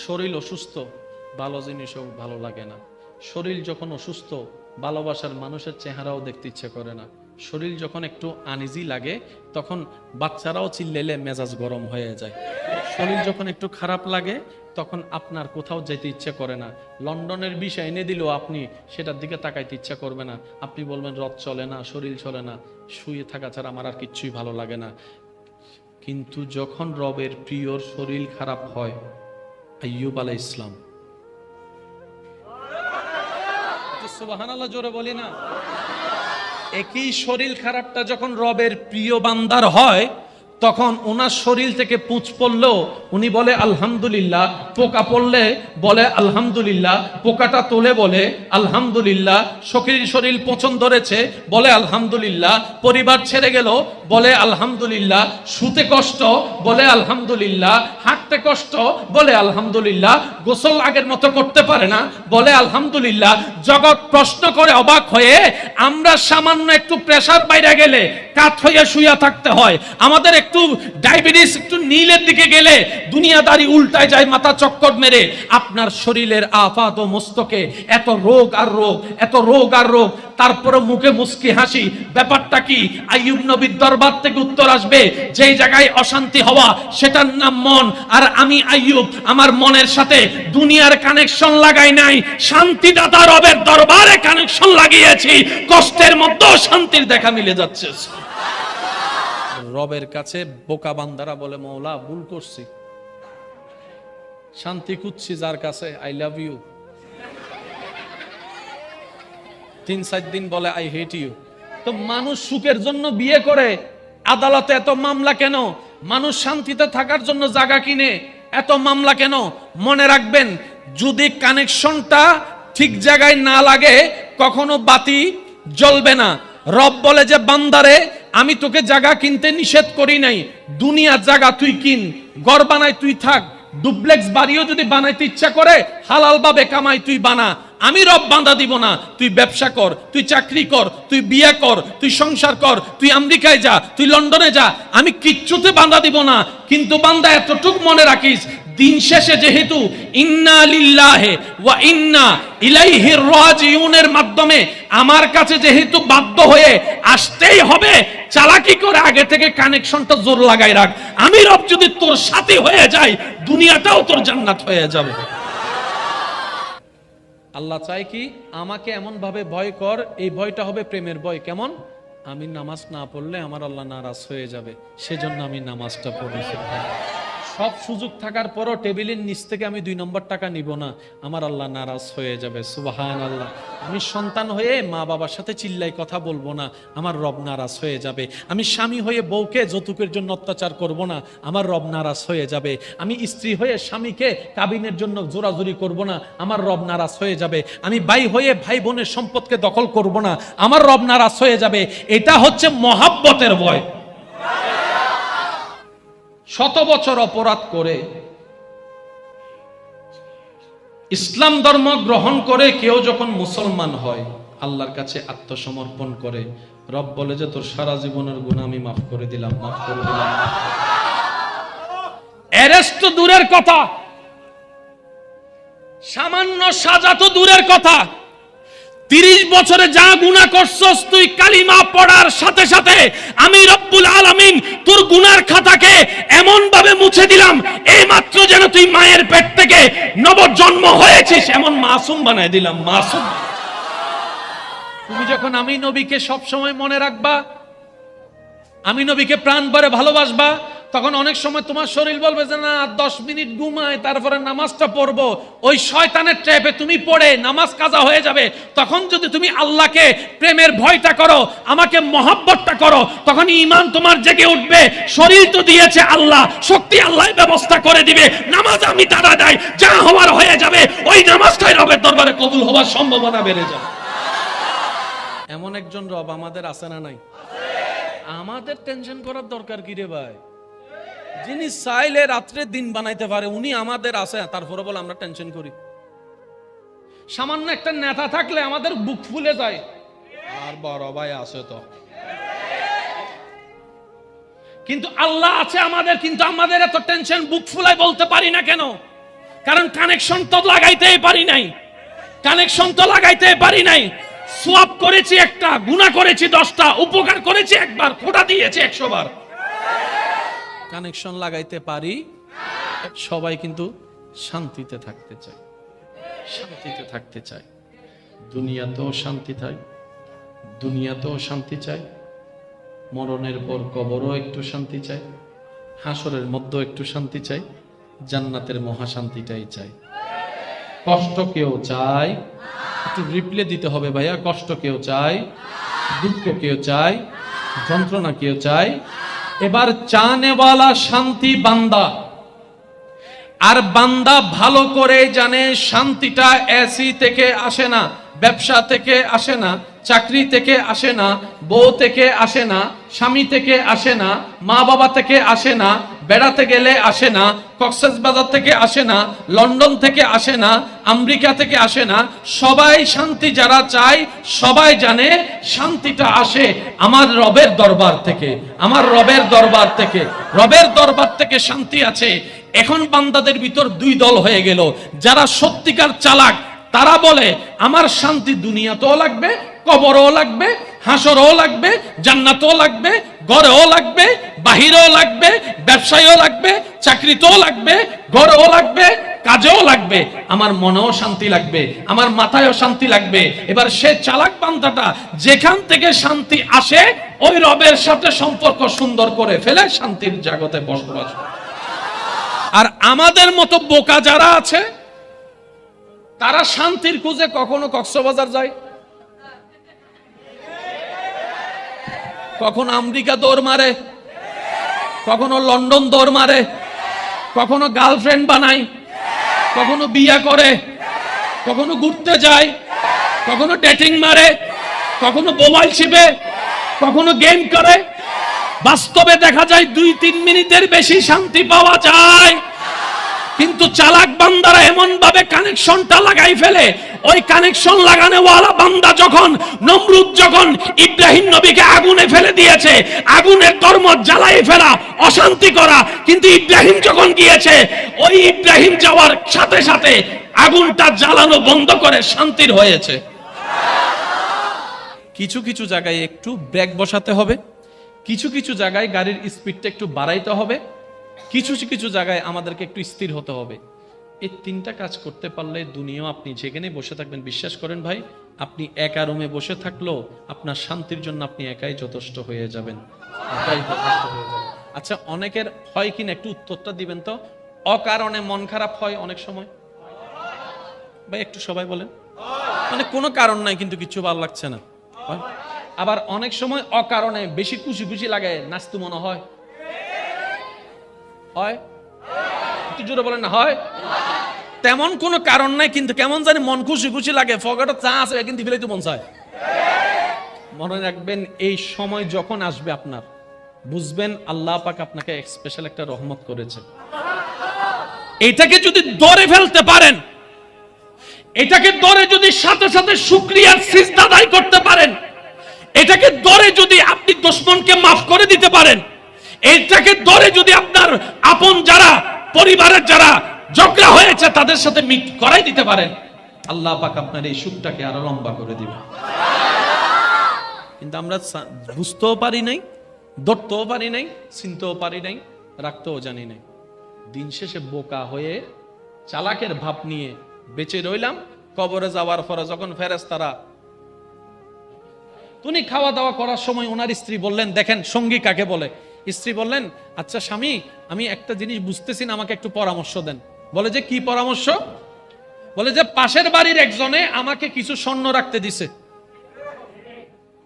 শরীর অসুস্থ, ভালো জিনিসও ভালো লাগে না। শরীর যখন অসুস্থ, ভালোবাসার মানুষের চেহারাও দেখতে ইচ্ছে করে না। শরীর যখন একটু আনইজি লাগে, তখন বাচ্চারাও চিল্লাইলে মেজাজ গরম হয়ে যায়। শরীর যখন একটু খারাপ লাগে, তখন আপনার কোথাও যেতে ইচ্ছে করে না। লন্ডনের বিষয় এনে দিলেও আপনি সেটার দিকে তাকাইতে ইচ্ছা করবে না। আপনি বলবেন রথ চলে না, শরীর চলে না, শুয়ে থাকা ছাড়া আমার আর কিচ্ছুই ভালো লাগে না। কিন্তু যখন রবের প্রিয়র শরীর খারাপ হয়, আইয়ুব আলাইহিস সালাম, সুবহানাল্লাহ জোরে বলি না, একই শরীর খারাপটা যখন রবের প্রিয় বান্দার হয়, তখন ওনার শরীর থেকে পুঁজ পড়লেও উনি বলে আলহামদুলিল্লাহ, পোকা পড়লে বলে আলহামদুলিল্লাহ, পোকাটা তোলে বলে আলহামদুলিল্লাহ, শরীর শরীর পছন্দ ধরেছে বলে আলহামদুলিল্লাহ, পরিবার ছেড়ে গেল বলে আলহামদুলিল্লাহ, শুতে কষ্ট বলে আলহামদুলিল্লাহ, হাঁটতে কষ্ট বলে আলহামদুলিল্লাহ, গোসল আগের মতো করতে পারে না বলে আলহামদুলিল্লাহ। জগৎ প্রশ্ন করে অবাক হয়ে, আমরা সামান্য একটু প্রেসার বাইরে গেলে কাত হয়ে শুয়ে থাকতে হয়, আমাদের একটু ডায়াবেটিস একটু নীলের দিকে গেলে দুনিয়াদারি উল্টায় যায় মাথা চক্কর মেরে। আপনার শরীরের আফাত ও মস্তকে এত রোগ আর রোগ, এত রোগ আর রোগ, তারপরে মুখে মুস্কি হাসি। ব্যাপারটা কি? আইয়ুব নবীর দরবার থেকে উত্তর আসবে, যেই জায়গায় অশান্তি হওয়া সেটার নাম মন। আর আমি আইয়ুব আমার মনের সাথে দুনিয়ার কানেকশন লাগাই নাই, শান্তিদাতা রবের দরবারে কানেকশন লাগিয়েছি। কষ্টের মধ্যেও শান্তির দেখা মিলে যাচ্ছে। রবের কাছে বোকা বান্দারা বলে, মওলা ভুল করছি, শান্তি খুঁজছি যার কাছে আই লাভ ইউ, 3-4 দিন বলে আই হেট ইউ। তো মানুষ সুখের জন্য বিয়ে করে, আদালতে এত মামলা কেন? মানুষ শান্তিতে থাকার জন্য জায়গা কিনে, এত মামলা কেন? মনে রাখবেন, যদি কানেকশনটা ঠিক জায়গায় না লাগে, কখনো বাতি জ্বলবে না। রব বলে যে বান্দারে, আমি তোকে জায়গা কিনতে নিষেধ করি নাই, দুনিয়ার জায়গা তুই কিন, ঘর বানাই তুই থাক, ডুপ্লেক্স বাড়িও যদি বানাইতে ইচ্ছা করে হালাল ভাবে কামাই তুই বানা, আমি রব বাঁধা দিব না। তুই ব্যবসা কর, তুই চাকরি কর, তুই বিয়ে কর, তুই সংসার কর, তুই আমেরিকায় যা, তুই লন্ডনে যা, আমি কিচ্ছুতে বাঁধা দিব না। কিন্তু বান্দা এতটুক মনে রাখিস, দিন শেষে যেহেতু ইন্না লিল্লাহি ওয়া ইন্না ইলাইহি রাজিউনের মাধ্যমে আমার কাছে যেহেতু বাধ্য হয়ে আসতেই হবে, চালাকি করে আগে থেকে কানেকশনটা জোর লাগাই রাখ। আমি রব যদি তোর সাথে হয়ে যাই, দুনিয়াটাও তোর জান্নাত হয়ে যাবে। আল্লাহ চাই কি? আমাকে এমন ভাবে ভয় কর, এই ভয়টা হবে প্রেমের ভয়। কেমন? আমি নামাজ না পড়লে আমার আল্লাহ নারাজ হয়ে যাবে, সেজন্য আমি নামাজটা পড়েছি। সব সুযোগ থাকার পরও টেবিলের নিচ থেকে আমি 2 নম্বর টাকা নিব না, আমার আল্লাহ নারাজ হয়ে যাবে। সুবহানাল্লাহ। আমি সন্তান হয়ে মা বাবার সাথে চিল্লাই কথা বলবো না, আমার রব নারাজ হয়ে যাবে। আমি স্বামী হয়ে বউকে যৌতুকের জন্য অত্যাচার করব না, আমার রব নারাজ হয়ে যাবে। আমি স্ত্রী হয়ে স্বামীকে কাবিনের জন্য জোরাজুরি করব না, আমার রব নারাজ হয়ে যাবে। আমি ভাই হয়ে ভাই বোনের সম্পদকে দখল করব না, আমার রব নারাজ হয়ে যাবে। এটা হচ্ছে মহাব্বতের ভয়। 100 বছর অপরাধ করে ইসলাম ধর্ম গ্রহণ করে কেউ যখন মুসলমান হয়, আল্লাহর কাছে আত্মসমর্পণ করে, রব বলে যে তোর সারা জীবনের গুনাহ আমি মাফ করে দিলাম, মাফ করে দিলাম। অ্যারেস্ট তো দূরের কথা, সামান্য সাজা তো দূরের কথা, 30 বছরে যা গুনাহ করছস তুই কালিমা পড়ার সাথে সাথে আমি রব্বুল আলামিন তোর গুনার খাতাকে এমন ভাবে মুছে দিলাম, এই মাত্র যেন তুই মায়ের পেট থেকে নবজন্ম হয়েছিস, এমন মাসুম বানায় দিলাম। মাসুম। তুমি যখন আমি নবীকে সব সময় মনে রাখবা, আমি নবীকে প্রাণ ভরে ভালোবাসবা, তখন অনেক সময় তোমার শরীর বলবে যে না 10 মিনিট ঘুমায় তারপরে নামাজটা পড়বো, ওই শয়তানের ট্র্যাপে তুমি পড়ে নামাজ কাজা হয়ে যাবে। তখন যদি তুমি আল্লাহকে প্রেমের ভয়টা করো, আমাকে মহব্বতটা করো, তখন ঈমান তোমার জেগে উঠবে। শরীর তো দিয়েছে আল্লাহ, শক্তি আল্লাহ ব্যবস্থা করে দিবে, নামাজ আমি দাঁড়া দেয়, যা হওয়ার হয়ে যাবে, ওই নামাজটাই রবের দরবারে কবুল হওয়ার সম্ভাবনা বেড়ে যাবে। এমন একজন রব আমাদের আছে না নাই? আমাদের টেনশন করার দরকার কি রে ভাই? যিনি চাইলে রাত্রে দিন বানাইতে পারে, উনি আমাদের আছে, তারপরে বলে আমরা টেনশন করি। সামান্য একটা নেতা থাকলে আমাদের বুক ফুলে যায়, আর বড় ভাই আছে তো। কিন্তু আল্লাহ আছে আমাদের, কিন্তু আমাদের এত টেনশন, বুক ফুলায় বলতে পারি না কেন? কারণ কানেকশন তো লাগাইতেই পারি নাই। সোয়াব করেছি একটা, গুনাহ করেছি 10টা, উপকার করেছি একবার, খোটা দিয়েছি 100 বার। কানেকশন লাগাইতে পারি। সবাই কিন্তু শান্তিতে থাকতে চায়, দুনিয়াতেও শান্তি চাই, মরণের পর কবরও একটু শান্তি চাই, হাসরের মধ্যেও একটু শান্তি চাই, জান্নাতের মহাশান্তিটাই চাই। কষ্ট কেউ চাই, একটু রিপ্লে দিতে হবে ভাইয়া। কষ্ট কেউ চাই, দুঃখ কেউ চাই, যন্ত্রণা কেউ চাই। এবার চানেওয়ালা শান্তি বান্দা, আর বান্দা ভালো করে জানে শান্তিটা এসি থেকে আসে না, ব্যবসা থেকে আসে না, চাকরি থেকে আসে না, বউ থেকে আসে না, স্বামী থেকে আসে না, মা বাবা থেকে আসে না, বেড়াতে গেলে আসে না, কক্সবাজার থেকে আসে না, লন্ডন থেকে আসে না, আমেরিকা থেকে আসে না। সবাই শান্তি যারা চায়, সবাই জানে শান্তিটা আসে আমার রবের দরবার থেকে, রবের দরবার থেকে শান্তি আছে। এখন বান্দাদের ভিতর 2 দল হয়ে গেল। যারা সত্যিকার চালাক, তারা বলে আমার শান্তি দুনিয়াতেও লাগবে, কবরও লাগবে, হাসরও লাগবে, জান্নাতও লাগবে, ঘরেও লাগবে, বাহিরেও লাগবে, ব্যবসায়ও লাগবে, চাকরিতেও লাগবে, ঘরেও লাগবে, কাজেও লাগবে, আমার মনেও শান্তি লাগবে, আমার মাথায়ও শান্তি লাগবে। এবার সে চালাক বান্দাটা যেখান থেকে শান্তি আসে, ওই রবের সাথে সম্পর্ক সুন্দর করে ফেলে শান্তির জগতে বসবাস। আর আমাদের মতো বোকা যারা আছে, তারা শান্তির খুঁজে কখনো কক্সবাজার যায়, কখনো আমেরিকা দৌড় মারে, কখনো লন্ডন দৌড় মারে, কখনো গার্লফ্রেন্ড বানায়, কখনো বিয়ে করে, কখনো ঘুরতে যায়, কখনো ডেটিং মারে, কখনো মোবাইল চিপে, কখনো গেম করে। বাস্তবে দেখা যায় 2-3 মিনিটের বেশি শান্তি পাওয়া যায়। কিন্তু চালাক বান্দারা এমন ভাবে কানেকশনটা লাগাই ফেলে, ওই কানেকশন লাগানোওয়ালা বান্দা যখন, নমরুদ যখন ইব্রাহিম নবীকে আগুনে ফেলে দিয়েছে, আগুনের কর্ম জ্বালাই ফেলা, অশান্তি করা, কিন্তু ইব্রাহিম যখন গিয়েছে, ওই ইব্রাহিম যাওয়ার সাথে সাথে আগুনটা জ্বালানো বন্ধ করে শান্তির হয়েছে। কিছু কিছু জায়গায় একটু ব্রেক বসাতে হবে, কিছু কিছু জায়গায় গাড়ির স্পিডটা একটু বাড়াইতে হবে, কিছু কিছু জায়গায় আমাদেরকে একটু স্থির হতে হবে। এই 3টা কাজ করতে পারলে দুনিয়া, আপনি যেখানে বসে থাকবেন, বিশ্বাস করেন ভাই, আপনি একা রুমে বসে থাকলেও আপনার শান্তির জন্য আপনি একাই যথেষ্ট হয়ে যাবেন। আচ্ছা, অনেকের হয় কিনা একটু উত্তরটা দিবেন তো। অকারণে মন খারাপ হয় অনেক সময় ভাই, একটু সবাই বলেন। মানে কোনো কারণ নাই কিন্তু কিছু ভালো লাগছে না। আবার অনেক সময় অকারণে বেশি খুশি খুশি লাগে, নাচতে মনে হয়, একটু জোরে বলেন না, হয়। তেমন কোনো কারণ নাই কিন্তু কেমন জানি মন খুশি খুশি লাগে, ফকেটে চা আছে কিন্তু ফেলাইতে মন চায়। মনে রাখবেন, এই সময় যখন আসবে আপনার, বুঝবেন আল্লাহ পাক আপনাকে স্পেশাল একটা রহমত করেছে। এটাকে যদি ধরে ফেলতে পারেন, এটাকে ধরে যদি সাথে সাথে শুকরিয়ার সিজদা আদায় করতে পারেন, এটাকে ধরে যদি আপনি দুশমনকে মাফ করে দিতে পারেন, এটাকে ধরে যদি আপনার আপন যারা, পরিবারের যারা ঝগড়া হয়েছে তাদের সাথে মিট করাই দিতে পারেন, আল্লাহ পাক আপনার এই সুখটাকে আরো লম্বা করে দিবেন। কিন্তু আমরা বুঝতেও পারি নাই, ধরতেও পারি নাই, চিনতেও পারি নাই, রাখতেও জানি নাই। দিন শেষে বোকা হয়ে চালাকের ভাব নিয়ে বেঁচে রইলাম। কবরে যাওয়ার পরে যখন ফেরেশতারা, উনি খাওয়া দাওয়া করার সময় ওনার স্ত্রী বললেন, দেখেন সঙ্গী কাকে বলে। স্ত্রী বললেন, আচ্ছা স্বামী, আমি একটা জিনিস বুঝতেছি না, আমাকে একটু পরামর্শ দেন। বলে যে কি পরামর্শ? বলে যে পাশের বাড়ির একজনে আমাকে কিছু স্বর্ণ রাখতে দিছে,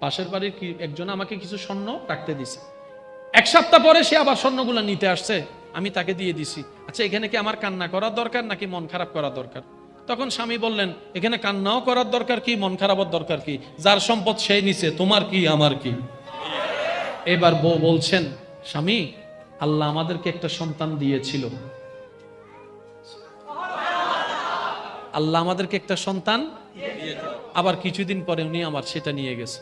পাশের বাড়ির একজনে আমাকে কিছু স্বর্ণ রাখতে দিছে। 1 সপ্তাহ পরে সে আবার স্বর্ণগুলো নিতে আসছে, আমি তাকে দিয়ে দিছি। আচ্ছা, এখানে কি আমার কান্না করার দরকার নাকি মন খারাপ করার দরকার? তখন স্বামী বললেন, এখানে কান্নাও করার দরকার কি, মন খারাপের দরকার কি? যার সম্পদ সে নিছে, তোমার কি আমার কি? এবার বউ বলছেন, স্বামী, আল্লাহ আমাদেরকে একটা সন্তান দিয়েছিল, আল্লাহ আমাদেরকে একটা সন্তান, আবার কিছুদিন পরে উনি আমার সেটা নিয়ে গেছে।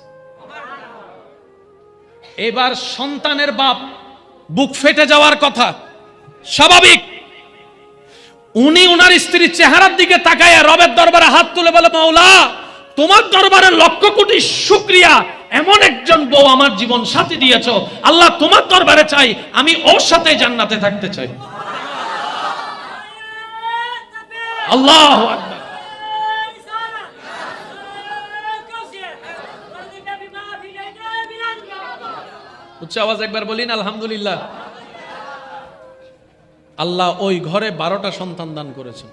এবার সন্তানের বাপ বুক ফেটে যাওয়ার কথা, স্বাভাবিক। উনি উনার স্ত্রীর চেহারার দিকে তাকায় রবের দরবারে হাত তুলে বলে, মাওলা তোমার দরবারে লক্ষ কোটি শুকরিয়া, এমন একজন বউ আমার জীবন সাথী দিয়েছো। আল্লাহ তোমার দরবারে চাই আমি ওর সাথে জান্নাতে থাকতে চাই। আল্লাহু আকবার। উচ্চ আওয়াজ একবার বলিন আলহামদুলিল্লাহ। আল্লাহ ওই ঘরে 12টা সন্তান দান করেছেন।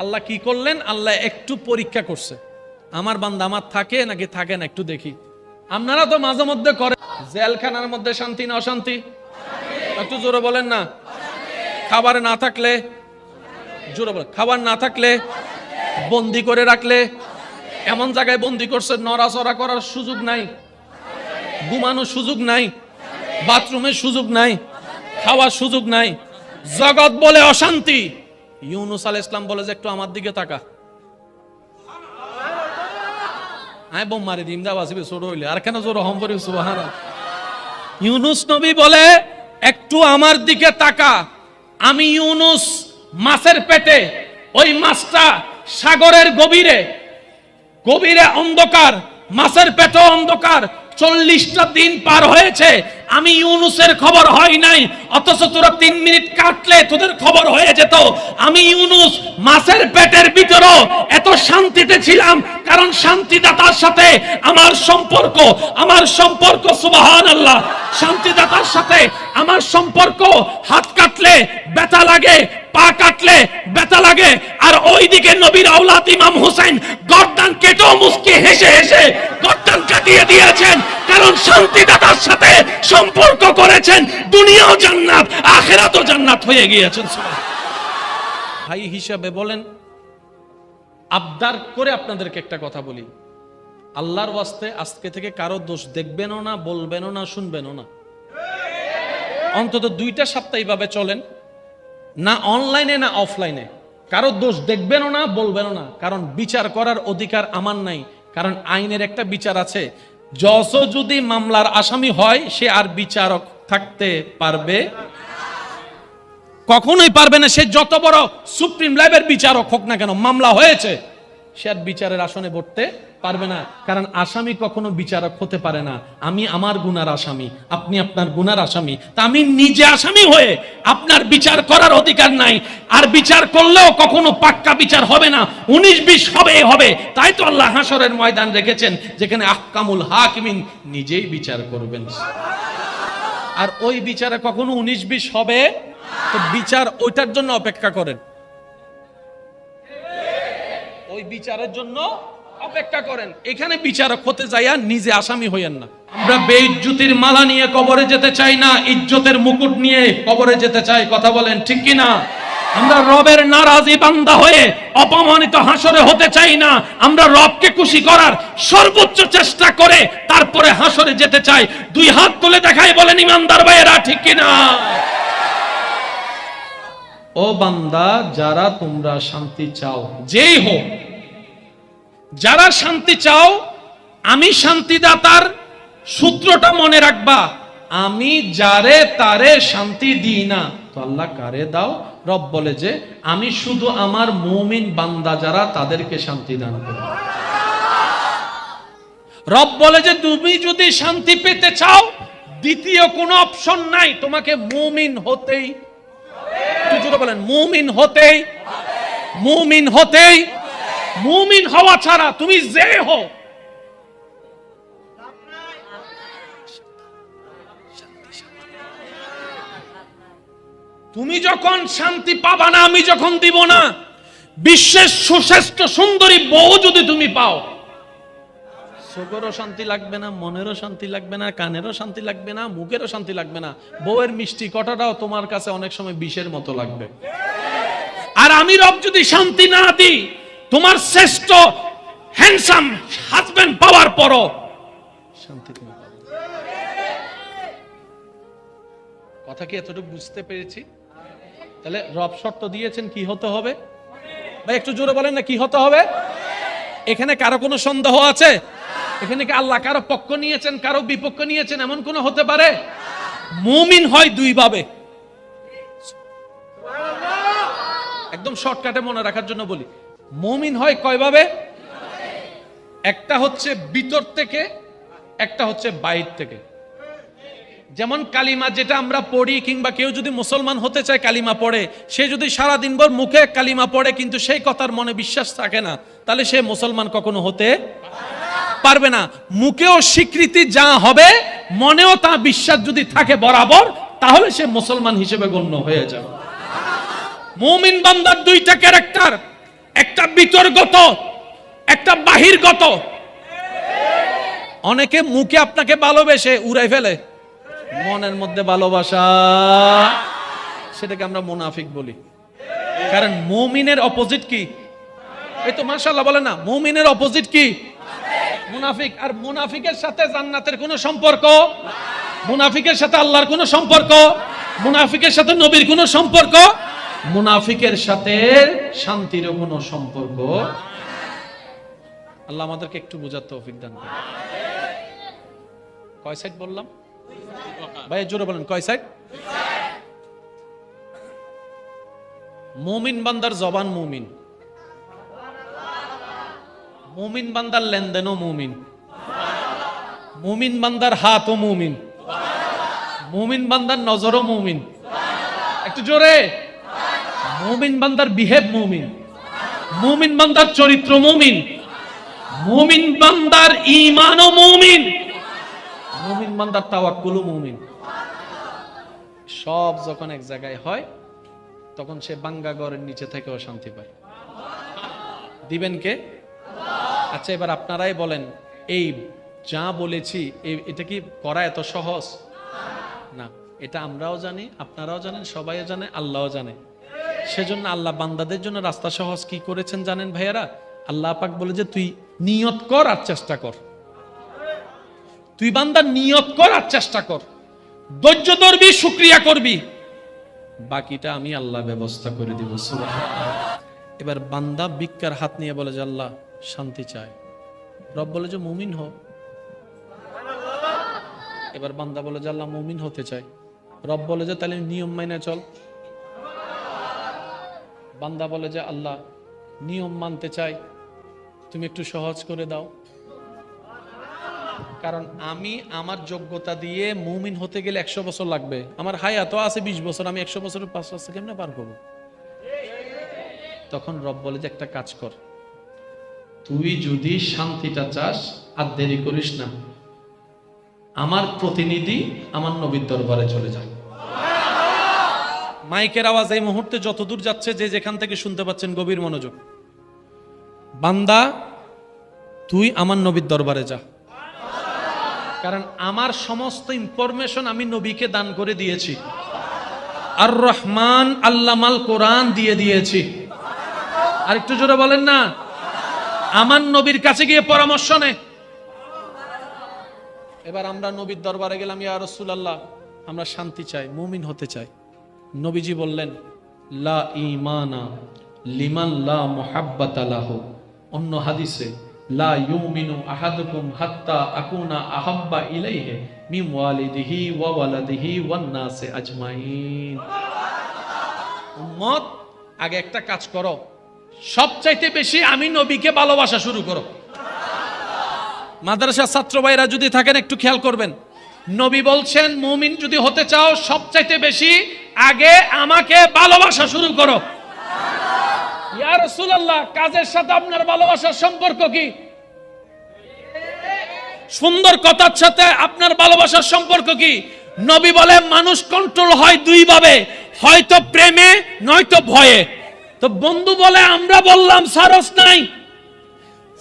আল্লাহ কি করলেন? আল্লাহ একটু পরীক্ষা করছে, আমার বান্দা আমার থাকে নাকি থাকে না একটু দেখি। আপনারা তো মাঝে মধ্যে করেন, জেলখানার মধ্যে শান্তি না অশান্তি? একটু জোরে বলেন না। খাবার না থাকলে, জোরে বলেন, খাবার না থাকলে, বন্দি করে রাখলে, এমন জায়গায় বন্দি করছে নড়াচড়া করার সুযোগ নাই, ঘুমানোর সুযোগ নাই, বাথরুমের সুযোগ নাই, খাওয়ার সুযোগ নাই, জগৎ বলে অশান্তি। ইউনুস আলাইহিস সালাম বলে যে একটু আমার দিকে তাকা, আয় বোম মারি দিম, দা বাসিবে ছোট হইলে আর কেন জোর হম করি সুবহানাল্লাহ। ইউনুস নবী বলে একটু আমার দিকে তাকা। আমি ইউনুস মাছের পেটে, ওই মাছটা সাগরের গভীরে, গভীরে অন্ধকার, মাছের পেটে অন্ধকার, 40টা দিন পার হয়েছে, আমি ইউনুসের খবর হয় নাই। অথচ তোরা 3 মিনিট কাটলে তোদের খবর হয়ে যেত। আমি ইউনুস মাছের পেটের ভিতরও এত শান্তিতে ছিলাম, কারণ শান্তিদাতার সাথে আমার সম্পর্ক, আমার সম্পর্ক সুবহানাল্লাহ। শান্তিদাতার সাথে আমার সম্পর্ক, হাত কাটলে ব্যথা লাগে, পা কাটলে ব্যথা লাগে, আর ওইদিকে নবীর আওলাদ ইমাম হুসাইন গর্দান কেটেও মুস্কি হেসে হেসে গর্দান কাটিয়ে দিয়েছেন, কারণ শান্তিদাতার সাথে সম্পর্ক করেছেন। দুনিয়াও জান্নাত, আখিরাতও জান্নাত হয়ে গিয়েছেন। ভাই হিসাবে বলেন, আবদার করে আপনাদেরকে একটা কথা বলি, আল্লাহর ওয়াস্তে আজকে থেকে কারো দোষ দেখবেনও না, বলবেনও না, শুনবেনও না। অন্তত 2টা সপ্তাহ এইভাবে চলেন, না অনলাইনে না অফলাইনে, কারো দোষ দেখবেনও না, বলবেনও না, কারণ বিচার করার অধিকার আমার নাই। কারণ আইনের একটা বিচার আছে, জজ যদি মামলার আসামি হয় সে আর বিচারক থাকতে পারবে, কখনোই পারবে না। সে যত বড় সুপ্রিম লেভেলের বিচারক হোক না কেন, মামলা হয়েছে, সে আর বিচারের আসনে বসতে পারবে না। কারণ আসামি কখনো বিচারক হতে পারে না। আমি আমার গুনার আসামি, আপনি আপনার গুনার আসামি, তা আমি নিজে আসামি হয়ে আপনার বিচার করার অধিকার নাই। আর বিচার করলেও কখনো পাক্কা বিচার হবে না, 19-20 হবে। তাই তো আল্লাহ হাসরের ময়দান রেখেছেন, যেখানে আহকামুল হাকিমিন নিজেই বিচার করবেন। আর ওই বিচারে কখনো 19-20 হবে, তো বিচার ওইটার জন্য অপেক্ষা করেন, ওই বিচারের জন্য অপেক্ষা করেন। এখানে বিচারক হতে যাইয়া নিজে আসামি হইয়েন না। আমরা বেইজ্জতির মালা নিয়ে কবরে যেতে চাই না, ইজ্জতের মুকুট নিয়ে কবরে যেতে চাই। কথা বলেন ঠিক কি না? আমরা রবের নারাজি বান্দা হয়ে অপমানিত হাসরে হতে চাই না। আমরা রবকে খুশি করার সর্বোচ্চ চেষ্টা করে তারপরে হাসরে যেতে চাই। 2 হাত তুলে দেখাই বলেন ইমানদার ভাইয়েরা, ঠিক কি না? ও বান্দা, যারা তোমরা শান্তি চাও, যেই হোক, যারা শান্তি চাও, আমি শান্তিদাতার সূত্রটা মনে রাখবা, আমি যারে তারে শান্তি দিই না। তো আল্লাহ কারে দাও? রব বলে যে আমি শুধু আমার মুমিন বান্দা যারা, তাদেরকে শান্তি দান করি। রব বলে যে তুমি যদি শান্তি পেতে চাও, দ্বিতীয় কোনো অপশন নাই, তোমাকে মুমিন হতেই, বলেন মুমিন হতেই, মুমিন হতেই, মুমিন হওয়া ছাড়া তুমি যে হও, তুমি যখন শান্তি পাবা না, আমি যখন দিব না, বিশ্বের সুশ্রেষ্ঠ সুন্দরী বউ যদি তুমি পাও, চোখেরও শান্তি লাগবে না, মনেরও শান্তি লাগবে না, কানেরও শান্তি লাগবে না, মুখেরও শান্তি লাগবে না, বউয়ের মিষ্টি কথাটাও তোমার কাছে অনেক সময় বিষের মতো লাগবে। আর আমি রব যদি শান্তি না দিই, তোমার শ্রেষ্ঠ হ্যান্ডসাম হাজবেন্ড পাওয়ার পরও শান্তি তুমি পাবে। কথা কি এতটুকু বুঝতে পেরেছি? তাহলে রব শর্ত দিয়েছেন কি হতে হবে? ভাই একটু জোরে বলেন না, কি হতে হবে? এখানে কারো কোনো সন্দেহ আছে? এখানে কি আল্লাহ কারো পক্ষ নিয়েছেন, কারো বিপক্ষ নিয়েছেন, এমন কোন হতে পারে? মুমিন হয় 2 ভাবে। একদম শর্টকাটে মনে রাখার জন্য বলি, মুমিন হয় কয়ভাবে? একটা হচ্ছে ভিতর থেকে, একটা হচ্ছে বাইরে থেকে। যেমন কালিমা যেটা আমরা পড়ি, কিংবা কেউ যদি মুসলমান হতে চায় কালিমা পড়ে, সে যদি সারা দিনভর মুখে কালিমা পড়ে কিন্তু সেই কথার মনে বিশ্বাস থাকে না, তাহলে সে মুসলমান কখনো হতে পারবে না। মুখেও স্বীকৃতি যা হবে, মনেও তা বিশ্বাস যদি থাকে বরাবর, তাহলে সে মুসলমান হিসেবে গণ্য হয়ে যাবে। মুমিন বান্দার দুইটা ক্যারেক্টার, একটা ভিতরগত, একটা বাহিরগত। অনেকে মুখে আপনাকে ভালোবেসে উড়াই ফেলে, মনের মধ্যে ভালোবাসা, সেটাকে আমরা মুনাফিক বলি। কারণ মুমিনের অপোজিট কি? এই তো মাশাআল্লাহ বলে না, মুমিনের অপোজিট কি? মুনাফিক। আর মুনাফিকের সাথে জান্নাতের কোনো সম্পর্ক, মুনাফিকের সাথে আল্লাহর কোনো সম্পর্ক, মুনাফিকের সাথে নবীর কোনো সম্পর্ক, মুনাফিকের সাথে শান্তিরও কোনো সম্পর্ক। আল্লাহ আমাদেরকে একটু বোঝার তৌফিক দান করুন। কয় সাইড বললাম ভাই? জোরে বলেন, কয় সাইড? মুমিন বান্দার জবান মুমিন, মুমিন বান্দার লেনদেনও মুমিন, মুমিন বান্দার হাতও মুমিন, মুমিন বান্দার নজরও মুমিন। একটু জোরে। মুমিন বান্দার বিহেভ মুমিন, মুমিন বান্দার চরিত্র মুমিন, মুমিন বান্দার ঈমানও মুমিন, মুমিন বান্দার তাওয়াক্কুলও মুমিন। সব যখন এক জায়গায় হয়, তখন সে বাঙ্গা ঘরের নিচে থেকেও শান্তি পায়। দিবেন কে? আচ্ছা, এবার আপনারাই বলেন, এই যা বলেছি এটা কি করা এত সহজ না? এটা আমরাও জানি, আপনারাও জানেন, সবাই জানে, আল্লাহও জানে। সেজন্য আল্লাহ বান্দাদের জন্য রাস্তা সহজ কি করেছেন জানেন ভাইয়ারা? আল্লাহ পাক বলে যে তুই নিয়ত কর আর চেষ্টা কর, তুই বান্দা নিয়ত কর আর চেষ্টা কর, ধৈর্য ধরবি, শুকরিয়া করবি, বাকিটা আমি আল্লাহ ব্যবস্থা করে দিব। সুবহানাল্লাহ। এবার বান্দা ভিক্ষার হাত নিয়ে বলে যে আল্লাহ শান্তি চায়, রব বলে যে মুমিন হো। এবার বান্দা বলে যে আল্লাহ মুমিন হতে চাই, রব বলে যে তাহলে নিয়ম মাইনে চল। বান্দা বলে যে আল্লাহ নিয়ম মানতে চাই, তুমি একটু সহজ করে দাও। কারণ আমি আমার যোগ্যতা দিয়ে মুমিন হতে গেলে 100 বছর লাগবে, আমার হায়াত আছে 20 বছর, আমি 100 বছরের 5 বছর কেমনে পার করবো? তখন রব বলে যে একটা কাজ কর, তুই যদি শান্তিটা চাস আর দেরি করিস না, আমার প্রতিনিধি আমার নবীর দরবারে চলে যায়। মাইকের আওয়াজ এই মুহূর্তে যতদূর যাচ্ছে, যে যেখান থেকে শুনতে পাচ্ছেন গভীর মনোযোগ। বান্দা তুই আমার নবীর দরবারে যা, কারণ আমার সমস্ত ইনফরমেশন আমি নবীকে দান করে দিয়েছি। আর রহমান আল্লামাল কোরআন দিয়ে দিয়েছি। আর একটু জোরে বলেন না, আমার নবীর কাছে গিয়ে পরামর্শ নে। এবার আমরা নবীর দরবারে গেলাম, ইয়া রাসূলুল্লাহ আমরা শান্তি চাই, মুমিন হতে চাই। নবীজি বললেন লা ঈমানা লিমান লা মুহাব্বাতা লাহু। অন্য হাদিসে লা ইউমিনু আহাদুকুম হাত্তা আকুনা আহাব্বা ইলাইহি মিন ওয়ালিদিহি ওয়া ওয়ালাদিহি ওয়ান নাসি আজমাইন। উম্মত, আগে একটা কাজ করো, সবচাইতে বেশি আমি নবীকে ভালোবাসা শুরু করো। মাদ্রাসার ছাত্র ভাইরা যদি থাকেন একটু খেয়াল করবেন, নবী বলছেন মুমিন যদি হতে চাও সবচাইতে বেশি আগে আমাকে ভালোবাসা শুরু করো। ইয়া রাসূলুল্লাহ কাজের সাথে আপনার ভালোবাসার সম্পর্ক কি? সুন্দর কথার সাথে আপনার ভালোবাসার সম্পর্ক কি? নবী বলে মানুষ কন্ট্রোল হয় দুই ভাবে, হয়তো প্রেমে নয়তো ভয়ে। তো বন্ধু বলে আমরা বললাম সারস নাই,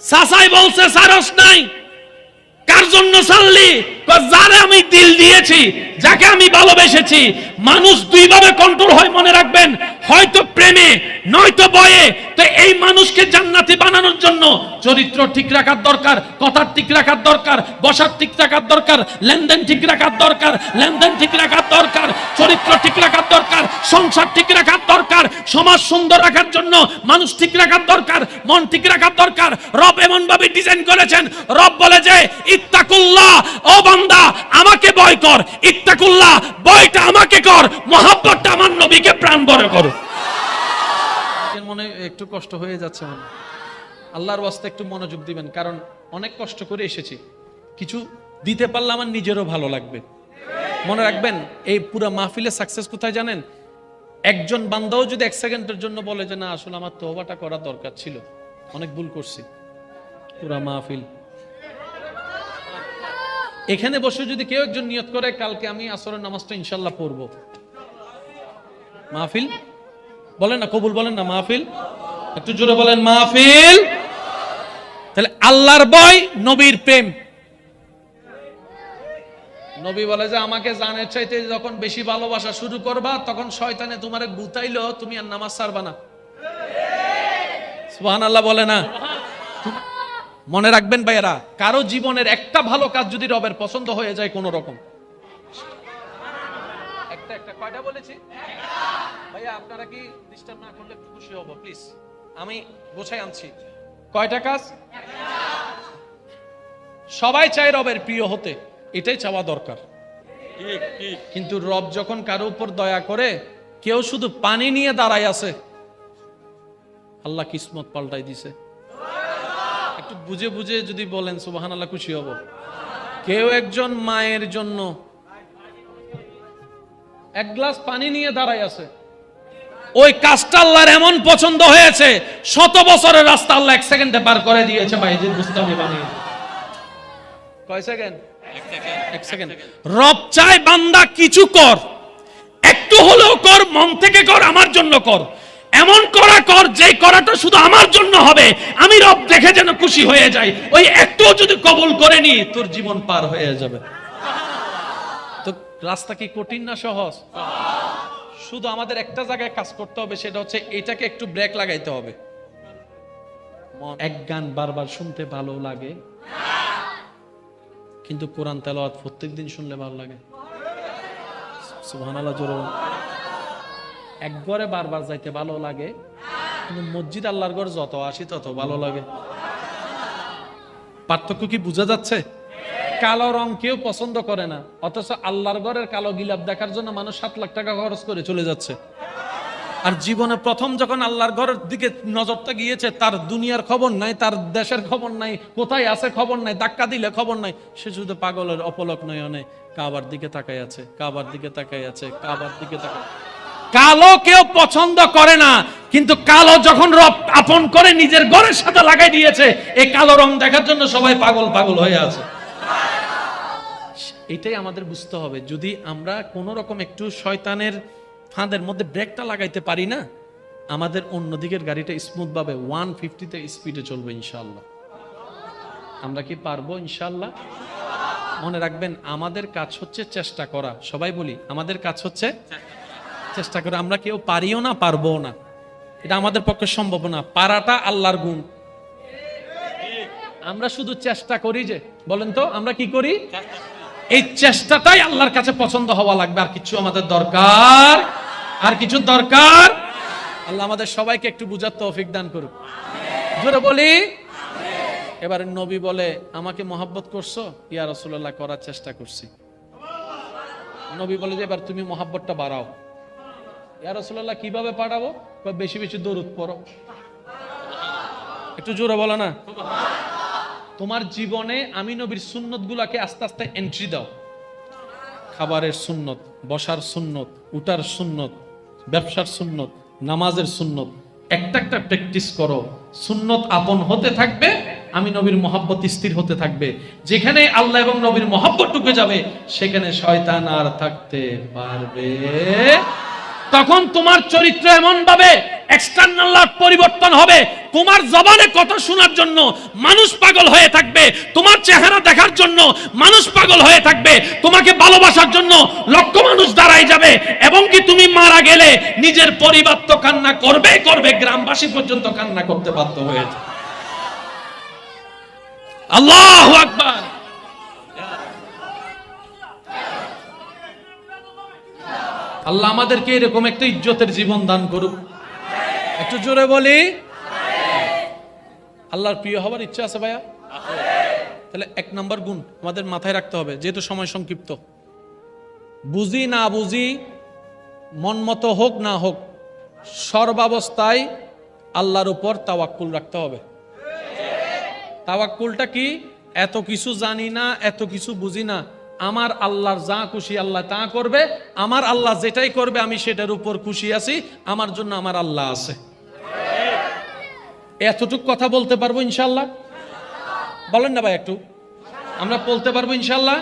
সাসাই বলছে সারস নাই, কার জন্য সাল্লি? যারে আমি দিল দিয়েছি, যাকে আমি ভালোবেসেছি। মানুষ দুই ভাবে কন্ট্রোল হয়, মনে রাখবেন, হয়তো প্রেমে নয়তো ভয়ে। তো এই মানুষকে জান্নাতি বানানোর জন্য চরিত্র ঠিক রাখার দরকার, কথা ঠিক রাখার দরকার, বসার ঠিক রাখার দরকার, লেনদেন ঠিক রাখার দরকার, লেনদেন ঠিক রাখার দরকার, চরিত্র ঠিক রাখার দরকার, সংসার ঠিক রাখার দরকার, সমাজ সুন্দর রাখার জন্য মানুষ ঠিক রাখার দরকার, মন ঠিক রাখার দরকার। রব এমন ভাবে ডিজাইন করেছেন, রব বলে যে ইত্তাকুল্লাহ, ও বান্দা আমাকে ভয় কর, ইত্তাকুল্লাহ ভয়টা আমাকে কর, মহব্বতটা আমার নবীকে প্রাণ ভরে করো। মনে একটু কষ্ট হয়ে যাচ্ছে, মনে আল্লাহর ওয়াস্তে একটু মনোযোগ দিবেন, কারণ অনেক কষ্ট করে এসেছি, কিছু দিতে পারলে আমার নিজেরও ভালো লাগবে। মনে রাখবেন এই পুরো মাহফিলের সাকসেস কোথায় জানেন? একজন বান্দাও যদি এক সেকেন্ডের জন্য বলে যে না আসলে আমার তওবাটা করা দরকার ছিল, অনেক ভুল করছি, পুরো মাহফিল। এখানে বসে যদি কেউ একজন নিয়ত করে কালকে আমি আসরের নামাজটা ইনশাআল্লাহ পড়বো, মাহফিল বলেন না, কবুল বলেন না, মাহফিল, একটু জোরে বলেন মাহফিল। তাহলে আল্লাহর ভয়, নবীর প্রেম। নবী বলে যে আমাকে জানের চাইতে যখন বেশি ভালোবাসা শুরু করবা তখন শয়তানে তোমারে গুতাইলো, তুমি আর নামাজ ছাড়বা না। সুবহানাল্লাহ বলে না? মনে রাখবেন ভাইয়েরা, কারো জীবনের একটা ভালো কাজ যদি রবের পছন্দ হয়ে যায় কোন রকম, একটা কয়টা বলেছি ভাইয়া, আপনারা কি ডিস্টার্ব না করলে একটু খুশি হব প্লিজ, আমি গোছাই আনছি। কয়টা কাজ? সবাই চায় রবের প্রিয় হতে, এটাই চাওয়া দরকার, কিন্তু রব যখন কারো উপর দয়া করে, কেউ শুধু পানি নিয়ে দাঁড়ায় আছে, আল্লাহ কিসমত পাল্টাই দিছে। একটু বুঝে বুঝে যদি বলেন সুবহানাল্লাহ, খুশি হব। কেউ একজন মায়ের জন্য এক গ্লাস পানি নিয়ে দাঁড়ায় আছে, ওই কাজটা আল্লাহর এমন পছন্দ হয়েছে, 100 বছরের রাস্তা আল্লাহ 1 সেকেন্ডে পার করে দিয়েছে। ভাই যে বুস্তানি বানিয়ে কয় সেকেন্ড? 1 সেকেন্ড। রব চায় বান্দা কিছু কর, একটু হলেও কর, মন থেকে কর, আমার জন্য কর, এমন করা কর যে করাটা শুধু আমার জন্য হবে, আমি রব দেখে যেন খুশি হয়ে যাই। ওই একটু যদি কবুল করে নি, তোর জীবন পার হয়ে যাবে। তো রাস্তা কি কঠিন না সহজ? শুধু আমাদের একটা জায়গায় কাজ করতে হবে, সেটা হচ্ছে এটাকে একটু ব্রেক লাগাইতে হবে। এক গান বারবার শুনতে ভালো লাগে, কিন্তু কোরআন তেলাওয়াত প্রত্যেকদিন শুনলে ভালো লাগে। সুবহানাল্লাহ জোরে। এক ঘরে বারবার যাইতে ভালো লাগে, কিন্তু মসজিদ আল্লাহর ঘর যত আসি তত ভালো লাগে। পার্থক্য কি বোঝা যাচ্ছে? কালো রং কেউ পছন্দ করে না, অথচ আল্লাহর ঘরের কালো গিলাপ দেখার জন্য মানুষ 7 লাখ টাকা খরচ করে চলে যাচ্ছে। আর জীবনে প্রথম যখন আল্লাহর ঘরের দিকে নজরটা গিয়েছে, তার দুনিয়ার খবর নাই, তার দেশের খবর নাই, কোথায় আছে খবর নাই, ধাক্কা দিলে খবর নাই, সে শুধু পাগলের অপলক নয়নে কাবার দিকে তাকাই আছে, কাবার দিকে তাকাই আছে, কাবার দিকে তাকাই। কালো কেউ পছন্দ করে না, কিন্তু কালো যখন রব আপন করে নিজের ঘরের সাথে লাগাই দিয়েছে, এই কালো রং দেখার জন্য সবাই পাগল পাগল হয়ে আছে। এটাই আমাদের বুঝতে হবে। যদি আমরা কোন রকম একটু শয়তানের ফাঁদের মধ্যে ব্রেকটা লাগাইতে পারি না, আমাদের অন্যদিকের গাড়িটা স্মুথ ভাবে 150-তে স্পিডে চলবে ইনশাআল্লাহ। আমরা কি পারবো ইনশাআল্লাহ? মনে রাখবেন, আমাদের কাজ হচ্ছে চেষ্টা করা। সবাই বলি, আমাদের কাজ হচ্ছে চেষ্টা করা। আমরা কেউ পারিও না, পারবো না, এটা আমাদের পক্ষে সম্ভব না। পারাটা আল্লাহর গুণ। আমরা শুধু চেষ্টা করি যে, বলেন তো আমরা কি করি? এই চেষ্টাটাই আল্লাহর কাছে পছন্দ হওয়া লাগবে। আর কিছু আমাদের দরকার, আর কিছু দরকার। আল্লাহ আমাদের সবাইকে একটু বুঝার তৌফিক দান করুক। জোরে বলি। এবার নবী বলে, আমাকে মহব্বত করছো? ইয়া রাসূলুল্লাহ, করার চেষ্টা করছি। নবী বলে যে এবার তুমি মহব্বতটা বাড়াও। ইয়া রাসূলুল্লাহ, কিভাবে বাড়াবো? বেশি বেশি দরুদ পড়ো। একটু জোরে বলো না। তোমার জীবনে আমি নবীর সুন্নত গুলাকে আস্তে আস্তে এন্ট্রি দাও। খাবারের সুন্নত, বসার সুন্নত, উঠার সুন্নত, ব্যবসার সুন্নত, নামাজের সুন্নত, একটা একটা প্র্যাকটিস করো। সুন্নত আপন হতে থাকবে, আমি নবীর মহব্বত স্থির হতে থাকবে। যেখানে আল্লাহ এবং নবীর মহব্বত ঢুকে যাবে, সেখানে শয়তান আর থাকতে পারবে। তখন তোমার চরিত্র এমন ভাবে এক্সটার্নাল পরিবর্তন হবে, তোমার জবানে কথা শোনার জন্য মানুষ পাগল হয়ে থাকবে, তোমার চেহারা দেখার জন্য মানুষ পাগল হয়ে থাকবে, তোমাকে ভালোবাসার জন্য লক্ষ মানুষ দাঁড়ায় যাবে। এবং কি তুমি মারা গেলে নিজের পরিবার তো কান্না করবে করবে, গ্রামবাসী পর্যন্ত কান্না করতে বাধ্য হয়ে যাবে। আল্লাহু আকবার। আল্লাহ আমাদেরকে এরকম একটা ইজ্জতের জীবন দান করুক। একটু জোরে বলি, আল্লাহর প্রিয় হবার ইচ্ছা আছে ভাইয়া? তাহলে 1 নম্বর গুণ আমাদের মাথায় রাখতে হবে, যেহেতু সময় সংক্ষিপ্ত। বুঝি না বুঝি, মন মতো হোক না হোক, সর্বাবস্থায় আল্লাহর উপর তাওয়াক্কুল রাখতে হবে। তাওয়াক্কুলটা কি? এত কিছু জানি না, এত কিছু বুঝি না, আমার আল্লাহর যা খুশি আল্লাহ তা করবে, আমার আল্লাহ যেটাই করবে আমি সেটার উপর খুশি আছি, আমার জন্য আমার আল্লাহ আছে। এতটুক কথা বলতে পারবো ইনশাল্লাহ? বলেন না ভাই একটু, আমরা বলতে পারবো ইনশাল্লাহ?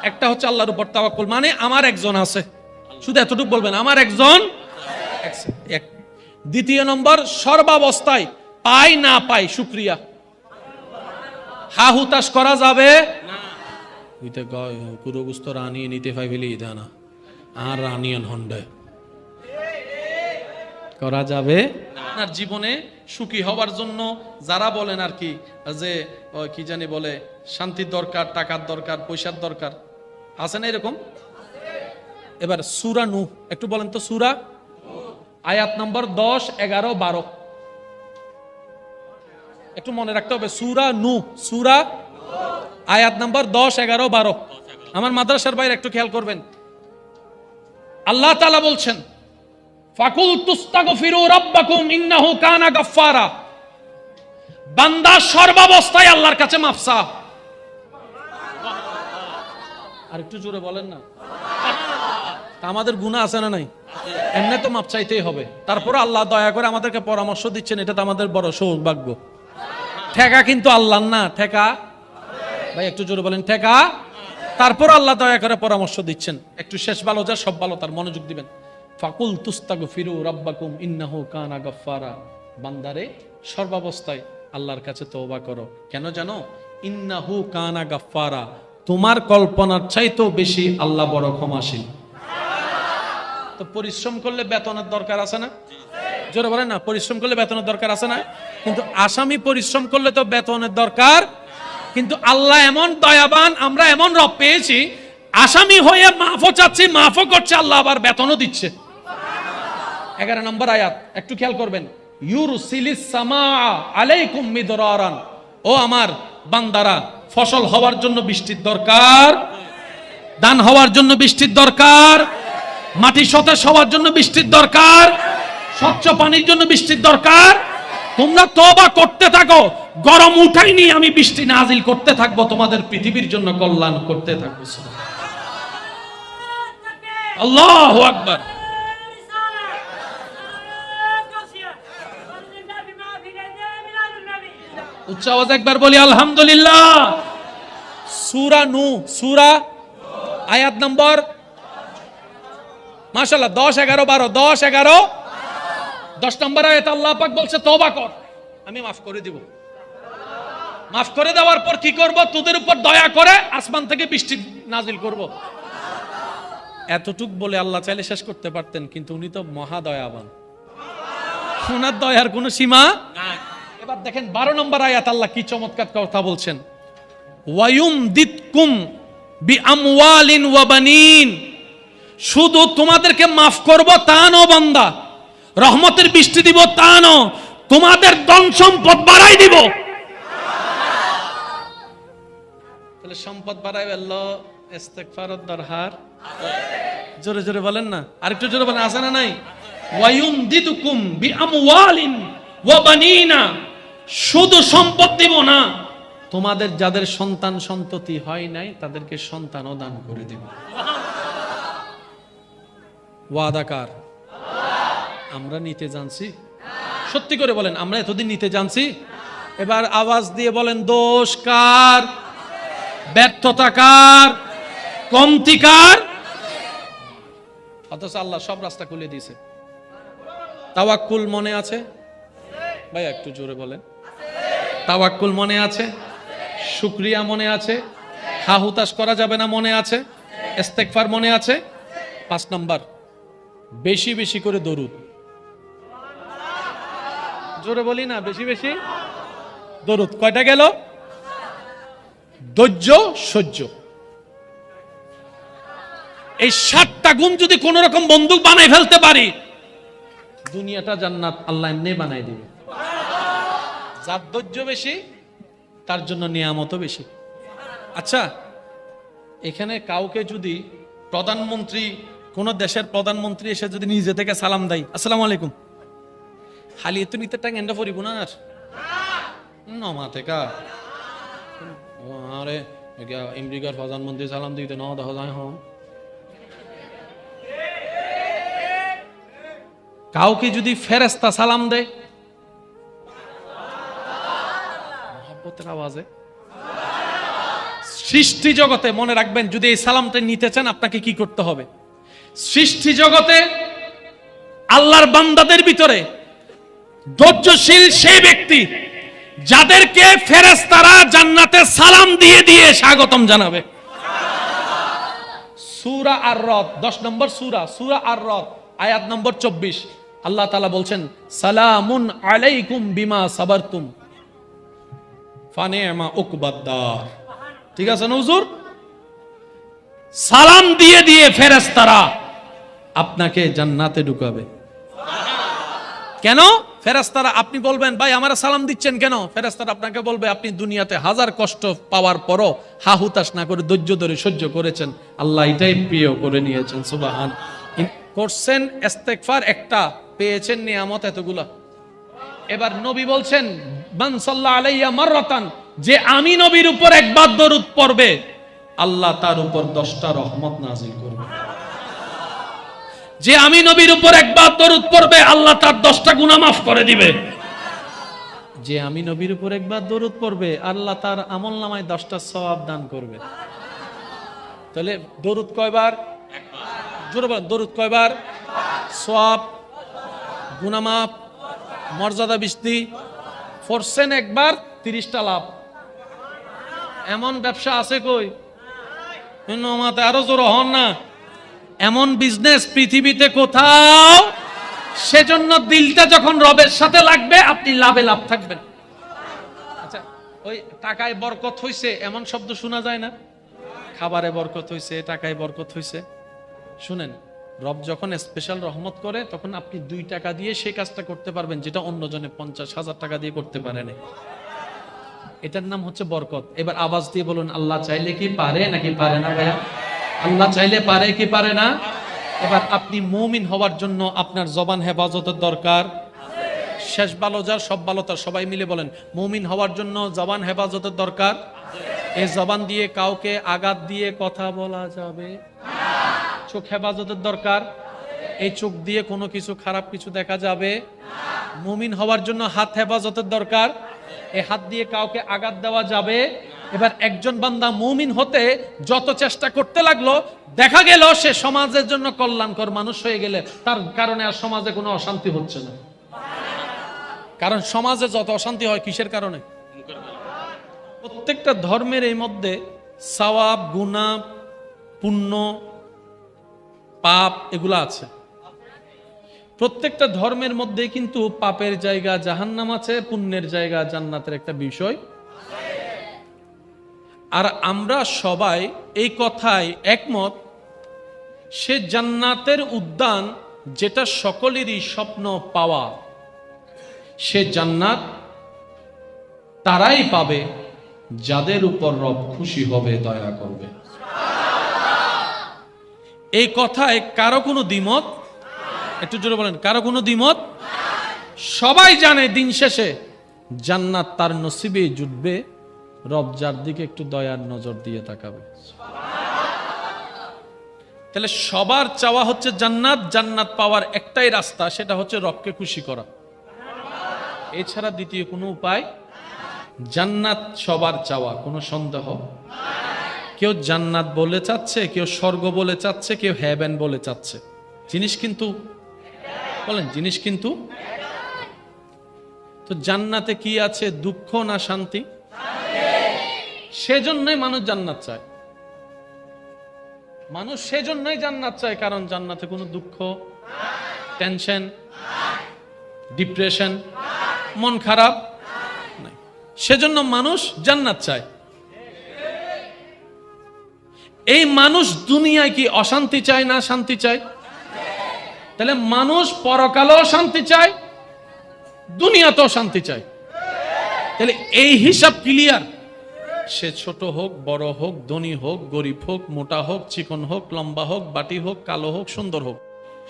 একটা হচ্ছে আল্লাহর উপর তাওয়াক্কুল, মানে আমার একজন আছে, শুধু এতটুকু বলবেন, আমার একজন। দ্বিতীয় নম্বর, সর্বাবস্থায় পাই না পাই শুকরিয়া। হা হুতাশ করা যাবে না। পুরো গুস্ত রানি নিতে পাইলি দানা আর রানিয়ন হন্ডে করা যাবে না। জীবনে সুখী হওয়ার জন্য যারা বলেন আর কি, যে কি জানি বলে, শান্তির দরকার, টাকার দরকার, পয়সার দরকার, আছে না এরকম? এবার সূরা নূহ একটু বলেন তো, সূরা আয়াত নম্বর 10, 11, 12 একটু মনে রাখতে হবে। সূরা নূহ, সূরা আয়াত নম্বর 10, 11, 12। আমার মাদ্রাসার বাইরে একটু খেয়াল করবেন। আল্লাহ তাআলা বলছেন, ফাকুল তুস্তাগফিরু রাব্বাকুম ইন্নাহু কানা গাফফারা। বান্দা সর্বাবস্থায় আল্লাহর কাছে মাফ চাও। আর একটু জোরে বলেন না। আমাদের গুনাহ আছে না নাই? এমনি তো মাপ চাইতেই হবে, তারপরে আল্লাহ দয়া করে আমাদেরকে পরামর্শ দিচ্ছেন, এটা তো আমাদের বড় সৌভাগ্য। ঠেকা কিন্তু আল্লাহর না, ঠেকা ভাই একটু জোরে বলেন, ঠেকা। তারপর আল্লাহ দয়া করে পরামর্শ দিচ্ছেন, একটু শেষ ভালো যা সব ভালো তার মনোযোগ দিবেন। ফাকুল তুস্তাগফিরু রাব্বাকুম ইন্নাহু কানা গাফফারা। বান্দারে সর্বাবস্থায় আল্লাহর কাছে তওবা করো। কেন জানো? ইন্নাহু কানা গাফফারা, তোমার কল্পনার চাইতেও বেশি আল্লাহ বড় ক্ষমাশীল। তো পরিশ্রম করলে বেতনের দরকার আছে না? জোরে বলেন না, পরিশ্রম করলে বেতনের দরকার আছে না? কিন্তু আসামি পরিশ্রম করলে তো বেতনের দরকার। কিন্তু আল্লাহ এমন দয়াবান, আমরা এমন রব পেয়েছি, আসামি হয়ে মাফও চাচ্ছি, মাফও করছে, আল্লাহ আবার বেতনও দিচ্ছে। 11 নম্বর আয়াত একটু খেয়াল করবেন। ইউরসিলিস সামাআ আলাইকুম মিদরারান। ও আমার বান্দারা, ফসল হওয়ার জন্য বৃষ্টির দরকার, ধান হওয়ার জন্য বৃষ্টির দরকার, মাটি সতেজ হওয়ার জন্য বৃষ্টির দরকার, স্বচ্ছ পানির জন্য বৃষ্টির দরকার। তোমরা তওবা করতে থাকো, গরম উঠাইনি আমি বৃষ্টি নাজিল করতে থাকবো, তোমাদের পৃথিবীর জন্য কল্যাণ করতে থাকবো। আল্লাহু আকবার। উচ্চ আওয়াজ একবার বলি আলহামদুলিল্লাহ। সূরা নূহ, সূরা আয়াত নম্বর মাশাআল্লাহ 10, 11, 12, 10, 11, 10 নম্বর আয়াত আল্লাহ পাক বলছে তওবা কর, আমি মাফ করে দিব। মাফ করে দেওয়ার পর কি করব? তোদের উপর দয়া করে আসমান থেকে বৃষ্টি নাজিল করব। এতটুক বলে আল্লাহ চাইলে শেষ করতে পারতেন, কিন্তু উনি তো মহা দয়াবান, ওনার দয়ার কোনো সীমা নাই। এবার দেখেন 12 নম্বর আয়াত আল্লাহ কি চমৎকার কথা বলছেন। ওয়ায়ুমদিদকুম বিআমওয়ালিন ওয়া বানিন। শুধু তোমাদেরকে মাফ করব তা নয় বান্দা, রহমতের বৃষ্টি দিব তা নয়, তোমাদের ধন সম্পদ বাড়াই দিব। তাহলে সম্পদ বাড়াই আল্লাহ ইস্তিগফারের দরকার। জোরে জোরে বলেন না, আরেকটু জোরে বলেন, আছে না নাই? ওয়ায়ুমদিদকুম বিআমওয়ালিন ওয়া বানিনা। শুধু সম্পদ দিব না, তোমাদের যাদের সন্তান সন্ততি হয় নাই তাদেরকে সন্তানও দান করে দিব। ওয়াদাকার আমরা নিতে জানছি? সত্যি করে বলেন, আমরা এতদিন নিতে জানছি? এবার আওয়াজ দিয়ে বলেন, দোষ কার? ব্যর্থতা কার? কমতি কার? অথচ আল্লাহ সব রাস্তা খুলে দিয়েছে। তাওয়াক্কুল মনে আছে ভাই? একটু জোরে বলেন। তাওয়াক্কুল মনে আছে? শুকরিয়া মনে আছে? হা হুতাশ করা যাবে না মনে আছে? ইস্তেগফার মনে আছে? 5 নম্বর, বেশি বেশি করে দরুদ। জোরে বলি না, বেশি বেশি দরুদ। কয়টা গেল? ধৈর্য, সহ্য। এই 7টা গুণ যদি কোন রকম বন্দুক বানাই ফেলতে পারি, দুনিয়াটা জান্নাত আল্লাহ এমনি বানাই দিবে। যার ধৈর্য বেশি তার জন্য নিয়ামতও বেশি। আচ্ছা, এখানে কাউকে যদি প্রধানমন্ত্রী, কোন দেশের প্রধানমন্ত্রী এসে যদি নিজে থেকে সালাম দেয়, আসসালামু আলাইকুম, খালি তো নিতে টাং এন্ডা পরিব না আর নমা থেকে আরে আমেরিকার প্রধানমন্ত্রী সালাম দিতে ন দেখা যায়। হ্যাঁ, কাউকে যদি ফেরেশতা সালাম দেয় মহব্বতের আওয়াজে, সৃষ্টি জগতে মনে রাখবেন, যদি এই সালামটা নিতে চান আপনাকে কি করতে হবে? সৃষ্টি জগতে আল্লাহর বান্দাদের ভিতরে ধৈর্যশীল সেই ব্যক্তি যাদেরকে ফেরেশতারা জান্নাতে সালাম দিয়ে দিয়ে স্বাগতম জানাবে। সূরা আর-রাদ 10 নম্বর সূরা আর-রাদ আয়াত নম্বর 24 আল্লাহ তাআলা বলছেন, সালামুন আলাইকুম বিমা সাবারতুম ফানি'মা উকবাদ-দার। ঠিক আছে না হুজুর? সালাম দিয়ে দিয়ে ফেরেশতারা আপনাকে জান্নাতে ঢুকাবে। কেন? ফেরেশতারা, আপনি বলবেন ভাই আমারা সালাম দিচ্ছেন কেন? ফেরেশতারা আপনাকে বলবে, আপনি দুনিয়াতে হাজার কষ্ট পাওয়ার পরও হা হুতাশ না করে ধৈর্য ধরে সহ্য করেছেন, আল্লাহ এটাই প্রিয় করে নিয়েছেন। সুবহান। করছেন ইস্তেগফার একটা, পেয়েছেন নিয়ামত এতগুলা। এবার নবী বলছেন, মান সাল্লাল্লাহু আলাইহি মাররাতান, যে আমি নবীর উপর একবার দরুদ পড়বে আল্লাহ তার উপর 10টা রহমত নাযিল করবে। যে আমি নবীর উপর একবার দরুদ পড়বে আল্লাহ তার 10টা গুনাহ মাফ করে দিবে। যে আমি নবীর উপর একবার দরুদ পড়বে আল্লাহ তার আমলনামায় 10টা সওয়াব দান করবে। তাহলে দরুদ কয়বার? জোরে বলেন, দরুদ কয়বার? সওয়াব, গুনাহ মাফ, মর্যাদা বৃদ্ধি। ফরছেন একবার 30টা লাভ। এমন ব্যবসা আছে কই? মাতে আরো জোর হন না, এমন বিজনেস পৃথিবীতে কোথাও। সেজন্য দিলটা যখন রবের সাথে লাগবে আপনি লাভে লাভ থাকবেন। আচ্ছা, ওই টাকায় বরকত হইছে এমন শব্দ শোনা যায় না? খাবারে বরকত হইছে, টাকায় বরকত হইছে। শুনেন, রব যখন স্পেশাল রহমত করে তখন আপনি 2 টাকা দিয়ে সেই কাজটা করতে পারবেন যেটা অন্যজনে 50,000 টাকা দিয়ে করতে পারে না। এটার নাম হচ্ছে বরকত। এবার আওয়াজ দিয়ে বলুন, আল্লাহ চাইলে কি পারে নাকি পারে না? ভাইয়া, আল্লাহ চাইলে পারে কি পারে না? এবার আপনি মুমিন হওয়ার জন্য আপনার জবান হেফাজতের দরকার। শেষ ভালো যার সব ভালো তার, সবাই মিলে বলেন, মুমিন হওয়ার জন্য জবান হেফাজতের দরকার। এই জবান দিয়ে কাউকে আঘাত দিয়ে কথা বলা যাবে না। চোখ হেফাজতের দরকার। এই চোখ দিয়ে কোনো কিছু খারাপ কিছু দেখা যাবে না। মুমিন হওয়ার জন্য হাত হেফাজতের দরকার। এই হাত দিয়ে কাউকে আঘাত দেওয়া যাবে। এবার একজন বান্দা মুমিন হতে যত চেষ্টা করতে লাগলো, দেখা গেল সে সমাজের জন্য কল্যাণকর মানুষ হয়ে গেলে তার কারণে আর সমাজে কোনো অশান্তি হচ্ছে না। কারণ সমাজে যত অশান্তি হয় কিসের কারণে? প্রত্যেকটা ধর্মের এই মধ্যে সওয়াব, গুনাহ, পুণ্য, পাপ এগুলা আছে। প্রত্যেকটা ধর্মের মধ্যে কিন্তু পাপের জায়গা জাহান্নাম আছে, পুণ্যের জায়গা জান্নাতের একটা বিষয়। আর আমরা সবাই এই কথায় একমত, সে জান্নাতের উদ্যান যেটা সকলেরই স্বপ্ন পাওয়া, সে জান্নাত তারাই পাবে যাদের উপর রব খুশি হবে, দয়া করবে। এই কথায় কারো কোনো দ্বিমত? একটু জোরে বলেন, কারো কোনো দ্বিমত? সবাই জানে দিন শেষে জান্নাত তার নসিবে জুটবে, রব যার দিকে একটু দয়ার নজর দিয়ে তাকাবে। তাহলে সবার চাওয়া হচ্ছে জান্নাত। জান্নাত পাওয়ার একটাই রাস্তা, সেটা হচ্ছে রবকে খুশি করা। এছাড়া দ্বিতীয় কোনো উপায়। জান্নাত সবার চাওয়া, কোনো সন্দেহ। কেউ জান্নাত বলে চাচ্ছে, কেউ স্বর্গ বলে চাচ্ছে, কেউ হেভেন বলে চাচ্ছে। জিনিস কিন্তু বলেন, জিনিস কিন্তু। তো জান্নাতে কি আছে, দুঃখ না শান্তি? সেজন্যই মানুষ জান্নাত চায়। মানুষ সেজন্যই জান্নাত চায়, কারণ জান্নাতে কোনো দুঃখ, টেনশন, ডিপ্রেশন, মন খারাপ নাই। সেজন্য মানুষ জান্নাত চায়। এই মানুষ দুনিয়ায় কি অশান্তি চায় না শান্তি চায়? তাহলে মানুষ পরকালেও শান্তি চায়, দুনিয়াতেও শান্তি চায়। তাহলে এই হিসাব ক্লিয়ার। সে ছোট হোক, বড় হোক, ধনী হোক, গরিব হোক, মোটা হোক, চিকন হোক, লম্বা হোক, বাটি হোক, কালো হোক, সুন্দর হোক,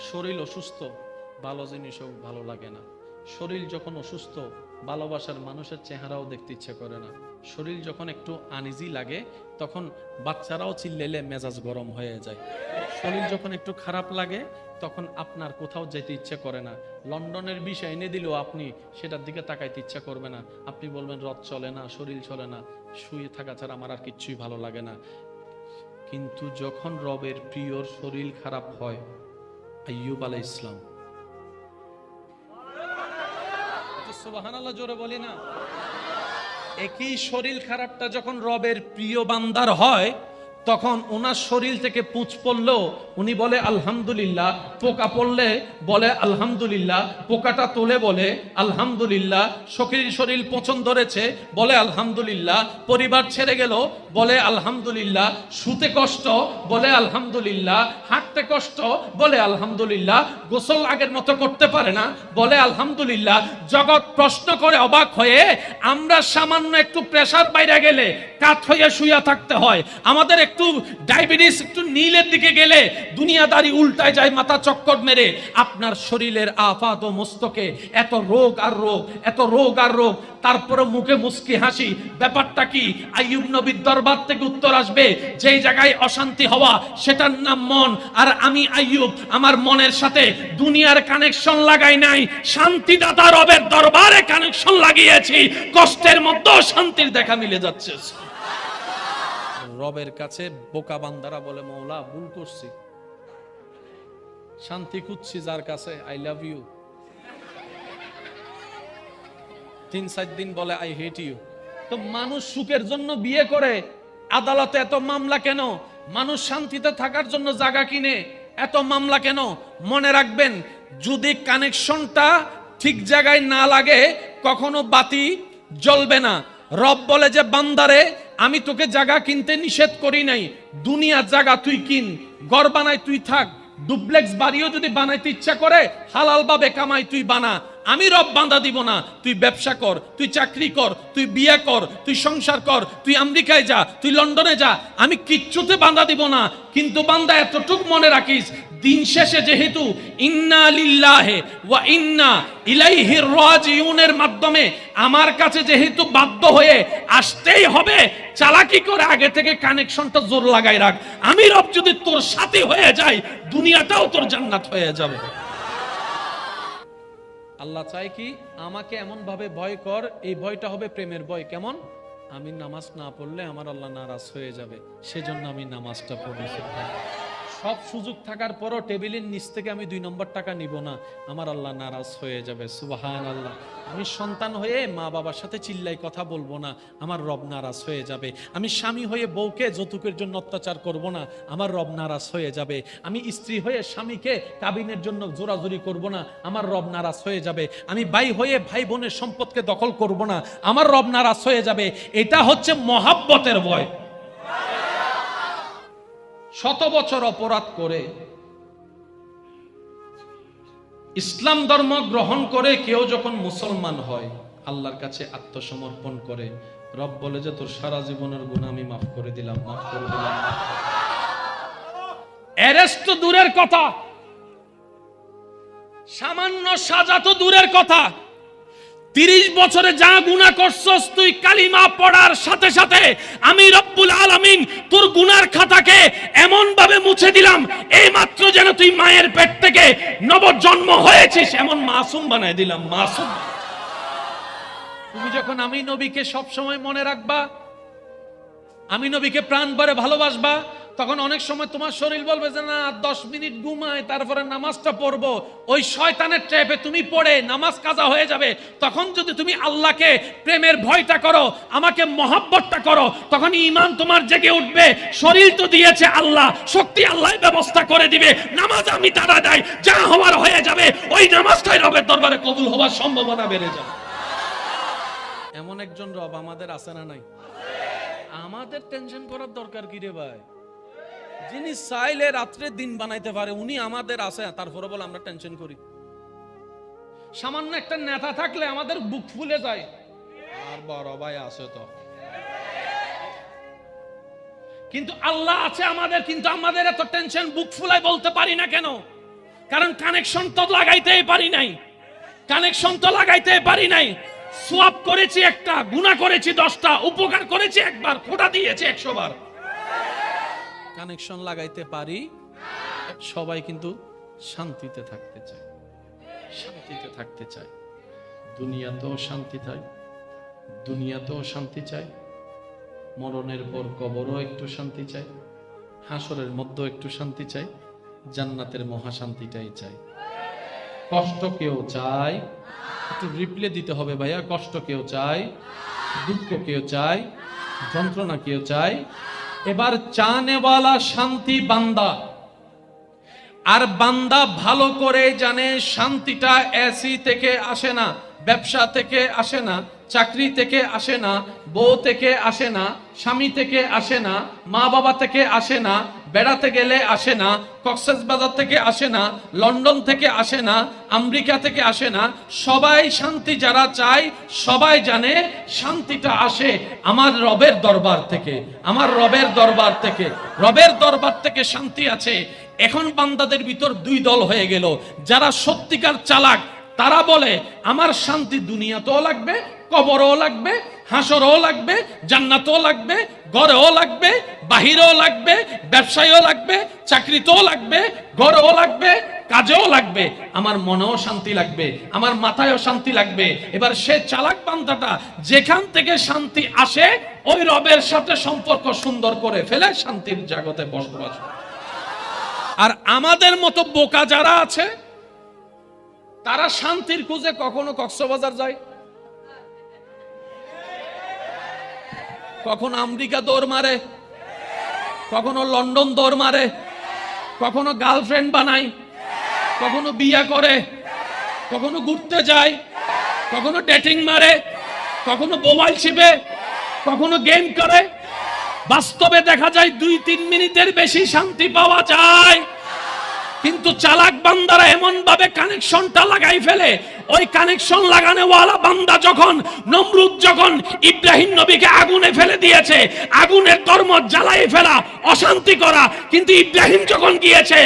শরীর অসুস্থ, ভালো জিনিস হোক ভালো লাগে না। শরীর যখন অসুস্থ, ভালোবাসার মানুষের চেহারাও দেখতে ইচ্ছে করে না। শরীর যখন একটু আনইজি লাগে, তখন বাচ্চারাও চিল্লাইলে মেজাজ গরম হয়ে যায়। শরীর যখন একটু খারাপ লাগে, তখন আপনার কোথাও যেতে ইচ্ছে করে না। লন্ডনের বিষয় এনে দিলেও আপনি সেটার দিকে তাকাইতে ইচ্ছা করবে না। আপনি বলবেন রথ চলে না, শরীর চলে না, শুয়ে থাকা ছাড়া আমার আর কিচ্ছুই ভালো লাগে না। কিন্তু যখন রবের প্রিয়র শরীর খারাপ হয়, আইয়ুব আলাইহিস সালাম, সুবহানাল্লাহ জোরে বলি না, একই শরীর খারাপটা যখন রবের প্রিয় বান্দার হয়, তখন ওনার শরীর থেকে পুঁচ পড়লেও উনি বলে আলহামদুলিল্লাহ, পোকা পড়লে বলে আলহামদুলিল্লাহ, পোকাটা তোলে বলে আলহামদুলিল্লাহ, শরীর শরীর পচন ধরেছে বলে আলহামদুলিল্লাহ, পরিবার ছেড়ে গেল বলে আলহামদুলিল্লাহ, শুতে কষ্ট বলে আলহামদুলিল্লাহ, হাঁটতে কষ্ট বলে আলহামদুলিল্লাহ, গোসল আগের মতো করতে পারে না বলে আলহামদুলিল্লাহ। জগৎ প্রশ্ন করে অবাক হয়ে, আমরা সামান্য একটু প্রেসার বাইরে গেলে কাত হয়ে শুয়ে থাকতে হয়, আমাদের একটু ডায়াবেটিস একটু নীলের দিকে গেলে দুনিয়াদারি উল্টায় যায় মাথা চক্কর মেরে। আপনার শরীরের আফাত ও মস্তকে এত রোগ আর রোগ, এত রোগ আর রোগ, তারপরে মুখে মুস্কি হাসি। ব্যাপারটা কি? আইয়ুব নবীর দরবার থেকে উত্তর আসবে, যেই জায়গায় অশান্তি হওয়া সেটার নাম মন। আর আমি আইয়ুব আমার মনের সাথে দুনিয়ার কানেকশন লাগাই নাই, শান্তিদাতা রবের দরবারে কানেকশন লাগিয়েছি। কষ্টের মধ্যেও শান্তির দেখা মিলে যাচ্ছে। রবের কাছে বোকা বান্দারা বলে, মওলা ভুল করছি, শান্তি খুঁজছি যার কাছে, আই লাভ ইউ। 3-4 দিন বলে আই হেট ইউ। তো মানুষ সুখের জন্য বিয়ে করে, আদালতে এত মামলা কেন? মানুষ শান্তিতে থাকার জন্য জায়গা কিনে, এত মামলা কেন? মনে রাখবেন, যদি কানেকশনটা ঠিক জায়গায় না লাগে, কখনো বাতি জ্বলবে না। রব বলে যে বান্দারে, আমি তোকে জায়গা কিনতে নিষেধ করি নাই, দুনিয়ার জায়গা তুই কিন, ঘর বানাই তুই থাক, ডুপ্লেক্স বাড়িও যদি বানাইতে ইচ্ছা করে হালাল ভাবে কামাই তুই বানা, আমি রব বাঁধা দিব না। তুই ব্যবসা কর, তুই চাকরি কর, তুই বিয়ে কর, তুই সংসার কর, তুই আমেরিকায় যা, তুই লন্ডনে যা, আমি কিচ্ছুতে বাঁধা দিব না। কিন্তু বান্দা এতটুক মনে রাখিস, দিন শেষে যেহেতু ইন্না লিল্লাহি ওয়া ইন্না ইলাইহি রাজিউনের মাধ্যমে আমার কাছে যেহেতু বাধ্য হয়ে আসতেই হবে, চালাকি করে আগে থেকে কানেকশনটা জোর লাগাই রাখ। আমি রব যদি তোর সাথে হয়ে যাই, দুনিয়াটাও তোর জান্নাত হয়ে যাবে। আল্লাহ চায় কি? আমাকে এমন ভাবে ভয় কর, এই ভয়টা হবে প্রেমের ভয়। কেমন? আমি নামাজ না পড়লে আমার আল্লাহ নারাজ হয়ে যাবে, সেজন্য আমি নামাজটা পড়েছি। সব সুযোগ থাকার পরও টেবিলের নিচ থেকে আমি 2 নম্বর টাকা নিব না, আমার আল্লাহ নারাজ হয়ে যাবে। সুবহানাল্লাহ। আমি সন্তান হয়ে মা বাবার সাথে চিল্লাই কথা বলবো না, আমার রব নারাজ হয়ে যাবে। আমি স্বামী হয়ে বউকে যৌতুকের জন্য অত্যাচার করব না, আমার রব নারাজ হয়ে যাবে। আমি স্ত্রী হয়ে স্বামীকে কাবিনের জন্য জোরাজুরি করব না, আমার রব নারাজ হয়ে যাবে। আমি ভাই হয়ে ভাই বোনের সম্পদকে দখল করব না, আমার রব নারাজ হয়ে যাবে। এটা হচ্ছে মহাব্বতের ভয়। 100 বছর অপরাধ করে ইসলাম ধর্ম গ্রহণ করে কেউ যখন মুসলমান হয়, আল্লাহর কাছে আত্মসমর্পণ করে, রব বলে যে তোর সারা জীবনের গুনাহ আমি মাফ করে দিলাম, মাফ করে দিলাম। অ্যারেস্ট তো দূরের কথা, সামান্য সাজা তো দূরের কথা, 30 বছরে যা গুনাহ করছস তুই কালিমা পড়ার সাথে সাথে আমি রব্বুল আলামিন তোর গুনার খাতাকে এমন ভাবে মুছে দিলাম, এই মাত্র যেন তুই মায়ের পেট থেকে নবজন্ম হয়েছিস এমন মাসুম বানায় দিলাম। মাসুম। তুমি যখন আমি নবীকে সব সময় মনে রাখবা, আমি নবীকে প্রাণ ভরে ভালোবাসবা, তখন অনেক সময় তোমার শরীর বলবে যে না 10 মিনিট ঘুমায় তারপরে নামাজটা পড়বো, ওই শয়তানের ট্র্যাপে তুমি পড়ে নামাজ কাজা হয়ে যাবে। তখন যদি তুমি আল্লাহকে প্রেমের ভয়টা করো, আমাকে মহব্বতটা করো, তখন ঈমান তোমার জেগে উঠবে। শরীর তো দিয়েছে আল্লাহ, শক্তি আল্লাহ ব্যবস্থা করে দিবে, নামাজ আমি তারা দেয়, যা হওয়ার হয়ে যাবে, ওই নামাজটাই রবের দরবারে কবুল হওয়ার সম্ভাবনা বেড়ে যাবে। এমন একজন রব আমাদের আছে না নাই? আমাদের টেনশন করার দরকার কি রে ভাই? যিনি চাইলে রাত্রে দিন বানাইতে পারে উনি আমাদের আছে, তারপরে বলে আমরা টেনশন করি। সামান্য একটা নেতা থাকলে আমাদের বুক ফুলে যায়, আর বড় ভাই আছে তো। কিন্তু আল্লাহ আছে আমাদের, কিন্তু আমাদের এত টেনশন বুক ফুলাই বলতে পারি না কেন? কারণ কানেকশন তো লাগাইতেই পারি নাই, কানেকশন তো লাগাইতে পারি নাই। সোয়াব করেছি একটা, গুনাহ করেছি 10টা, উপকার করেছি একবার, খোঁটা দিয়েছি 100 বার। কানেকশন লাগাইতে পারি। সবাই কিন্তু শান্তিতে থাকতে চায়, শান্তিতে থাকতে চায়। দুনিয়াতেও শান্তি চাই, দুনিয়াতেও শান্তি চাই, মরণের পর কবরও একটু শান্তি চাই, হাসরের মধ্যেও একটু শান্তি চাই, জান্নাতের মহাশান্তিটাই চাই। কষ্ট কেউ চায়, একটু রিপ্লে দিতে হবে ভাইয়া। কষ্ট কেউ চায়, দুঃখ কেউ চায়, যন্ত্রণা কেউ চায়। এবার চানেওয়ালা শান্তি বান্দা, আর বান্দা ভালো করে জানে শান্তিটা এসি থেকে আসে না, ব্যবসা থেকে আসে না, চাকরি থেকে আসে না, বউ থেকে আসে না, স্বামী থেকে আসে না, মা বাবা থেকে আসে না, বেড়াতে গেলে আসে না, কক্সবাজার থেকে আসে না, লন্ডন থেকে আসে না, আমেরিকা থেকে আসে না। সবাই শান্তি যারা চায় সবাই জানে শান্তিটা আসে আমার রবের দরবার থেকে, আমার রবের দরবার থেকে। রবের দরবার থেকে শান্তি আছে। এখন বান্দাদের ভিতর 2 দল হয়ে গেল। যারা সত্যিকার চালাক তারা বলে আমার শান্তি দুনিয়াতেও লাগবে, কবরও লাগবে, হাসরও লাগবে, জান্নাতও লাগবে, ঘরেও লাগবে, বাহিরেও লাগবে, ব্যবসায়ও লাগবে, চাকরিতেও লাগবে, ঘরেও লাগবে, কাজেও লাগবে, আমার মনেও শান্তি লাগবে, আমার মাথায়ও শান্তি লাগবে। এবার সে চালাক বান্দাটা যেখান থেকে শান্তি আসে ওই রবের সাথে সম্পর্ক সুন্দর করে ফেলে শান্তির জগতে বসবাস। আর আমাদের মতো বোকা যারা আছে তারা শান্তির খুঁজে কখনো কক্সবাজার যায়, কখনো আমেরিকা দৌড় মারে, কখনো লন্ডন দৌড় মারে, কখনো গার্লফ্রেন্ড বানায়, কখনো বিয়ে করে, কখনো ঘুরতে যায়, কখনো ডেটিং মারে, কখনো মোবাইল চিপে, কখনো গেম করে। বাস্তবে দেখা যায় 2-3 মিনিটের বেশি শান্তি পাওয়া যায়। কিন্তু চালাক বান্দারা এমন ভাবে কানেকশনটা লাগাই ফেলে, ওই কানেকশন লাগানোওয়ালা বান্দা যখন নমরুদ যখন ইব্রাহিম নবীকে আগুনে ফেলে দিয়েছে, আগুনের কর্ম জ্বালাই ফেলা, অশান্তি করা, কিন্তু ইব্রাহিম যখন গিয়েছে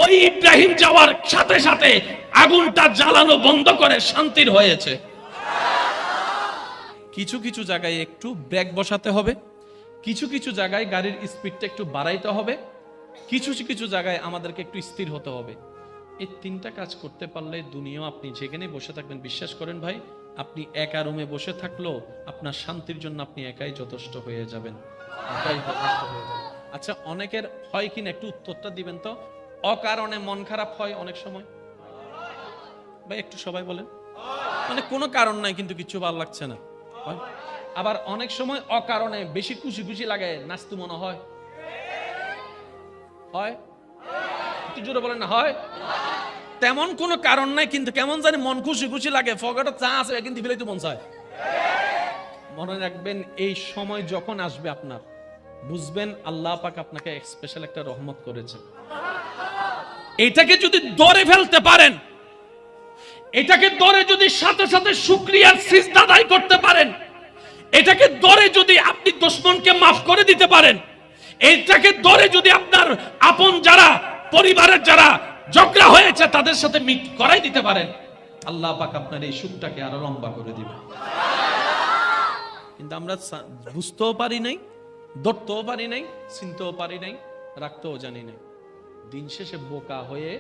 ওই ইব্রাহিম যাওয়ার সাথে সাথে আগুনটা জ্বালানো বন্ধ করে শান্তির হয়েছে। কিছু কিছু জায়গায় একটু ব্রেক বসাতে হবে, কিছু কিছু জায়গায় গাড়ির স্পিডটা একটু বাড়াইতে হবে, কিছু কিছু জায়গায় আমাদেরকে একটু স্থির হতে হবে। এই 3টা কাজ করতে পারলে দুনিয়াও আপনি যেখানে বসে থাকবেন, বিশ্বাস করেন ভাই, আপনি একা রুমে বসে থাকলেও আপনার শান্তির জন্য আপনি একাই যথেষ্ট হয়ে যাবেন, একাই যথেষ্ট হয়ে যাবেন। আচ্ছা, অনেকের হয় কিনা একটু উত্তরটা দিবেন তো? অকারণে মন খারাপ হয় অনেক সময় ভাই, একটু সবাই বলেন। মানে কোনো কারণ নাই কিন্তু কিছু ভালো লাগছে না। আবার অনেক সময় অকারণে বেশি খুশি খুশি লাগে, নাচতে মনে হয়, হয় একটু জোরে বলেন না, হয়? তেমন কোনো কারণ নাই কিন্তু কেমন জানি মন খুশি খুশি লাগে, ফগাটা চা আছে কিন্তু ফেলে তো মন চায়। মনে রাখবেন, এই সময় যখন আসবে আপনার বুঝবেন আল্লাহ পাক আপনাকে স্পেশাল একটা রহমত করেছে। এটাকে যদি ধরে ফেলতে পারেন, এটাকে ধরে যদি সাথে সাথে শুকরিয়ার সিজদা আদায় করতে পারেন, এটাকে ধরে যদি আপনি দুশমনকে মাফ করে দিতে পারেন, এটাকে ধরে যদি আপনার আপন যারা পরিবারের যারা ঝগড়া হয়েছে তাদের সাথে মিট করাই দিতে পারেন, আল্লাহ পাক আপনার এই সুখটাকে আরো লম্বা করে দিবে। কিন্তু আমরা বুঝতেও পারি নাই, ধরতেও পারি নাই, চিনতেও পারি নাই, রাখতেও জানি নাই। দিন শেষে বোকা হয়ে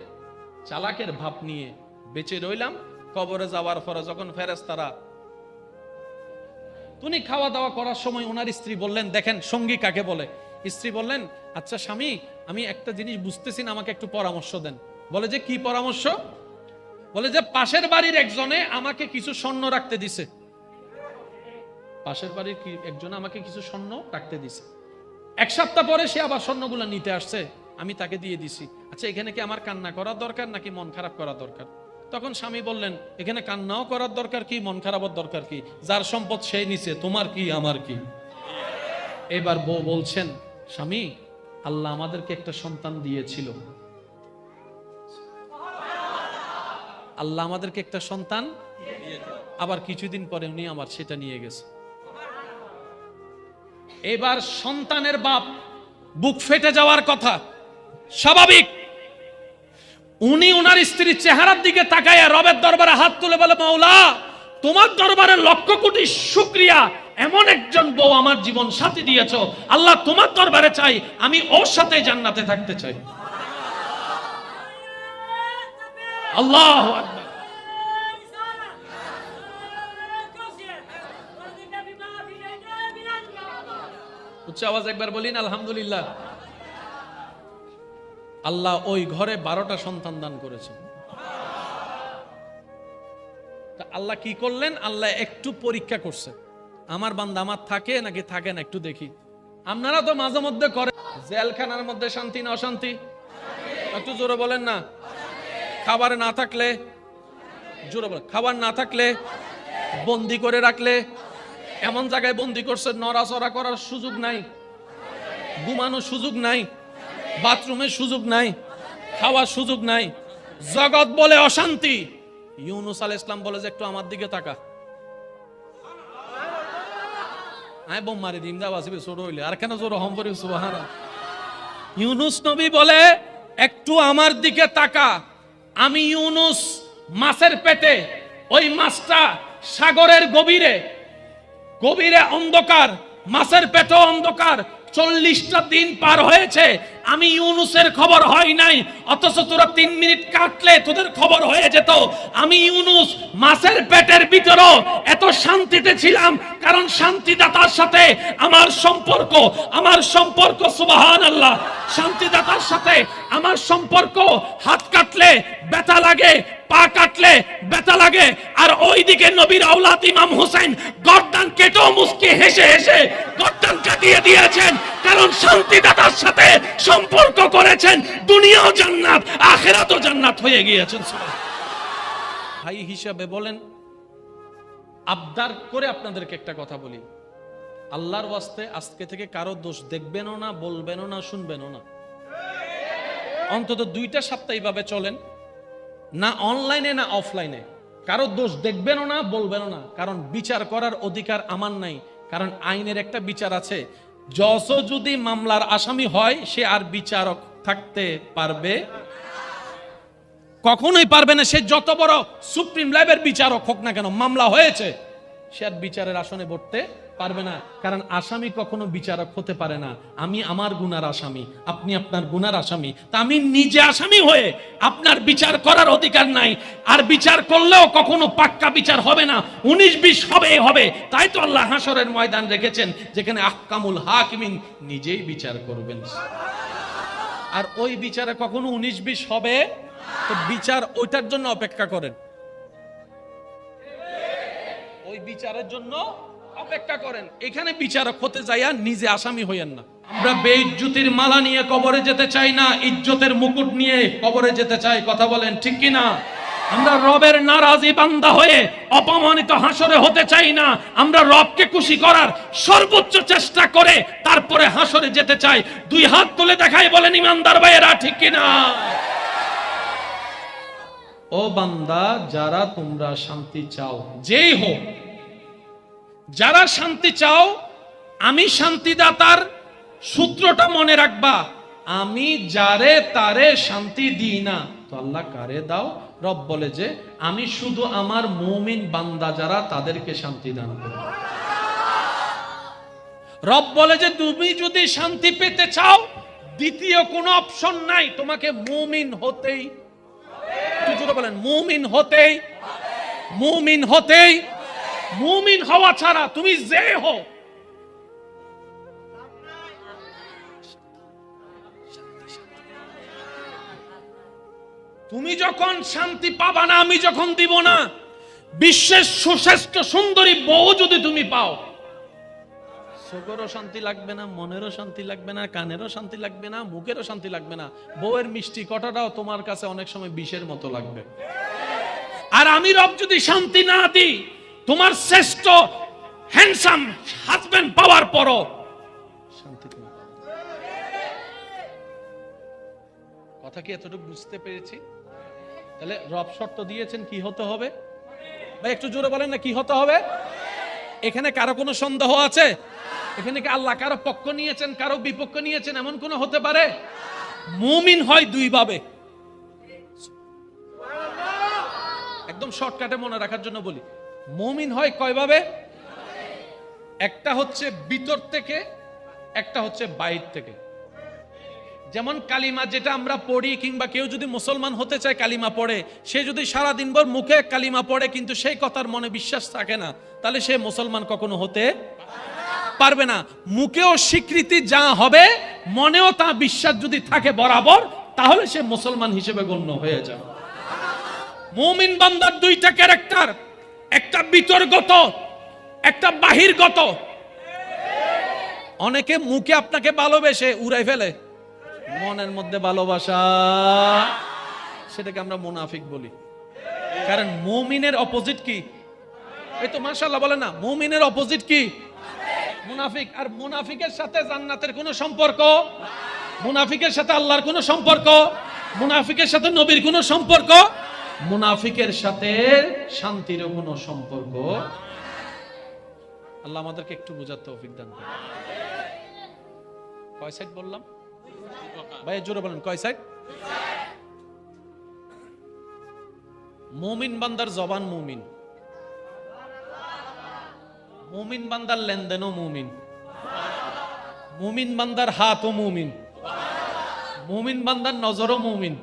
চালাকের ভাব নিয়ে বেঁচে রইলাম। কবরে যাওয়ার পরে যখন ফেরেশতারা তিনি খাওয়া দাওয়া করার সময় ওনার স্ত্রী বললেন, দেখেন সঙ্গী কাকে বলে। স্ত্রী বললেন, আচ্ছা স্বামী, আমি একটা জিনিস বুঝতেছি না, আমাকে একটু পরামর্শ দেন। বলে যে কি পরামর্শ? বলে যে পাশের বাড়ির একজনে আমাকে কিছু স্বর্ণ রাখতে দিছে, পাশের বাড়ির একজন আমাকে কিছু স্বর্ণ রাখতে দিছে। 1 সপ্তাহ পরে সে আবার স্বর্ণগুলো নিতে আসছে, আমি তাকে দিয়ে দিছি। আচ্ছা, এখানে কি আমার কান্না করার দরকার নাকি মন খারাপ করা দরকার? তখন স্বামী বললেন, এখানে কান্নাও করার দরকার কি, মন খারাপের দরকার কি? যার সম্পদ সেই নিছে, তোমার কি আমার কি? এবার বউ বলছেন, স্বামী আল্লাহ আমাদেরকে একটা সন্তান দিয়েছিল, আল্লাহ আমাদেরকে একটা সন্তান, আবার কিছুদিন পরে উনি আমার সেটা নিয়ে গেছে। এবার সন্তানের বাপ বুক ফেটে যাওয়ার কথা, স্বাভাবিক। উনি ওনার স্ত্রীর চেহারার দিকে তাকায় রবের দরবারে হাত তুলে বলে, মাওলা তোমার দরবারে লক্ষ কোটি শুকরিয়া, এমন একজন বউ আমার জীবন সাথী দিয়েছো। আল্লাহ তোমার দরবারে চাই আমি ওর সাথে জান্নাতে থাকতে চাই। আল্লাহু আকবার। উচ্চ আওয়াজ একবার বলিন আলহামদুলিল্লাহ। আল্লাহ ওই ঘরে 12টা সন্তান দান করেছেন। আল্লাহ কি করলেন? আল্লাহ একটু পরীক্ষা করছে, আমার বান্দা আমার থাকে নাকি থাকে না একটু দেখি। আপনারা তো মাঝে মধ্যে করেন, জেলখানার মধ্যে শান্তি না অশান্তি? একটু জোরে বলেন না। খাবার না থাকলে, জোরে বলেন, খাবার না থাকলে, বন্দি করে রাখলে, এমন জায়গায় বন্দি করছে নড়াচড়া করার সুযোগ নাই, ঘুমানোর সুযোগ নাই, বাথরুমের সুযোগ নাই, খাওয়ার সুযোগ নাই, জগৎ বলে অশান্তি। ইউনুস আলাইহিস সালাম বলে যে একটু আমার দিকে তাকা, আয় বোম মারি দিম দা বাসিবে ছোট হইলে আর কেন জোর হম করি সুবহানাল্লাহ। ইউনুস নবী বলে একটু আমার দিকে তাকা। আমি ইউনুস মাছের পেটে, ওই মাছটা সাগরের গভীরে, গভীরে অন্ধকার, মাছের পেটে অন্ধকার, 40টা দিন পার হয়েছে, আমি ইউনুসের খবর হয় নাই, অথচ তোরা 3 মিনিট কাটলে তোদের খবর হয়ে যেত। আমি ইউনুস মাছের পেটের ভিতরও এত শান্তিতে ছিলাম, কারণ শান্তিদাতার সাথে আমার সম্পর্ক সুবহানাল্লাহ। শান্তিদাতার সাথে আমার সম্পর্ক, হাত কাটলে ব্যথা লাগে, পা কাটলে ব্যথা লাগে, আর ওইদিকে নবীর আওলাদ ইমাম হোসেন গর্দান কেটে মুস্কি হেসে হেসে গর্দান কাটিয়ে দিয়েছেন, কারণ শান্তিদাতার সাথে সম্পর্ক করেছেন। দুনিয়াও জান্নাত, আখিরাতও জান্নাত হয়ে গিয়েছেন। ভাই হিসাবে বলেন, আবদার করে আপনাদেরকে একটা কথা বলি, আল্লাহর ওয়াস্তে আজকে থেকে কারো দোষ দেখবেনও না, বলবেনও না, শুনবেনও না। অন্তত 2টা সপ্তাহ এইভাবে চলেন, না অনলাইনে না অফলাইনে, কারো দোষ দেখবেনও না, বলবেনও না, কারণ বিচার করার অধিকার আমার নাই। কারণ আইনের একটা বিচার আছে, জজ যদি মামলার আসামি হয় সে আর বিচারক থাকতে পারবে, কখনোই পারবে না। সে যত বড় সুপ্রিম লেভেলের বিচারক হোক না কেন, মামলা হয়েছে, সে আর বিচারের আসনে বসতে পারবে না। কারণ আসামি কখনো বিচারক হতে পারে না। আমি আমার গুনার আসামি, আপনি আপনার গুনার আসামি, তা আমি নিজে আসামি হয়ে আপনার বিচার করার অধিকার নাই। আর বিচার করলেও কখনো পাক্কা বিচার হবে না, 19-20 হবে। তাই তো আল্লাহ হাসরের ময়দান রেখেছেন, যেখানে আহকামুল হাকিমিন নিজেই বিচার করবেন। আর ওই বিচারে কখনো 19-20 হবে, তো বিচার ওইটার জন্য অপেক্ষা করেন, ওই বিচারের জন্য অপেক্ষা করেন। এখানে বিচারক হতে যাইয়া নিজে আসামি হইয়েন না। আমরা বেইজ্জতির মালা নিয়ে কবরে যেতে চাই না, ইজ্জতের মুকুট নিয়ে কবরে যেতে চাই। কথা বলেন ঠিক কি না? আমরা রবের নারাজি বান্দা হয়ে অপমানিত হাসরে হতে চাই না। আমরা রবকে খুশি করার সর্বোচ্চ চেষ্টা করে তারপরে হাসরে যেতে চাই। 2 হাত তুলে দেখাই বলেন ইমানদার ভাইয়েরা ঠিক কি না? ও বান্দা, যারা তোমরা শান্তি চাও, যেই হোক, যারা শান্তি চাও, আমি শান্তিদাতার সূত্রটা মনে রাখবা, আমি যারে তারে শান্তি দিই না। তো আল্লাহ কারে দাও? রব বলে যে আমি শুধু আমার মুমিন বান্দা যারা, তাদেরকে শান্তি দান করি। রব বলে যে তুমি যদি শান্তি পেতে চাও, দ্বিতীয় কোনো অপশন নাই, তোমাকে মুমিন হতেই, বলেন মুমিন হতেই, মুমিন হওয়া ছাড়া তুমি যে হো, তুমি যখন শান্তি পাবা না, আমি যখন দিব না, বিশ্বের সুশ্রেষ্ঠ সুন্দরী বউ যদি তুমি পাও, চোখেরও শান্তি লাগবে না, মনেরও শান্তি লাগবে না, কানেরও শান্তি লাগবে না, মুখেরও শান্তি লাগবে না, বউয়ের মিষ্টি কথাটাও তোমার কাছে অনেক সময় বিষের মতো লাগবে। আর আমি রব যদি শান্তি না দিই, তোমার শ্রেষ্ঠ হ্যান্ডসাম হাজবেন্ড পাওয়ার পরও শান্তি তুমি পাবে। কথা কি এতটুকু বুঝতে পেরেছি? তাহলে রব শর্ত দিয়েছেন কি হতে হবে ভাই, একটু জোরে বলেন না, কি হতে হবে? এখানে কারো কোনো সন্দেহ আছে? এখানে কি আল্লাহ কারো পক্ষ নিয়েছেন, কারো বিপক্ষ নিয়েছেন, এমন কোন হতে পারে? মুমিন হয় দুই ভাবে। একদম শর্টকাটে মনে রাখার জন্য বলি, মুমিন হয় কয় ভাবে? একটা হচ্ছে ভিতর থেকে, একটা হচ্ছে বাইর থেকে। যেমন কালিমা যেটা আমরা পড়ি, কিংবা কেউ যদি মুসলমান হতে চায় কালিমা পড়ে, সে যদি সারা দিনভর মুখে কালিমা পড়ে কিন্তু সেই কথার মনে বিশ্বাস থাকে না, তাহলে সে মুসলমান কখনো হতে পারবে না। মুখেও স্বীকৃতি যা হবে, মনেও তা বিশ্বাস যদি থাকে বরাবর, তাহলে সে মুসলমান হিসেবে গণ্য হয়ে যাবে। মুমিন বান্দার দুইটা ক্যারেক্টার, একটা ভিতরগত, একটা বাহিরগত। অনেকে মুখে আপনাকে ভালোবেসে উড়াই ফেলে, মনের মধ্যে ভালোবাসা, সেটাকে আমরা মুনাফিক বলি। কারণ মুমিনের অপোজিট কি? এই তো মাশাআল্লাহ বলে না, মুমিনের অপোজিট কি? মুনাফিক। আর মুনাফিকের সাথে জান্নাতের কোনো সম্পর্ক, মুনাফিকের সাথে আল্লাহর কোনো সম্পর্ক, মুনাফিকের সাথে নবীর কোনো সম্পর্ক, মুনাফিকের সাথে শান্তিরও কোনো সম্পর্ক। আল্লাহ আমাদেরকে একটু বোঝার তৌফিক দান করুন। কয় সাইড বললাম ভাই, জোরে বলেন, কয় সাইড? মুমিন বান্দার জবান মুমিন, মুমিন বান্দার লেনদেনও মুমিন, মুমিন বান্দার হাতও মুমিন, মুমিন বান্দার নজরও মুমিন।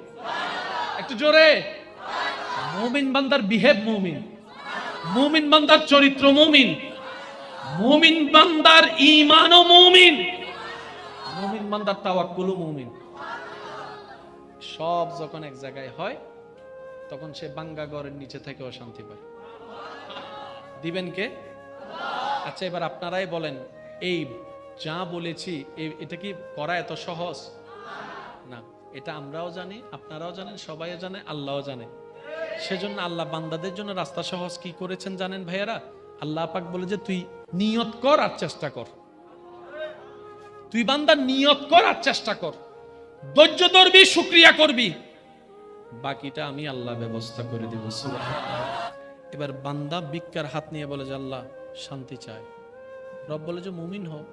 একটু জোরে। মুমিন বান্দার বিহেভ মুমিন, মুমিন বান্দার চরিত্র মুমিন, মুমিন বান্দার ঈমানও মুমিন, মুমিন বান্দার তাওয়াক্কুলও মুমিন। সব যখন এক জায়গায় হয়, তখন সে বাঙ্গা ঘরের নিচে থেকে অশান্তি পায়। দিবেন কে? আচ্ছা, এবার আপনারাই বলেন, এই যা বলেছি এটা কি করা এত সহজ না? এটা আমরাও জানি, আপনারাও জানেন, সবাই জানে, আল্লাহও জানে। সেজন্য আল্লাহ বান্দাদের জন্য রাস্তা সহজ কি করেছেন জানেন ভাইয়েরা? আল্লাহ পাক বলে যে তুই নিয়ত কর আর চেষ্টা কর, তুই বান্দা নিয়ত কর আর চেষ্টা কর, ধৈর্য ধরবি, শুকরিয়া করবি, বাকিটা আমি আল্লাহ ব্যবস্থা করে দিব। সুবহানাল্লাহ। এবার বান্দা ভিক্ষার হাত নিয়ে বলে যে আল্লাহ শান্তি চায়, রব বলে যে মুমিন হও।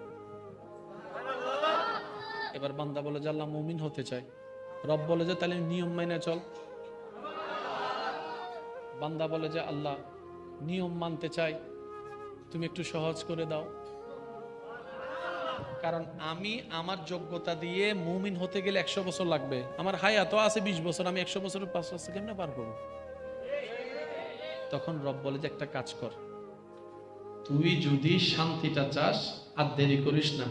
এবার বান্দা বলে যে আল্লাহ মুমিন হতে চাই, রব বলে যে তাহলে নিয়ম মেনে চল। বান্দা বলে যে আল্লাহ নিয়ম মানতে চাই, তুমি একটু সহজ করে দাও। কারণ আমি আমার যোগ্যতা দিয়ে মুমিন হতে গেলে 100 বছর লাগবে, আমার হায়াত আছে 20 বছর, আমি 100 বছরের 5 বছর কেমনে পার করব? তখন রব বলে যে একটা কাজ কর, তুই যদি শান্তিটা চাস আর দেরি করিস না,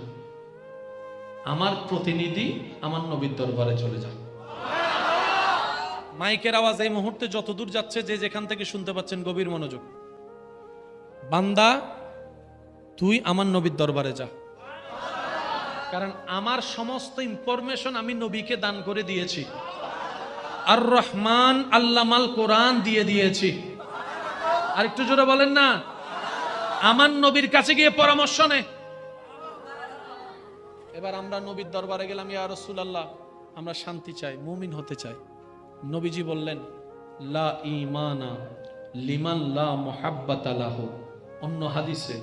আমার প্রতিনিধি আমার নবীর দরবারে চলে যা। মাইকের আওয়াজ এই মুহূর্তে যতদূর যাচ্ছে, যে যেখান থেকে শুনতে পাচ্ছেন, গভীর মনোযোগ। বান্দা তুই আমার নবীর দরবারে যা, কারণ আমার সমস্ত ইনফরমেশন আমি নবীকে দান করে দিয়েছি। আর রহমান আল্লামাল কোরআন দিয়ে দিয়েছি। আর একটু জোরে বলেন না, আমার নবীর কাছে গিয়ে পরামর্শ নে। এবার আমরা নবীর দরবারে গেলাম, ইয়া রাসূলুল্লাহ আমরা শান্তি চাই, মুমিন হতে চাই। নবীজি বললেন লা ঈমানা লিমান লা মুহাব্বাতা লাহু। অন্য হাদিসে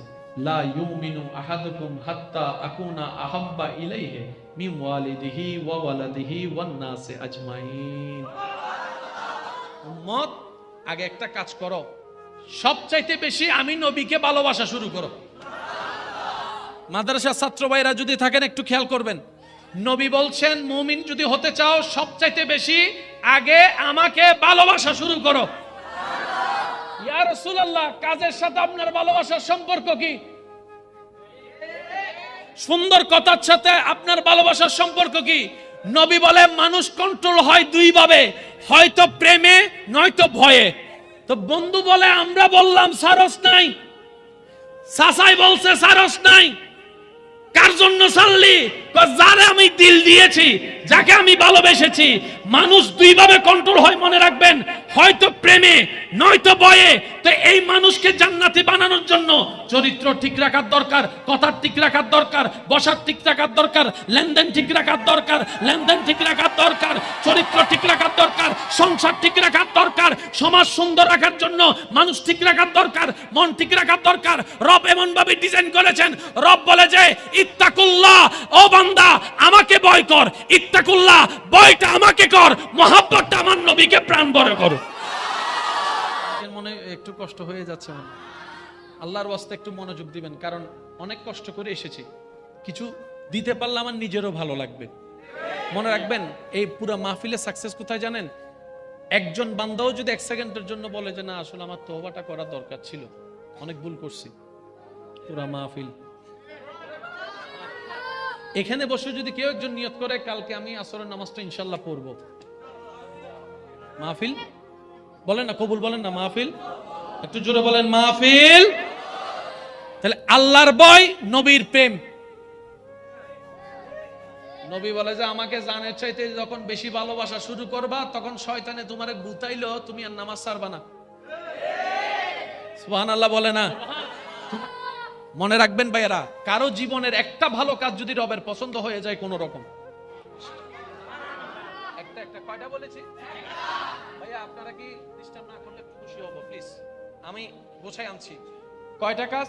লা ইউমিনু আহাদুকুম হাত্তা আকুনা আহাব্বা ইলাইহি মিন ওয়ালিদিহি ওয়া ওয়ালাদিহি ওয়ান নাসি আজমাইন। উম্মত, আগে একটা কাজ করো, সবচাইতে বেশি আমি নবীকে ভালোবাসা শুরু করো। মাদ্রাসার ছাত্র ভাইরা যদি থাকেন একটু খেয়াল করবেন, নবী বলছেন মুমিন যদি হতে চাও সবচাইতে বেশি আগে আমাকে ভালোবাসা শুরু করো। ইয়া রাসূলুল্লাহ কাজের সাথে আপনার ভালোবাসার সম্পর্ক কি? সুন্দর কথার সাথে আপনার ভালোবাসার সম্পর্ক কি? নবী বলে মানুষ কন্ট্রোল হয় দুই ভাবে, হয়তো প্রেমে নয়তো ভয়ে। তো বন্ধু বলে আমরা বললাম সারস নাই, সাসাই বলছে সারস নাই। কার জন্য সাল্লি? যারে আমি দিল দিয়েছি, যাকে আমি ভালোবেসেছি। মানুষ দুই ভাবে কন্ট্রোল হয়, মনে রাখবেন, হয়তো প্রেমে নয়তো ভয়ে। তো এই মানুষকে জান্নাতি বানানোর জন্য চরিত্র ঠিক রাখার দরকার, কথার ঠিক রাখার দরকার, বসার ঠিক রাখার দরকার, লেনদেন ঠিক রাখার দরকার, লেনদেন ঠিক রাখার দরকার, চরিত্র ঠিক রাখার দরকার, সংসার ঠিক রাখার দরকার, সমাজ সুন্দর রাখার জন্য মানুষ ঠিক রাখার দরকার, মন ঠিক রাখার দরকার। রব এমন ভাবে ডিজাইন করেছেন, রব বলে যে ইত্তাকুল্লাহ, ও বান্দা আমাকে ভয় কর, ইত্তাকুল্লাহ ভয়টা আমাকে কর, মহব্বতটা আমার নবীকে প্রাণ ভরে করো। মনে একটু কষ্ট হয়ে যাচ্ছে, আল্লাহর ওয়াস্তে একটু মনোযোগ দিবেন, কারণ অনেক কষ্ট করে এসেছি, কিছু দিতে পারলে আমার নিজেরও ভালো লাগবে। মনে রাখবেন এই পুরো মাহফিলের সাকসেস কোথায় জানেন? একজন বান্দাও যদি এক সেকেন্ডের জন্য বলে যে না আসলে আমার তওবাটা করা দরকার ছিল, অনেক ভুল করছি, পুরো মাহফিল। এখানে বসে যদি কেউ একজন নিয়ত করে কালকে আমি আসরের নামাজটা ইনশাআল্লাহ পড়বো, মাহফিল বলেন না, কবুল বলেন না, মাহফিল একটু জোরে বলেন মাহফিল। তাহলে আল্লাহর ভয়, নবীর প্রেম। নবী বলে যে আমাকে জানের চাইতে যখন বেশি ভালোবাসা শুরু করবা তখন শয়তানে তোমারে গুতাইলো তুমি আর নামাজ ছাড়বা না। সুবহানাল্লাহ বলে না? মনে রাখবেন ভাইয়েরা, কারো জীবনের একটা ভালো কাজ যদি রবের পছন্দ হয়ে যায় কোন রকম, একটা কয়টা বলেছি ভাইয়া, আপনারা কি ডিস্টার্ব না করলে খুশি হব প্লিজ, আমি গোছাই আনছি। কয়টা কাজ?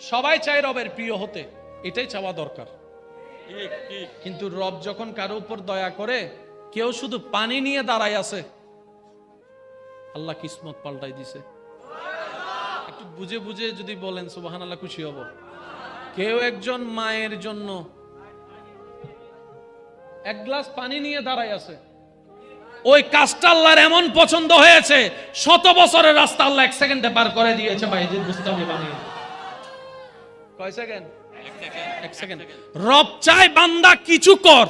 সবাই চায় রবের প্রিয় হতে, এটাই চাওয়া দরকার। কিন্তু রব যখন কারো উপর দয়া করে, কেউ শুধু পানি নিয়ে দাঁড়ায় আছে, আল্লাহ কিসমত পাল্টাই দিছে। একটু বুঝে বুঝে যদি বলেন সুবহানাল্লাহ, খুশি হব। কেউ একজন মায়ের জন্য এক গ্লাস পানি নিয়ে দাঁড়ায় আছে, ওই কাজটা আল্লাহর এমন পছন্দ হয়েছে, 100 বছরের রাস্তা আল্লাহ 1 সেকেন্ডে পার করে দিয়েছে। ভাই যে বুঝতামই পানি কয় সেকেন্ড? 1 সেকেন্ড। রব চায় বান্দা কিছু কর,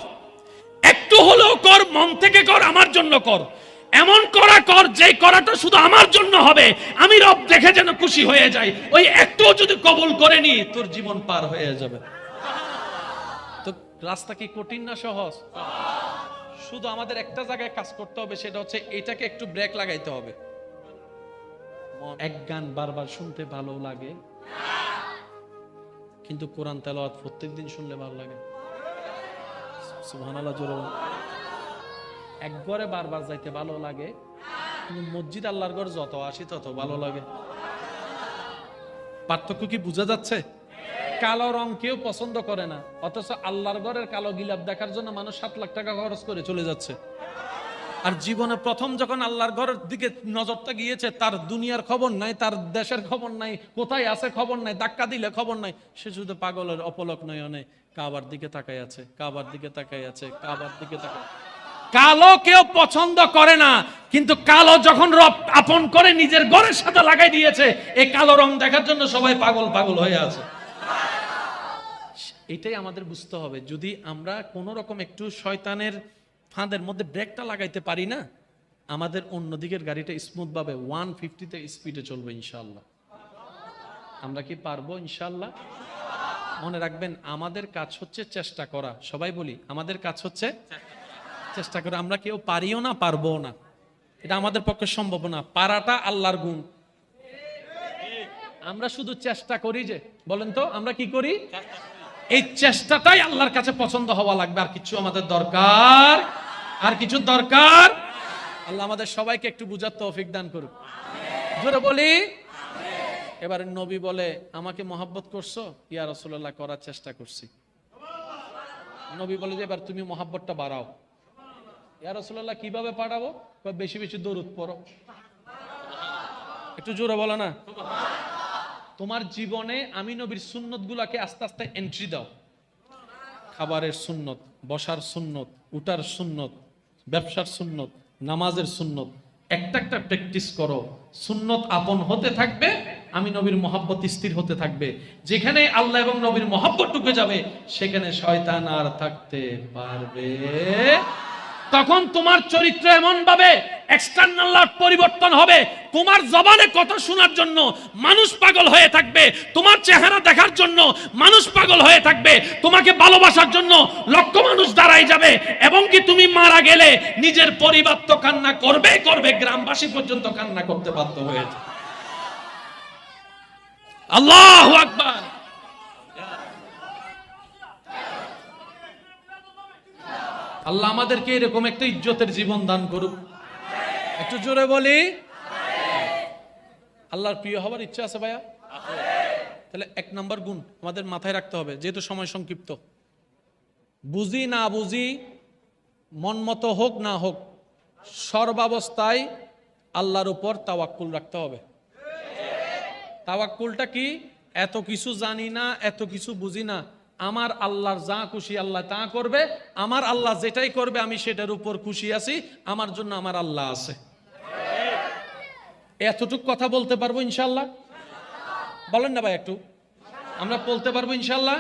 একটু হলেও কর, মন থেকে কর, আমার জন্য কর, এমন করা কর যে করাটা শুধু আমার জন্য হবে, আমি রব দেখে যেন খুশি হয়ে যাই। ওই একটু যদি কবুল করে নি, তোর জীবন পার হয়ে যাবে। তো রাস্তা কি কঠিন না সহজ? শুধু আমাদের একটা জায়গায় কাজ করতে হবে, সেটা হচ্ছে এটাকে একটু ব্রেক লাগাইতে হবে। এক গান বারবার শুনতে ভালো লাগে, কিন্তু কোরআন তেলাওয়াত প্রত্যেকদিন শুনলে ভালো লাগে। সুবহানাল্লাহ জোরে বলেন। এক ঘরে বারবার যাইতে ভালো লাগে, কিন্তু মসজিদ আল্লাহর ঘর যত আসি তত ভালো লাগে। পার্থক্য কি বোঝা যাচ্ছে? কালো রং কেউ পছন্দ করে না, অথচ আল্লাহর ঘরের কালো গিলাপ দেখার জন্য মানুষ 7 লাখ টাকা খরচ করে চলে যাচ্ছে। আর জীবনে প্রথম যখন আল্লাহর ঘরের দিকে নজরটা গিয়েছে, তার দুনিয়ার খবর নাই, তার দেশের খবর নাই, কোথায় আছে খবর নাই, ধাক্কা দিলে খবর নাই, সে শুধু পাগলের অপলক নয়নে কাবার দিকে তাকাই আছে, কাবার দিকে তাকাই আছে, কাবার দিকে তাকাই। কালো কেউ পছন্দ করে না, কিন্তু কালো যখন রব আপন করে নিজের ঘরের সাথে লাগাই দিয়েছে, এই কালো রং দেখার জন্য সবাই পাগল পাগল হয়ে আছে। এটাই আমাদের বুঝতে হবে। যদি আমরা কোন রকম একটু শয়তানের ফাঁদের মধ্যে ব্রেকটা লাগাইতে পারি না, আমাদের অন্যদিকের গাড়িটা স্মুথ ভাবে 150-তে স্পিডে চলবে ইনশাআল্লাহ। আমরা কি পারবো ইনশাআল্লাহ? মনে রাখবেন, আমাদের কাজ হচ্ছে চেষ্টা করা। সবাই বলি, আমাদের কাজ হচ্ছে চেষ্টা করা। আমরা কেউ পারিও না, পারবো না, এটা আমাদের পক্ষে সম্ভব না। পারাটা আল্লাহর গুণ। আমরা শুধু চেষ্টা করি যে, বলেন তো আমরা কি করি? এই চেষ্টাটাই আল্লাহর কাছে পছন্দ হওয়া লাগবে। আর কিছু আমাদের দরকার, আর কিছু দরকার। আল্লাহ আমাদের সবাইকে একটু বুঝার তৌফিক দান করুক। জোরে বলি। এবারে নবী বলে, আমাকে মহব্বত করছো? ইয়া রাসূলুল্লাহ, করার চেষ্টা করছি। নবী বলে যে, এবার তুমি মহব্বতটা বাড়াও। ইয়া রাসূলুল্লাহ, কিভাবে বাড়াবো? বেশি বেশি দরুদ পড়ো। একটু জোরে বলো না। তোমার জীবনে আমি নবীর সুন্নত গুলাকে আস্তে আস্তে এন্ট্রি দাও। খাবারের সুন্নত, বসার সুন্নত, উঠার সুন্নত, ব্যবসার সুন্নত, নামাজের সুন্নত, একটা একটা প্র্যাকটিস করো। সুন্নত আপন হতে থাকবে, আমি নবীর মহব্বত স্থির হতে থাকবে। যেখানে আল্লাহ এবং নবীর মহব্বত ঢুকে যাবে, সেখানে শয়তান আর থাকতে পারবে। তখন তোমার চরিত্র এমন ভাবে এক্সটার্নাল পরিবর্তন হবে, তোমার জবানে কথা শোনার জন্য মানুষ পাগল হয়ে থাকবে, তোমার চেহারা দেখার জন্য মানুষ পাগল হয়ে থাকবে, তোমাকে ভালোবাসার জন্য লক্ষ মানুষ দাঁড়ায় যাবে। এবং কি তুমি মারা গেলে নিজের পরিবার তো কান্না করবে করবে, গ্রামবাসী পর্যন্ত কান্না করতে বাধ্য হয়ে যাবে। আল্লাহু আকবার। আল্লাহ আমাদেরকে এরকম একটা ইজ্জতের জীবন দান করুক। একটু জোরে বলি, আল্লাহর প্রিয় হওয়ার ইচ্ছা আছে ভাইয়া? তাহলে 1 নম্বর গুণ আমাদের মাথায় রাখতে হবে, যেহেতু সময় সংক্ষিপ্ত, বুঝি না বুঝি, মন মতো হোক না হোক, সর্বাবস্থায় আল্লাহর উপর তাওয়াক্কুল রাখতে হবে। তাওয়াক্কুলটা কি? এত কিছু জানি না, এত কিছু বুঝি না, আমার আল্লাহর যা খুশি আল্লাহ তা করবে, আমার আল্লাহ যেটাই করবে আমি সেটার উপর খুশি আছি, আমার জন্য আমার আল্লাহ আছে। এতটুক কথা বলতে পারবো ইনশাল্লাহ? বলেন না ভাই একটু, আমরা বলতে পারবো ইনশাল্লাহ?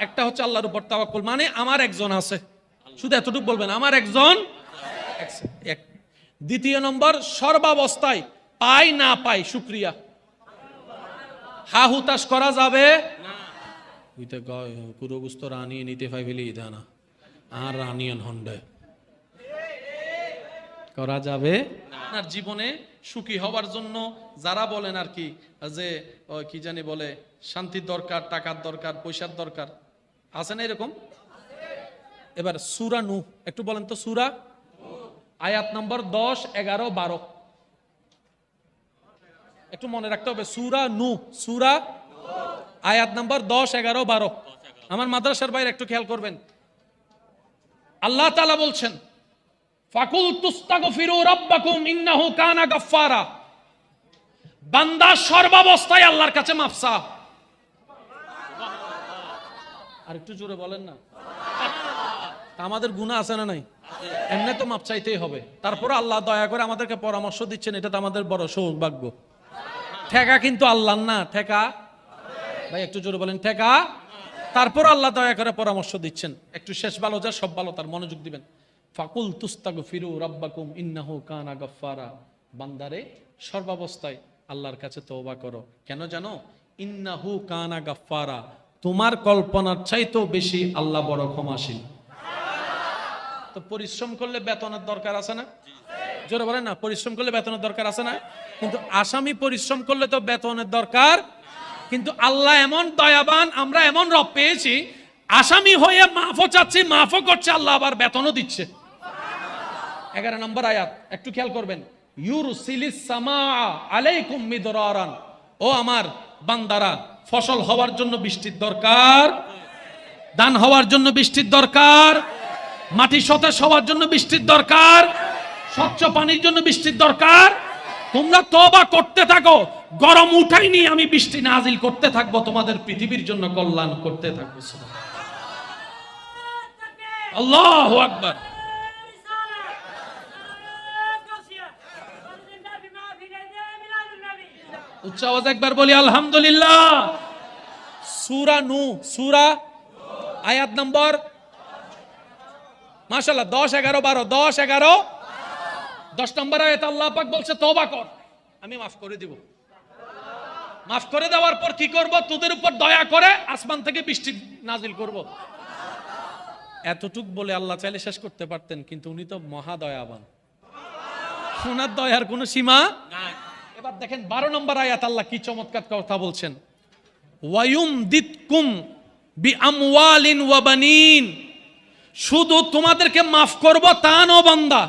একটা হচ্ছে আল্লাহর উপর তাওয়াক্কুল, মানে আমার একজন আছে, শুধু এতটুক বলবেন, আমার একজন। দ্বিতীয় নম্বর, সর্বাবস্থায় পাই না পাই শুকরিয়া। হা হুতাশ করা যাবে পুরো গুস্ত রানিয়ে নিতে পাই ফেলি না, আর রানিয়ন হন্ডে করা যাবে। আপনার জীবনে সুখী হওয়ার জন্য যারা বলেন আর কি, যে কি জানি বলে, শান্তির দরকার, টাকার দরকার, পয়সার দরকার, আছে না এরকম? এবার সূরা নূহ একটু বলেন তো, সূরা আয়াত নম্বর 10, 11, 12 একটু মনে রাখতে হবে। সূরা নূহ, সূরা আয়াত নম্বর 10, 11, 12। আমার মাদ্রাসার বাইরে একটু খেয়াল করবেন। আল্লাহ তাআলা বলছেন, ফাকুল তুস্তাগফিরু রাব্বাকুম ইন্নাহু কানা গাফফারা। বান্দা সর্বাবস্থায় আল্লাহর কাছে মাফ চাও। আর একটু জোরে বলেন না। আমাদের গুনাহ আছে না নাই? এমনি তো মাপ চাইতেই হবে, তারপর আল্লাহ দয়া করে আমাদেরকে পরামর্শ দিচ্ছেন, এটা তো আমাদের বড় সৌভাগ্য। ঠেকা কিন্তু আল্লাহর না, ঠেকা ভাই একটু জোরে বলেন, ঠেকা। তারপর আল্লাহ দয়া করে পরামর্শ দিচ্ছেন, একটু শেষ ভালো যা সব ভালো, তার মনোযোগ দিবেন। ফাকুল তুস্তাগফিরু রাব্বাকুম ইন্নাহু কানা গাফফারা। বান্দারে সর্বাবস্থায় আল্লাহর কাছে তওবা করো। কেন জানো? ইন্নাহু কানা গাফফারা, তোমার কল্পনার চাইতেও বেশি আল্লাহ বড় ক্ষমাশীল। তো পরিশ্রম করলে বেতনের দরকার আছে না? জোরে বলেন না, পরিশ্রম করলে বেতনের দরকার আছে না? কিন্তু আসামি পরিশ্রম করলে তো বেতনের দরকার। কিন্তু আল্লাহ এমন দয়াবান, আমরা এমন রব পেয়েছি, আসামি হয়ে মাফও চাচ্ছি, মাফও করছে, আল্লাহ আবার বেতনও দিচ্ছে। 11 নম্বর আয়াত একটু খেয়াল করবেন। ইউরসিলিস সামাআ আলাইকুম মিদরারান। ও আমার বান্দারা, ফসল হওয়ার জন্য বৃষ্টির দরকার, ধান হওয়ার জন্য বৃষ্টির দরকার, মাটি সতেজ হওয়ার জন্য বৃষ্টির দরকার, স্বচ্ছ পানির জন্য বৃষ্টির দরকার। তোমরা তওবা করতে থাকো, গরম উঠাইনি আমি বৃষ্টি নাজিল করতে থাকবো, তোমাদের পৃথিবীর জন্য কল্যাণ করতে থাকবো। আল্লাহু আকবার। উচ্চ আওয়াজ একবার বলি আলহামদুলিল্লাহ। সূরা নূহ, সূরা আয়াত নম্বর মাশাআল্লাহ 10, 11, 12, 10, 11, 10 নম্বর আয়াত আল্লাহ পাক বলছে তওবা কর, আমি মাফ করে দিব। মাফ করে দেওয়ার পর কি করব? তোদের উপর দয়া করে আসমান থেকে বৃষ্টি নাজিল করব। এতটুক বলে আল্লাহ চাইলে শেষ করতে পারতেন, কিন্তু উনি তো মহা দয়াবান, ওনার দয়ার কোনো সীমা নাই। এবার দেখেন 12 নম্বর আয়াত আল্লাহ কি চমৎকার কথা বলছেন। ওয়ায়ুমদিদকুম বিআমওয়ালিন ওয়া বানিন। শুধু তোমাদেরকে মাফ করব তা নয় বান্দা,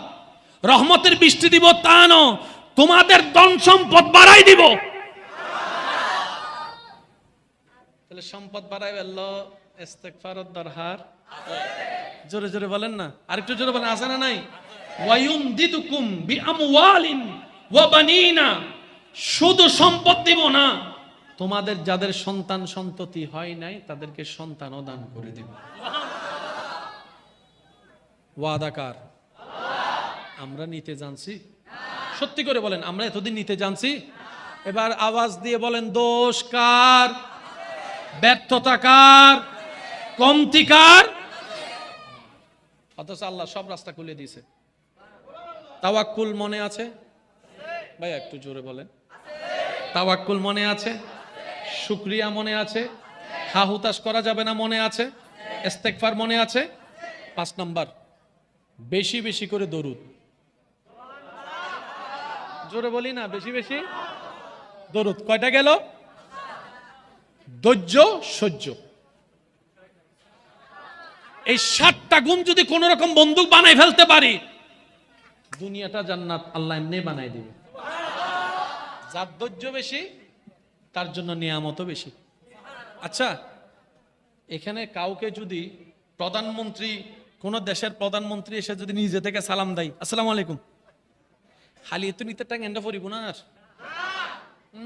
রহমতের বৃষ্টি দিব তা নয়, তোমাদের ধন সম্পদ বাড়াই দিব। তাহলে সম্পদ বাড়াই বলল, ইস্তেগফারের দরকার। জোরে জোরে বলেন না, আরেকটু জোরে বলেন, আছে না নাই? ওয়ায়ুমদিদকুম বিআমওয়ালিন ওয়া বানিনা। শুধু সম্পদ দিব না, তোমাদের যাদের সন্তান সন্ততি হয় নাই তাদেরকে সন্তানও দান করে দিব। ওয়াদাকার? আমরা নিতে জানছি? সত্যি করে বলেন, আমরা এতদিন নিতে জানছি? এবার আওয়াজ দিয়ে বলেন, দোষ কার? ব্যর্থতা কার? কমতি কার? অথচ আল্লাহ সব রাস্তা খুলে দিয়েছে। তাওয়াক্কুল মনে আছে ভাই? একটু জোরে বলেন। তাওয়াক্কুল মনে আছে? শুকরিয়া মনে আছে? হা হুতাশ করা যাবে না মনে আছে? ইস্তেগফার মনে আছে? 5 নাম্বার, বেশি বেশি করে দরুদ। জোরে বলি না, বেশি বেশি দরুদ। কয়টা গেল? ধৈর্য, সহ্য। এই 7টা গুণ যদি কোন রকম বন্দুক বানাই ফেলতে পারি, দুনিয়াটা জান্নাত আল্লাহ এমনি বানাই দিবে। যার ধৈর্য বেশি তার জন্য নিয়ামতও বেশি। আচ্ছা, এখানে কাউকে যদি প্রধানমন্ত্রী, কোন দেশের প্রধানমন্ত্রী এসে যদি নিজে থেকে সালাম দেয়, আসসালামু আলাইকুম, খালি তো নিতে টাকা এন্ডা পরিব না আর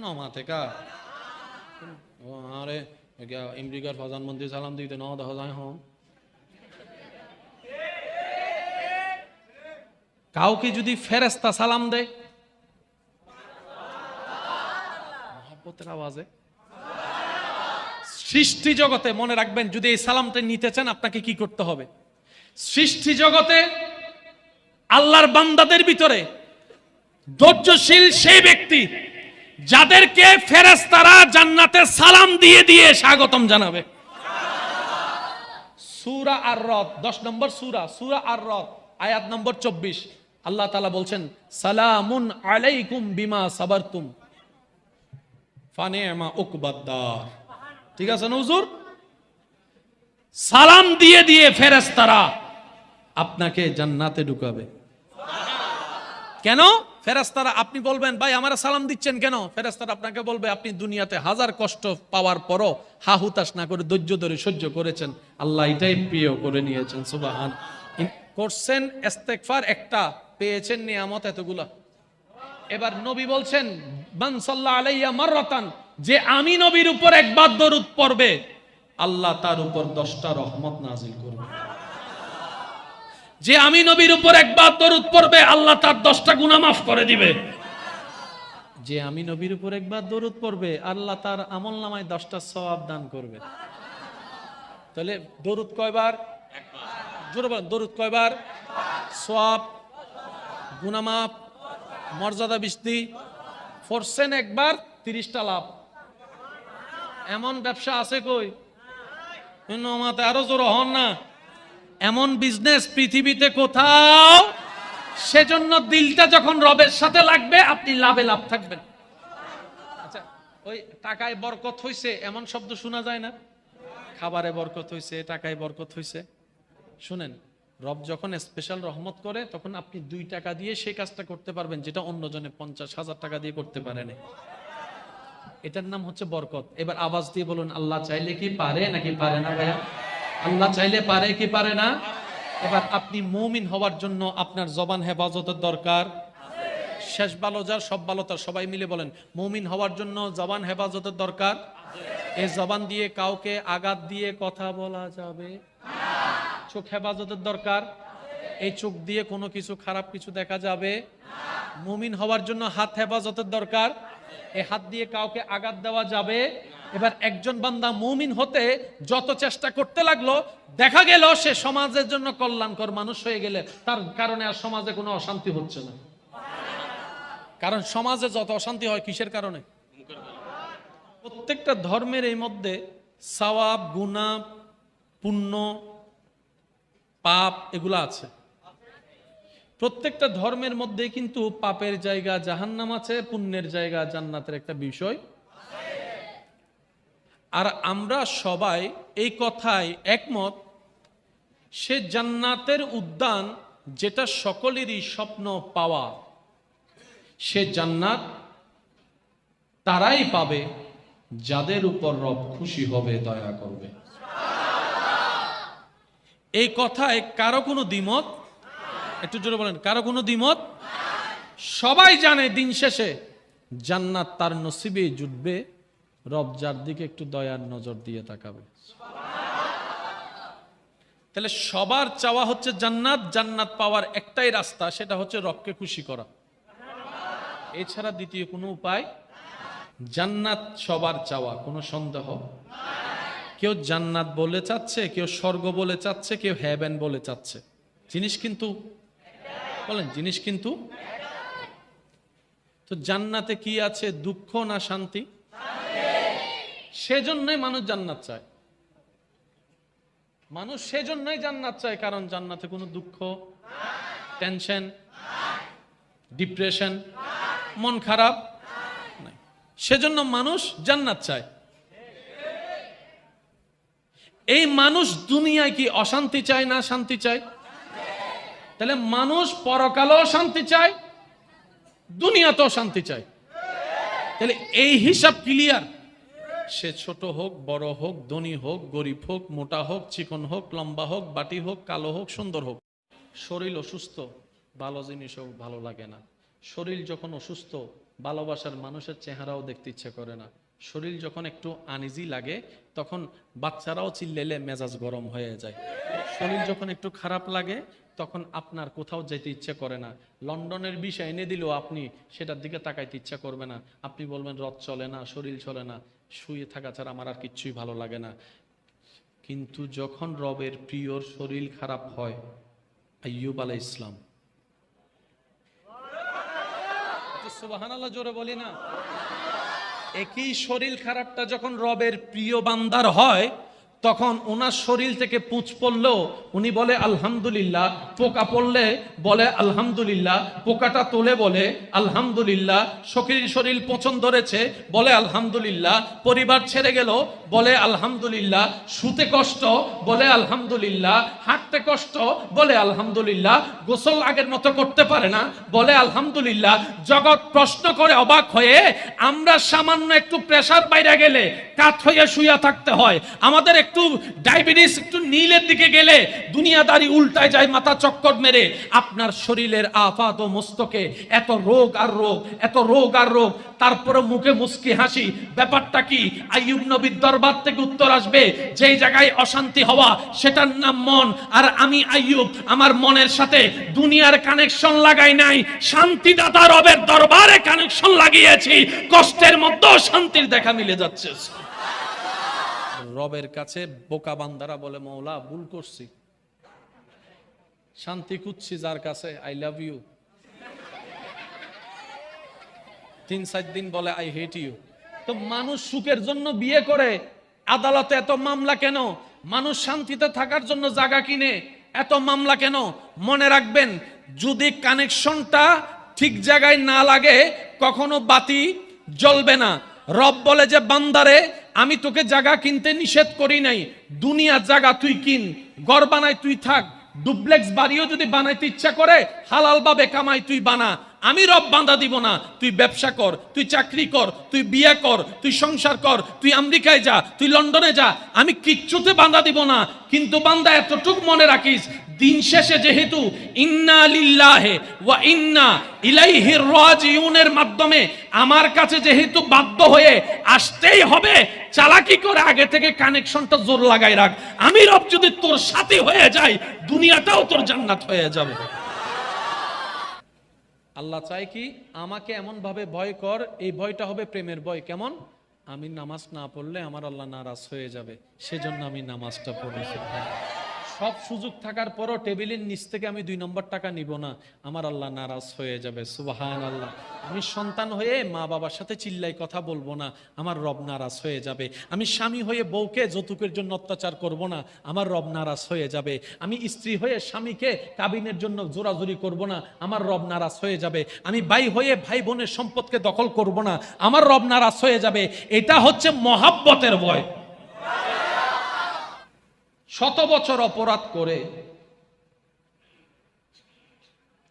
নমা থেকে আরে আমেরিকার প্রধানমন্ত্রী সালাম দিতে ন দেখা যায়। হ্যাঁ, কাউকে যদি ফেরেশতা সালাম দেয় মহব্বতের আওয়াজে, সৃষ্টি জগতে মনে রাখবেন, যদি এই সালামটা নিতে চান আপনাকে কি করতে হবে? সৃষ্টি জগতে আল্লাহর বান্দাদের ভিতরে ধৈর্যশীল সেই ব্যক্তি যাদেরকে ফেরেশতারা জান্নাতে সালাম দিয়ে দিয়ে স্বাগতম জানাবে। সূরা আর-রাদ 10 নম্বর সূরা আর-রাদ আয়াত নম্বর 24 আল্লাহ তাআলা বলছেন, সালামুন আলাইকুম বিমা সাবারতুম ফানি'মা উকবাদ-দার। ঠিক আছে না হুজুর? সালাম দিয়ে দিয়ে ফেরেশতারা আপনাকে জান্নাতে ঢুকাবে। কেন? ফেরেশতারা, আপনি বলবেন ভাই আমারা সালাম দিচ্ছেন কেন? ফেরেশতারা আপনাকে বলবে, আপনি দুনিয়াতে হাজার কষ্ট পাওয়ার পরও হা হুতাশ না করে ধৈর্য ধরে সহ্য করেছেন, আল্লাহ এটাই প্রিয় করে নিয়েছেন। সুবহান। করছেন ইস্তেগফার একটা, পেয়েছেন নিয়ামত এতগুলা। এবার নবী বলছেন, মান সাল্লা আলাইয়া মাররাতান, যে আমি নবীর উপর একবার দরুদ পড়বে আল্লাহ তার উপর 10টা রহমত নাজিল করবে। যে আমি নবীর উপর একবার দরুদ পড়বে আল্লাহ তার 10টা গুনাহ মাফ করে দিবে। যে আমি নবীর উপর একবার দরুদ পড়বে আল্লাহ তার আমলনামায় 10টা সওয়াব দান করবে। তাহলে দরুদ কয়বার? জোরে বলেন, দরুদ কয়বার? সওয়াব, গুনাহ মাফ, মর্যাদা বৃদ্ধি। ফরছেন একবার 30টা লাভ। এমন ব্যবসা আছে কই? মাতে আরো জোর হন না। এমন বিজনেস পৃথিবীতে কোথাও। সেজন্য দিলটা যখন রবের সাথে লাগবে আপনি লাভে লাভ থাকবেন। আচ্ছা, ওই টাকায় বরকত হইছে এমন শব্দ শোনা যায় না? খাবারে বরকত হইছে, টাকায় বরকত হইছে। শুনেন, রব যখন স্পেশাল রহমত করে তখন আপনি 2 টাকা দিয়ে সেই কাজটা করতে পারবেন যেটা অন্যজনে 50,000 টাকা দিয়ে করতে পারে না। এটার নাম হচ্ছে বরকত। এবার আওয়াজ দিয়ে বলুন, আল্লাহ চাইলে কি পারে নাকি পারে না? ভাইয়া, আল্লাহ চাইলে পারে কি পারে না? এবার আপনি মুমিন হওয়ার জন্য আপনার জবান হেফাজতের দরকার। শেষ ভালো যার সব ভালো তার, সবাই মিলে বলেন, মুমিন হওয়ার জন্য জবান হেফাজতের দরকার। এই জবান দিয়ে কাউকে আঘাত দিয়ে কথা বলা যাবে? চোখ হেফাজতের দরকার। এই চোখ দিয়ে কোনো কিছু খারাপ কিছু দেখা যাবে? মুমিন হওয়ার জন্য হাত হেফাজতের দরকার। এই হাত দিয়ে কাউকে আঘাত দেওয়া যাবে? এবার একজন বান্দা মুমিন হতে যত চেষ্টা করতে লাগলো, দেখা গেল সে সমাজের জন্য কল্যাণকর মানুষ হয়ে গেলে তার কারণে আর সমাজে কোনো অশান্তি হচ্ছে না। কারণ সমাজে যত অশান্তি হয় কিসের কারণে? প্রত্যেকটা ধর্মের এই মধ্যে সওয়াব, গুনাহ, পুণ্য, পাপ এগুলো আছে। প্রত্যেকটা ধর্মের মধ্যে কিন্তু পাপের জায়গা জাহান্নাম আছে, পুণ্যের জায়গা জান্নাতের একটা বিষয়। আর আমরা সবাই এই কথায় একমত, সে জান্নাতের উদ্যান যেটা সকলেরই স্বপ্ন পাওয়া, সে জান্নাত তারাই পাবে যাদের উপর রব খুশি হবে, দয়া করবে। এই কথায় কারো কোনো দ্বিমত? একটু জোরে বলেন, কারো কোনো দ্বিমত? সবাই জানে দিন শেষে জান্নাত তার নসিবে জুটবে, রব যার দিকে একটু দয়ার নজর দিয়ে তাকাবে। তাহলে সবার চাওয়া হচ্ছে জান্নাত। জান্নাত পাওয়ার একটাই রাস্তা, সেটা হচ্ছে রবকে খুশি করা। এছাড়া দ্বিতীয় কোনো উপায়। জান্নাত সবার চাওয়া, কোনো সন্দেহ। কেউ জান্নাত বলে চাচ্ছে, কেউ স্বর্গ বলে চাচ্ছে, কেউ হেভেন বলে চাচ্ছে। জিনিস কিন্তু বলেন, জিনিস কিন্তু। তো জান্নাতে কি আছে, দুঃখ না শান্তি? সেজন্যই মানুষ জান্নাত চায়। মানুষ সেজন্যই জান্নাত চায়, কারণ জান্নাতে কোনো দুঃখ, টেনশন, ডিপ্রেশন, মন খারাপ নাই। সেজন্য মানুষ জান্নাত চায়। এই মানুষ দুনিয়ায় কি অশান্তি চায় না শান্তি চায়? তাহলে মানুষ পরকালেও শান্তি চায়, দুনিয়াতেও শান্তি চায়। তাহলে এই হিসাব ক্লিয়ার। সে ছোট হোক, বড় হোক, ধনী হোক, গরিব হোক, মোটা হোক, চিকন হোক, লম্বা হোক, বাটি হোক, কালো হোক, সুন্দর হোক, শরীর অসুস্থ, ভালো জিনিসও ভালো লাগে না। শরীর যখন অসুস্থ, ভালোবাসার মানুষের চেহারাও দেখতে ইচ্ছে করে না। শরীর যখন একটু আনইজি লাগে, তখন বাচ্চারাও চিল্লাইলে মেজাজ গরম হয়ে যায়। শরীর যখন একটু খারাপ লাগে, তখন আপনার কোথাও যেতে ইচ্ছে করে না। লন্ডনের বিষয় এনে দিলেও আপনি সেটার দিকে তাকাইতে ইচ্ছা করবে না। আপনি বলবেন রথ চলে না, শরীর চলে না, শুয়ে থাকা ছাড়া আমার আর কিচ্ছুই ভালো লাগে না। কিন্তু যখন রবের প্রিয়র শরীর খারাপ হয়, আইয়ুব আলাইহিস সালাম, সুবহানাল্লাহ জোরে বলি না, একই শরীর খারাপটা যখন রবের প্রিয় বান্দার হয়, তখন ওনার শরীর থেকে পুঁজ পড়লেও উনি বলে আলহামদুলিল্লাহ, পোকা পড়লে বলে আলহামদুলিল্লাহ, পোকাটা তোলে বলে আলহামদুলিল্লাহ, শরীর শরীর পচন ধরেছে বলে আলহামদুলিল্লাহ, পরিবার ছেড়ে গেল বলে আলহামদুলিল্লাহ, শুতে কষ্ট বলে আলহামদুলিল্লাহ, হাঁটতে কষ্ট বলে আলহামদুলিল্লাহ, গোসল আগের মতো করতে পারে না বলে আলহামদুলিল্লাহ। জগৎ প্রশ্ন করে অবাক হয়ে, আমরা সামান্য একটু প্রেসার বাইরে গেলে কাত হয়ে শুয়ে থাকতে হয়, আমাদের একটু ডায়াবেটিস একটু নীলের দিকে গেলে দুনিয়াদারি উল্টায় যায় মাথা চক্কর মেরে। আপনার শরীরের আফাত ও মস্তকে এত রোগ আর রোগ, এত রোগ আর রোগ, তারপরে মুখে মুস্কি হাসি। ব্যাপারটা কি? আইয়ুব নবীর দরবার থেকে উত্তর আসবে, যেই জায়গায় অশান্তি হওয়া সেটার নাম মন। আর আমি আইয়ুব আমার মনের সাথে দুনিয়ার কানেকশন লাগাই নাই, শান্তিদাতা রবের দরবারে কানেকশন লাগিয়েছি। কষ্টের মধ্যেও শান্তির দেখা মিলে যাচ্ছে। রবের কাছে বোকা বান্দারা বলে, মওলা ভুল করছি, শান্তি খুঁজছি যার কাছে, আই লাভ ইউ। 3-4 দিন বলে আই হেট ইউ। তো মানুষ সুখের জন্য বিয়ে করে, আদালতে এত মামলা কেন? মানুষ শান্তিতে থাকার জন্য জায়গা কিনে, এত মামলা কেন? মনে রাখবেন, যদি কানেকশনটা ঠিক জায়গায় না লাগে, কখনো বাতি জ্বলবে না। রব বলে যে বান্দারে, আমি তোকে জায়গা কিনতে নিষেধ করি নাই, দুনিয়ার জায়গা তুই কিন, ঘর বানাই তুই থাক, ডুপ্লেক্স বাড়িও যদি বানাইতে ইচ্ছা করে হালাল ভাবে কামাই তুই বানা, আমি রব বাঁধা দিব না। তুই ব্যবসা কর, তুই চাকরি কর, তুই বিয়ে কর, তুই সংসার কর, তুই আমেরিকায় যা, তুই লন্ডনে যা, আমি কিচ্ছুতে বাঁধা দিব না। কিন্তু বান্দা এতটুক মনে রাখিস, দিন শেষে যেহেতু ইন্না লিল্লাহি ওয়া ইন্না ইলাইহি রাজিউনের মাধ্যমে আমার কাছে যেহেতু বাধ্য হয়ে আসতেই হবে, চালাকি করে আগে থেকে কানেকশনটা জোর লাগাই রাখ। আমি রব যদি তোর সাথে হয়ে যাই, দুনিয়াটাও তোর জান্নাত হয়ে যাবে। আল্লাহ চায় কি? আমাকে এমন ভাবে ভয় কর, এই ভয়টা হবে প্রেমের ভয়। কেমন? আমি নামাজ না পড়লে আমার আল্লাহ নারাজ হয়ে যাবে, সেজন্য আমি নামাজটা পড়েছি। সব সুযোগ থাকার পরও টেবিলের নিচ থেকে আমি 2 নম্বর টাকা নিব না, আমার আল্লাহ নারাজ হয়ে যাবে। সুবহানাল্লাহ। আমি সন্তান হয়ে মা বাবার সাথে চিল্লাই কথা বলবো না, আমার রব নারাজ হয়ে যাবে। আমি স্বামী হয়ে বউকে যৌতুকের জন্য অত্যাচার করব না, আমার রব নারাজ হয়ে যাবে। আমি স্ত্রী হয়ে স্বামীকে কাবিনের জন্য জোরাজুরি করব না, আমার রব নারাজ হয়ে যাবে। আমি ভাই হয়ে ভাই বোনের সম্পদকে দখল করব না, আমার রব নারাজ হয়ে যাবে। এটা হচ্ছে মহাব্বতের ভয়। 100 বছর অপরাধ করে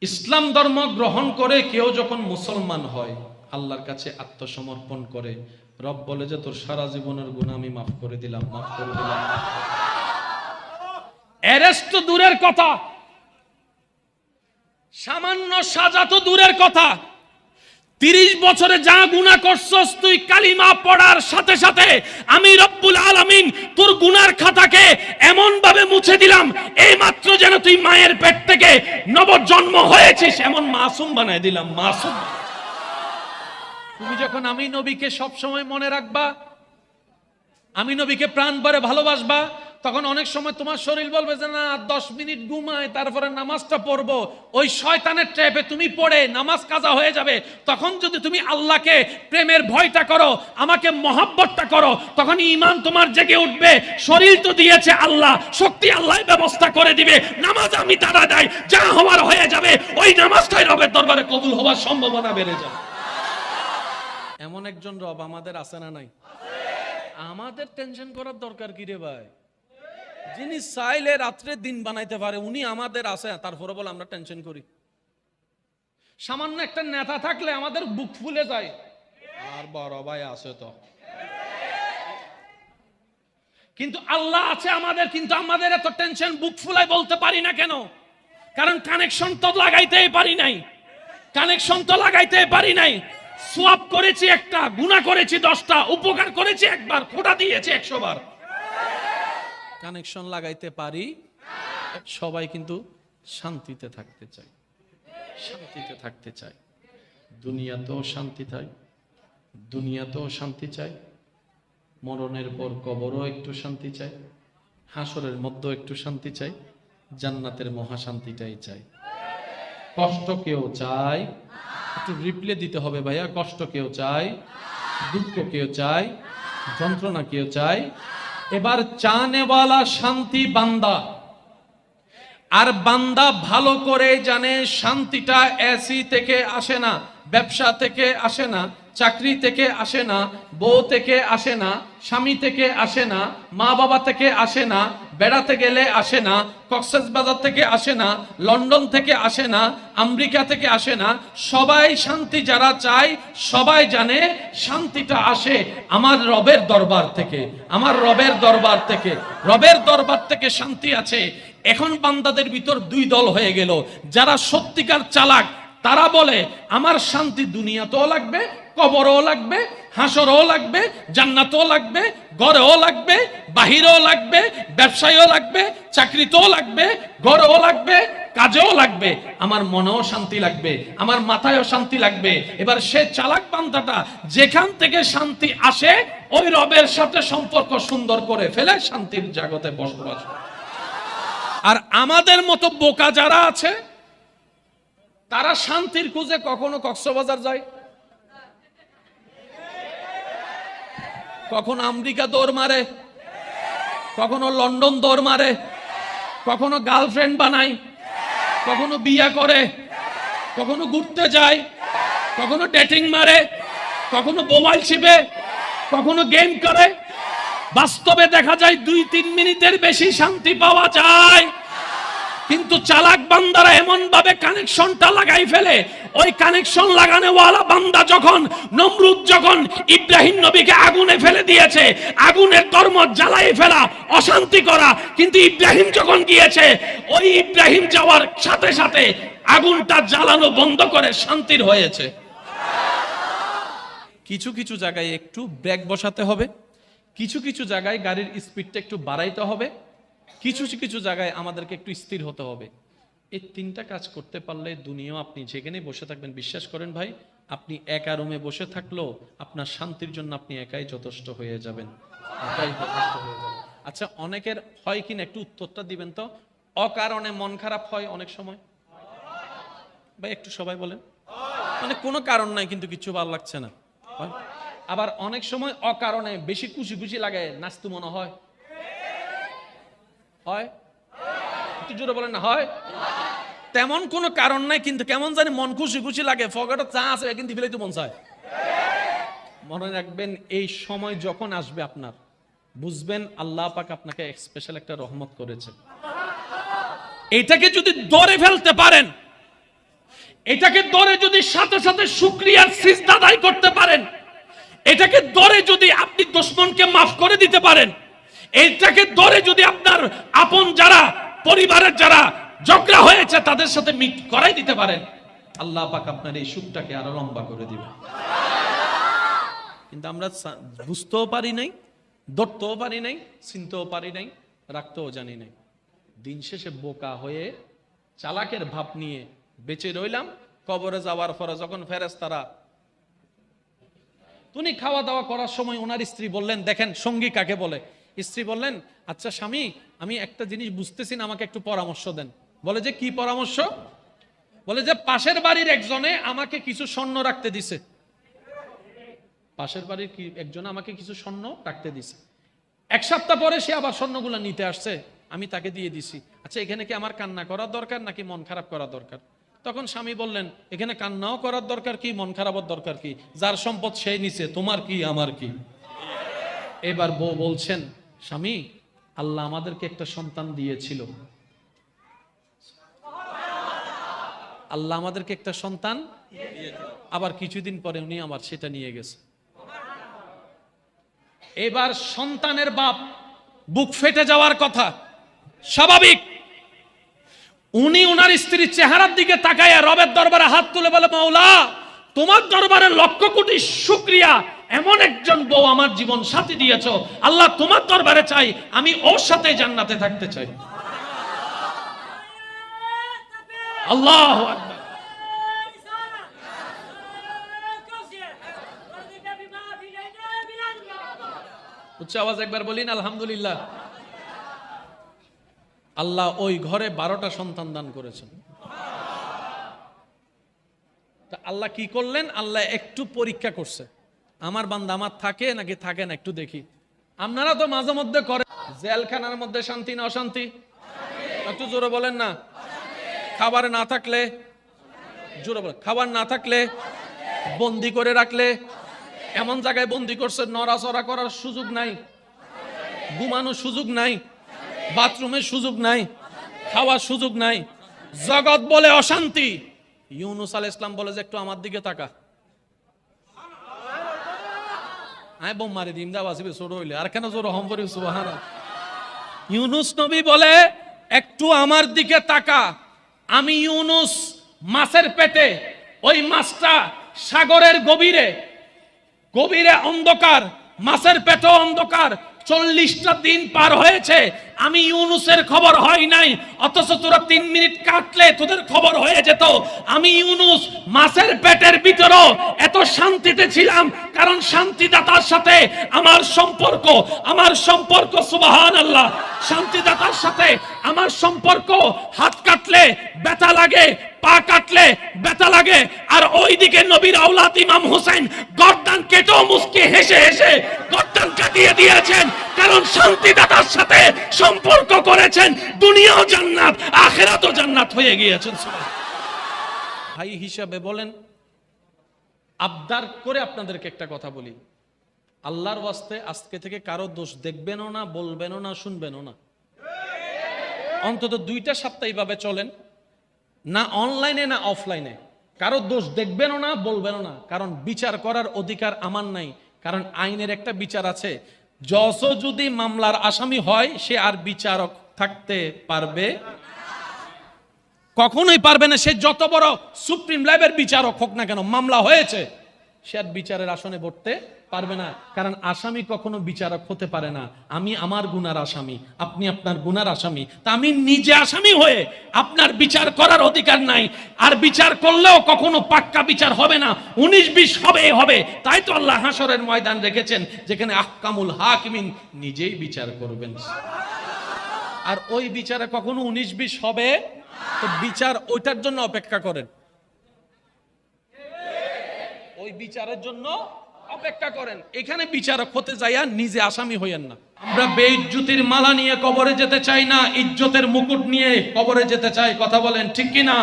ইসলাম ধর্ম গ্রহণ করে কেউ যখন মুসলমান হয়, আল্লাহর কাছে আত্মসমর্পণ করে, রব বলে যে তোর সারা জীবনের গুনাহ আমি মাফ করে দিলাম, মাফ করে দিলাম। অ্যারেস্ট তো দূরের কথা, সামান্য সাজা তো দূরের কথা, 30 বছরে যা গুনাহ করছস তুই কালিমা পড়ার সাথে সাথে আমি রব্বুল আলামিন তোর গুনার খাতাকে এমন ভাবে মুছে দিলাম, এই মাত্র যেন তুই মায়ের পেট থেকে নবজন্ম হয়েছিস এমন মাসুম বানায় দিলাম। মাসুম। তুমি যখন আমি নবীকে সব সময় মনে রাখবা, আমি নবীকে প্রাণ ভরে ভালোবাসবা, তখন অনেক সময় তোমার শরীর বলবে যে না 10 মিনিট ঘুমায় তারপরে নামাজটা পড়বো, ওই শয়তানের ট্র্যাপে তুমি পড়ে নামাজ কাজা হয়ে যাবে। তখন যদি তুমি আল্লাহকে প্রেমের ভয়টা করো, আমাকে মহব্বতটা করো, তখন ঈমান তোমার জেগে উঠবে। শরীর তো দিয়েছে আল্লাহ, শক্তি আল্লাহ ব্যবস্থা করে দিবে, নামাজ আমি তারা দেয়, যা হওয়ার হয়ে যাবে, ওই নামাজটাই রবের দরবারে কবুল হওয়ার সম্ভাবনা বেড়ে যাবে। এমন একজন রব আমাদের আছে না নাই? আমাদের টেনশন করার দরকার কি রে ভাই? যিনি চাইলে রাত্রে দিন বানাইতে পারে উনি আমাদের আছে, তারপরে বলে আমরা টেনশন করি। সামান্য একটা নেতা থাকলে আমাদের বুক ফুলে যায়, আর বড় ভাই আছে তো। কিন্তু আল্লাহ আছে আমাদের, কিন্তু আমাদের এত টেনশন বুক ফুলাই বলতে পারি না কেন? কারণ কানেকশন তো লাগাইতেই পারি নাই, কানেকশন তো লাগাইতে পারি নাই। সোয়াব করেছি একটা, গুনাহ করেছি 10টা, উপকার করেছি একবার, খোঁটা দিয়েছি 100 বার। কানেকশন লাগাইতে পারি। সবাই কিন্তু শান্তিতে থাকতে চায়, শান্তিতে থাকতে চায়। দুনিয়াতেও শান্তি চাই, দুনিয়াতেও শান্তি চাই, মরণের পর কবরও একটু শান্তি চাই, হাসরের মধ্যেও একটু শান্তি চাই, জান্নাতের মহাশান্তিটাই চাই। কষ্ট কেউ চায়, একটু রিপ্লে দিতে হবে ভাইয়া। কষ্ট কেউ চায়, দুঃখ কেউ চায়, যন্ত্রণা কেউ চায়। এবার চানেওয়ালা শান্তি বান্দা, আর বান্দা ভালো করে জানে শান্তিটা এসি থেকে আসে না, ব্যবসা থেকে আসে না, চাকরি থেকে আসে না, বউ থেকে আসে না, স্বামী থেকে আসে না, মা বাবা থেকে আসে না, বেড়াতে গেলে আসে না, কক্সবাজার থেকে আসে না, লন্ডন থেকে আসে না, আমেরিকা থেকে আসে না। সবাই শান্তি যারা চায় সবাই জানে শান্তিটা আসে আমার রবের দরবার থেকে, আমার রবের দরবার থেকে। রবের দরবার থেকে শান্তি আছে। এখন বান্দাদের ভিতর 2 দল হয়ে গেল। যারা সত্যিকার চালাক তারা বলে আমার শান্তি দুনিয়াতেও লাগবে, কবরও লাগবে, হাসরও লাগবে, জান্নাতও লাগবে, ঘরেও লাগবে, বাহিরেও লাগবে, ব্যবসায়ও লাগবে, চাকরিতেও লাগবে, ঘরেও লাগবে, কাজেও লাগবে, আমার মনেও শান্তি লাগবে, আমার মাথায়ও শান্তি লাগবে। এবার সে চালাক বান্দাটা যেখান থেকে শান্তি আসে ওই রবের সাথে সম্পর্ক সুন্দর করে ফেলে শান্তির জগতে বসবাস। আর আমাদের মতো বোকা যারা আছে তারা শান্তির খুঁজে কখনো কক্সবাজার যায়, কখনো আমেরিকা দৌড় মারে, কখনো লন্ডন দৌড় মারে, কখনো গার্লফ্রেন্ড বানায়, কখনো বিয়ে করে, কখনো ঘুরতে যায়, কখনো ডেটিং মারে, কখনো মোবাইল চিপে, কখনো গেম করে। বাস্তবে দেখা যায় 2-3 মিনিটের বেশি শান্তি পাওয়া যায়। কিন্তু চালাক বান্দারা এমন ভাবে কানেকশনটা লাগাই ফেলে, ওই কানেকশন লাগানোওয়ালা বান্দা যখন নমরুদ যখন ইব্রাহিম নবীকে আগুনে ফেলে দিয়েছে, আগুনের কর্ম জ্বালাই ফেলা, অশান্তি করা, কিন্তু ইব্রাহিম যখন গিয়েছে ওই ইব্রাহিম যাওয়ার সাথে সাথে আগুনটা জ্বালানো বন্ধ করে শান্তির হয়েছে। কিছু কিছু জায়গায় একটু ব্রেক বসাতে হবে, কিছু কিছু জায়গায় গাড়ির স্পিডটা একটু বাড়াইতে হবে, কিছু কিছু জায়গায় আমাদেরকে একটু স্থির হতে হবে। এই 3টা কাজ করতে পারলে দুনিয়াও আপনি যেখানে বসে থাকবেন, বিশ্বাস করেন ভাই, আপনি একা রুমে বসে থাকলেও আপনার শান্তির জন্য আপনি একাই যথেষ্ট হয়ে যাবেন, একাই যথেষ্ট হয়ে যাবেন। আচ্ছা, অনেকের হয় কিনা একটু উত্তরটা দিবেন তো। অকারণে মন খারাপ হয় অনেক সময় ভাই, একটু সবাই বলেন। মানে কোনো কারণ নাই কিন্তু কিছু ভালো লাগছে না। আবার অনেক সময় অকারণে বেশি খুশি খুশি লাগে, নাচতে মনে হয়। হয় একটু জোরে বলেন না, হয়? তেমন কোনো কারণ নাই কিন্তু কেমন জানি মন খুশি খুশি লাগে, ফগাটা চা আছে কিন্তু ফেলে তো মন চায়। মনে রাখবেন, এই সময় যখন আসবে আপনার বুঝবেন আল্লাহ পাক আপনাকে স্পেশাল একটা রহমত করেছে। এটাকে যদি ধরে ফেলতে পারেন, এটাকে ধরে যদি সাথে সাথে শুকরিয়ার সিজদা আদায় করতে পারেন, এটাকে ধরে যদি আপনি দুশমনকে মাফ করে দিতে পারেন, এটাকে ধরে যদি আপনার আপন যারা পরিবারের যারা ঝগড়া হয়েছে তাদের সাথে মিট করাই দিতে পারেন, আল্লাহ পাক আপনার এই সুখটাকে আরো লম্বা করে দিবেন। কিন্তু আমরা বুঝতেও পারি নাই, ধরতেও পারি নাই, চিনতেও পারি নাই, রাখতেও জানি নাই। দিন শেষে বোকা হয়ে চালাকের ভাব নিয়ে বেঁচে রইলাম। কবরে যাওয়ার পরে যখন ফেরেশতারা উনি খাওয়া দাওয়া করার সময় ওনার স্ত্রী বললেন, দেখেন সঙ্গী কাকে বলে। স্ত্রী বললেন, আচ্ছা স্বামী, আমি একটা জিনিস বুঝতেছি না, আমাকে একটু পরামর্শ দেন। বলে যে কি পরামর্শ? বলে যে পাশের বাড়ির একজনে আমাকে কিছু স্বর্ণ রাখতে দিছে, পাশের বাড়ির একজন আমাকে কিছু স্বর্ণ রাখতে দিছে। 1 সপ্তাহ পরে সে আবার স্বর্ণগুলো নিতে আসছে, আমি তাকে দিয়ে দিছি। আচ্ছা, এখানে কি আমার কান্না করার দরকার নাকি মন খারাপ করা দরকার? তখন স্বামী বললেন, এখানে কান্নাও করার দরকার কি, মন খারাপের দরকার কি? যার সম্পদ সেই নিছে, তোমার কি আমার কি? এবার বউ বলছেন, স্বামী আল্লাহ আমাদেরকে একটা সন্তান দিয়েছিল, আল্লাহ আমাদেরকে একটা সন্তান, আবার কিছুদিন পরে উনি আবার সেটা নিয়ে গেছে। এবার সন্তানের বাপ বুক ফেটে যাওয়ার কথা, স্বাভাবিক। উনি ওনার স্ত্রীর চেহারার দিকে তাকাইয়া রবের দরবারে হাত তুলে বলে, মাওলা তোমার দরবারে লক্ষ কোটি শুকরিয়া, এমন একজন বউ আমার জীবন সাথী দিয়েছো। আল্লাহ তোমার দরবারে চাই আমি ওর সাথে জান্নাতে থাকতে চাই। আল্লাহু আকবার। উচ্চ আওয়াজ একবার বলিন আলহামদুলিল্লাহ। আল্লাহ ওই ঘরে 12টা সন্তান দান করেছেন। তা আল্লাহ কি করলেন? আল্লাহ একটু পরীক্ষা করছে, আমার বান্দা আমার থাকে নাকি থাকে না, একটু দেখি। আপনারা তো মাঝে মধ্যে করেন, জেলখানার মধ্যে শান্তি না অশান্তি? একটু জোরে বলেন না। খাবার না থাকলে, জোরে বলেন, খাবার না থাকলে, বন্দি করে রাখলে, এমন জায়গায় বন্দি করছে নড়াচড়া করার সুযোগ নাই, ঘুমানোর সুযোগ নাই, বাথরুমের সুযোগ নাই, খাওয়ার সুযোগ নাই, জগৎ বলে অশান্তি। ইউনুস আলাইহিস সালাম বলে যে একটু আমার দিকে তাকা, আয় বোম মারি দিম দা বাসিবে ছোট হইলে আর কেন জোর হম করি সুবহানাল্লাহ। ইউনুস নবী বলে একটু আমার দিকে তাকা। আমি ইউনুস মাছের পেটে, ওই মাছটা সাগরের গভীরে, গভীরে অন্ধকার, মাছের পেটে অন্ধকার, 40টা দিন পার হয়েছে, আমি ইউনুসের খবর হয় নাই। অথচ তোরা 3 মিনিট কাটলে তোদের খবর হয়ে যেত। আমি ইউনুস মাছের পেটের ভিতরও এত শান্তিতে ছিলাম, কারণ শান্তিদাতার সাথে আমার সম্পর্ক সুবহানাল্লাহ। শান্তিদাতার সাথে আমার সম্পর্ক, হাত কাটলে ব্যথা লাগে, পা কাটলে ব্যথা লাগে। আর ওইদিকে নবীর আওলাদ ইমাম হোসেন গর্দান কেটেও মুস্কি হেসে হেসে গর্দান কাটিয়ে দিয়েছেন, কারণ শান্তিদাতার সাথে সম্পর্ক করেছেন। দুনিয়াও জান্নাত, আখিরাতও জান্নাত হয়ে গিয়েছেন। ভাই হিসাবে বলেন, আবদার করে আপনাদেরকে একটা কথা বলি, আল্লাহর ওয়াস্তে আজকে থেকে কারো দোষ দেখবেনও না, বলবেনও না, শুনবেনও না। অন্তত 2টা সপ্তাহ এইভাবে চলেন, না অনলাইনে না অফলাইনে, কারো দোষ দেখবেনও না, বলবেনও না। কারণ বিচার করার অধিকার আমার নাই, কারণ আইনের একটা বিচার আছে। জজ যদি মামলার আসামি হয়, সে আর বিচারক থাকতে পারবে, কখনোই পারবে না। সে যত বড় সুপ্রিম লেভেলের বিচারক হোক না কেন, মামলা হয়েছে, সে আর বিচারের আসনে বসতে পারবে না। কারণ আসামি কখনো বিচারক হতে পারে না। আমি আমার গুনার আসামি, আপনি আপনার গুনার আসামি। তা আমি নিজে আসামি হয়ে আপনার বিচার করার অধিকার নাই। আর বিচার করলেও কখনো পাক্কা বিচার হবে না, 19-20 হবে। তাই তো আল্লাহ হাসরের ময়দান রেখেছেন, যেখানে আহকামুল হাকিমিন নিজেই বিচার করবেন। আর ওই বিচারে কখনো 19-20 হবে? তো বিচার ওইটার জন্য অপেক্ষা করেন, ওই বিচারের জন্য অপেক্ষা করেন। এখানে বিচারক হতে যাইয়া নিজে আসামি হইয়েন না। আমরা বেইজ্জতির মালা নিয়ে কবরে যেতে চাই না, ইজ্জতের মুকুট নিয়ে কবরে যেতে চাই। কথা বলেন ঠিক কি না?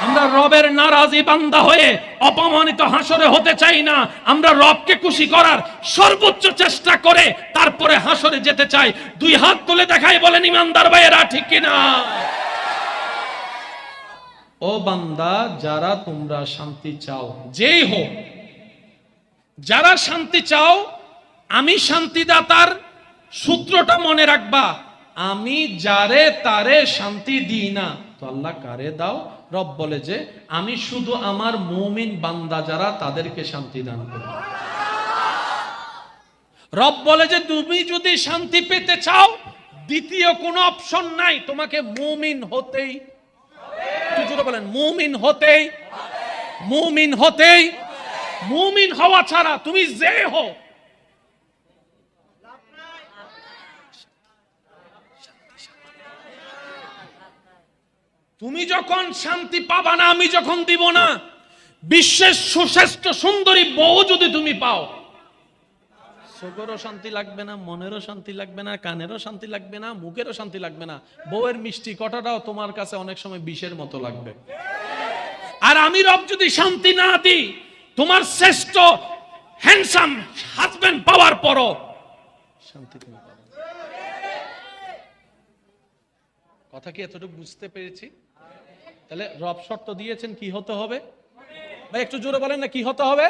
আমরা রবের নারাজি বান্দা হয়ে অপমানিত হাসরে হতে চাই না। আমরা রবকে খুশি করার সর্বোচ্চ চেষ্টা করে তারপরে হাসরে যেতে চাই। 2 হাত তুলে দেখাই বলেন ইমানদার ভাইয়েরা, ঠিক কি না? ও বান্দা, যারা তোমরা শান্তি চাও, যেই হোক, যারা শান্তি চাও, আমি শান্তিদাতার সূত্রটা মনে রাখবা। আমি যারে তারে শান্তি দিই না, তো আল্লাহ কারে দাও? রব বলে যে আমি শুধু আমার মুমিন বান্দা যারা, তাদেরকে শান্তি দান করি। রব বলে যে তুমি যদি শান্তি পেতে চাও, দ্বিতীয় কোনো অপশন নাই, তোমাকে মুমিন হতেই বলেন, মুমিন হওয়া ছাড়া তুমি যে হও, তুমি যখন শান্তি পাবা না, আমি যখন দিব না, বিশ্বের সুশ্রেষ্ঠ সুন্দরী বউ যদি তুমি পাও, চোখেরও শান্তি লাগবে না, মনেরও শান্তি লাগবে না, কানেরও শান্তি লাগবে না, মুখেরও শান্তি লাগবে না, বউয়ের মিষ্টি কথাটাও তোমার কাছে অনেক সময় বিষের মতো লাগবে। আর আমি রব যদি শান্তি না দিই, তোমার শ্রেষ্ঠ হ্যান্ডসাম হাজবেন্ড পাওয়ার পরও শান্তি তুমি পাবে না। কথা কি এতটুকু বুঝতে পেরেছি? তাহলে রব শর্ত দিয়েছেন কি হতে হবে? ভাই একটু জোরে বলেন না, কি হতে হবে?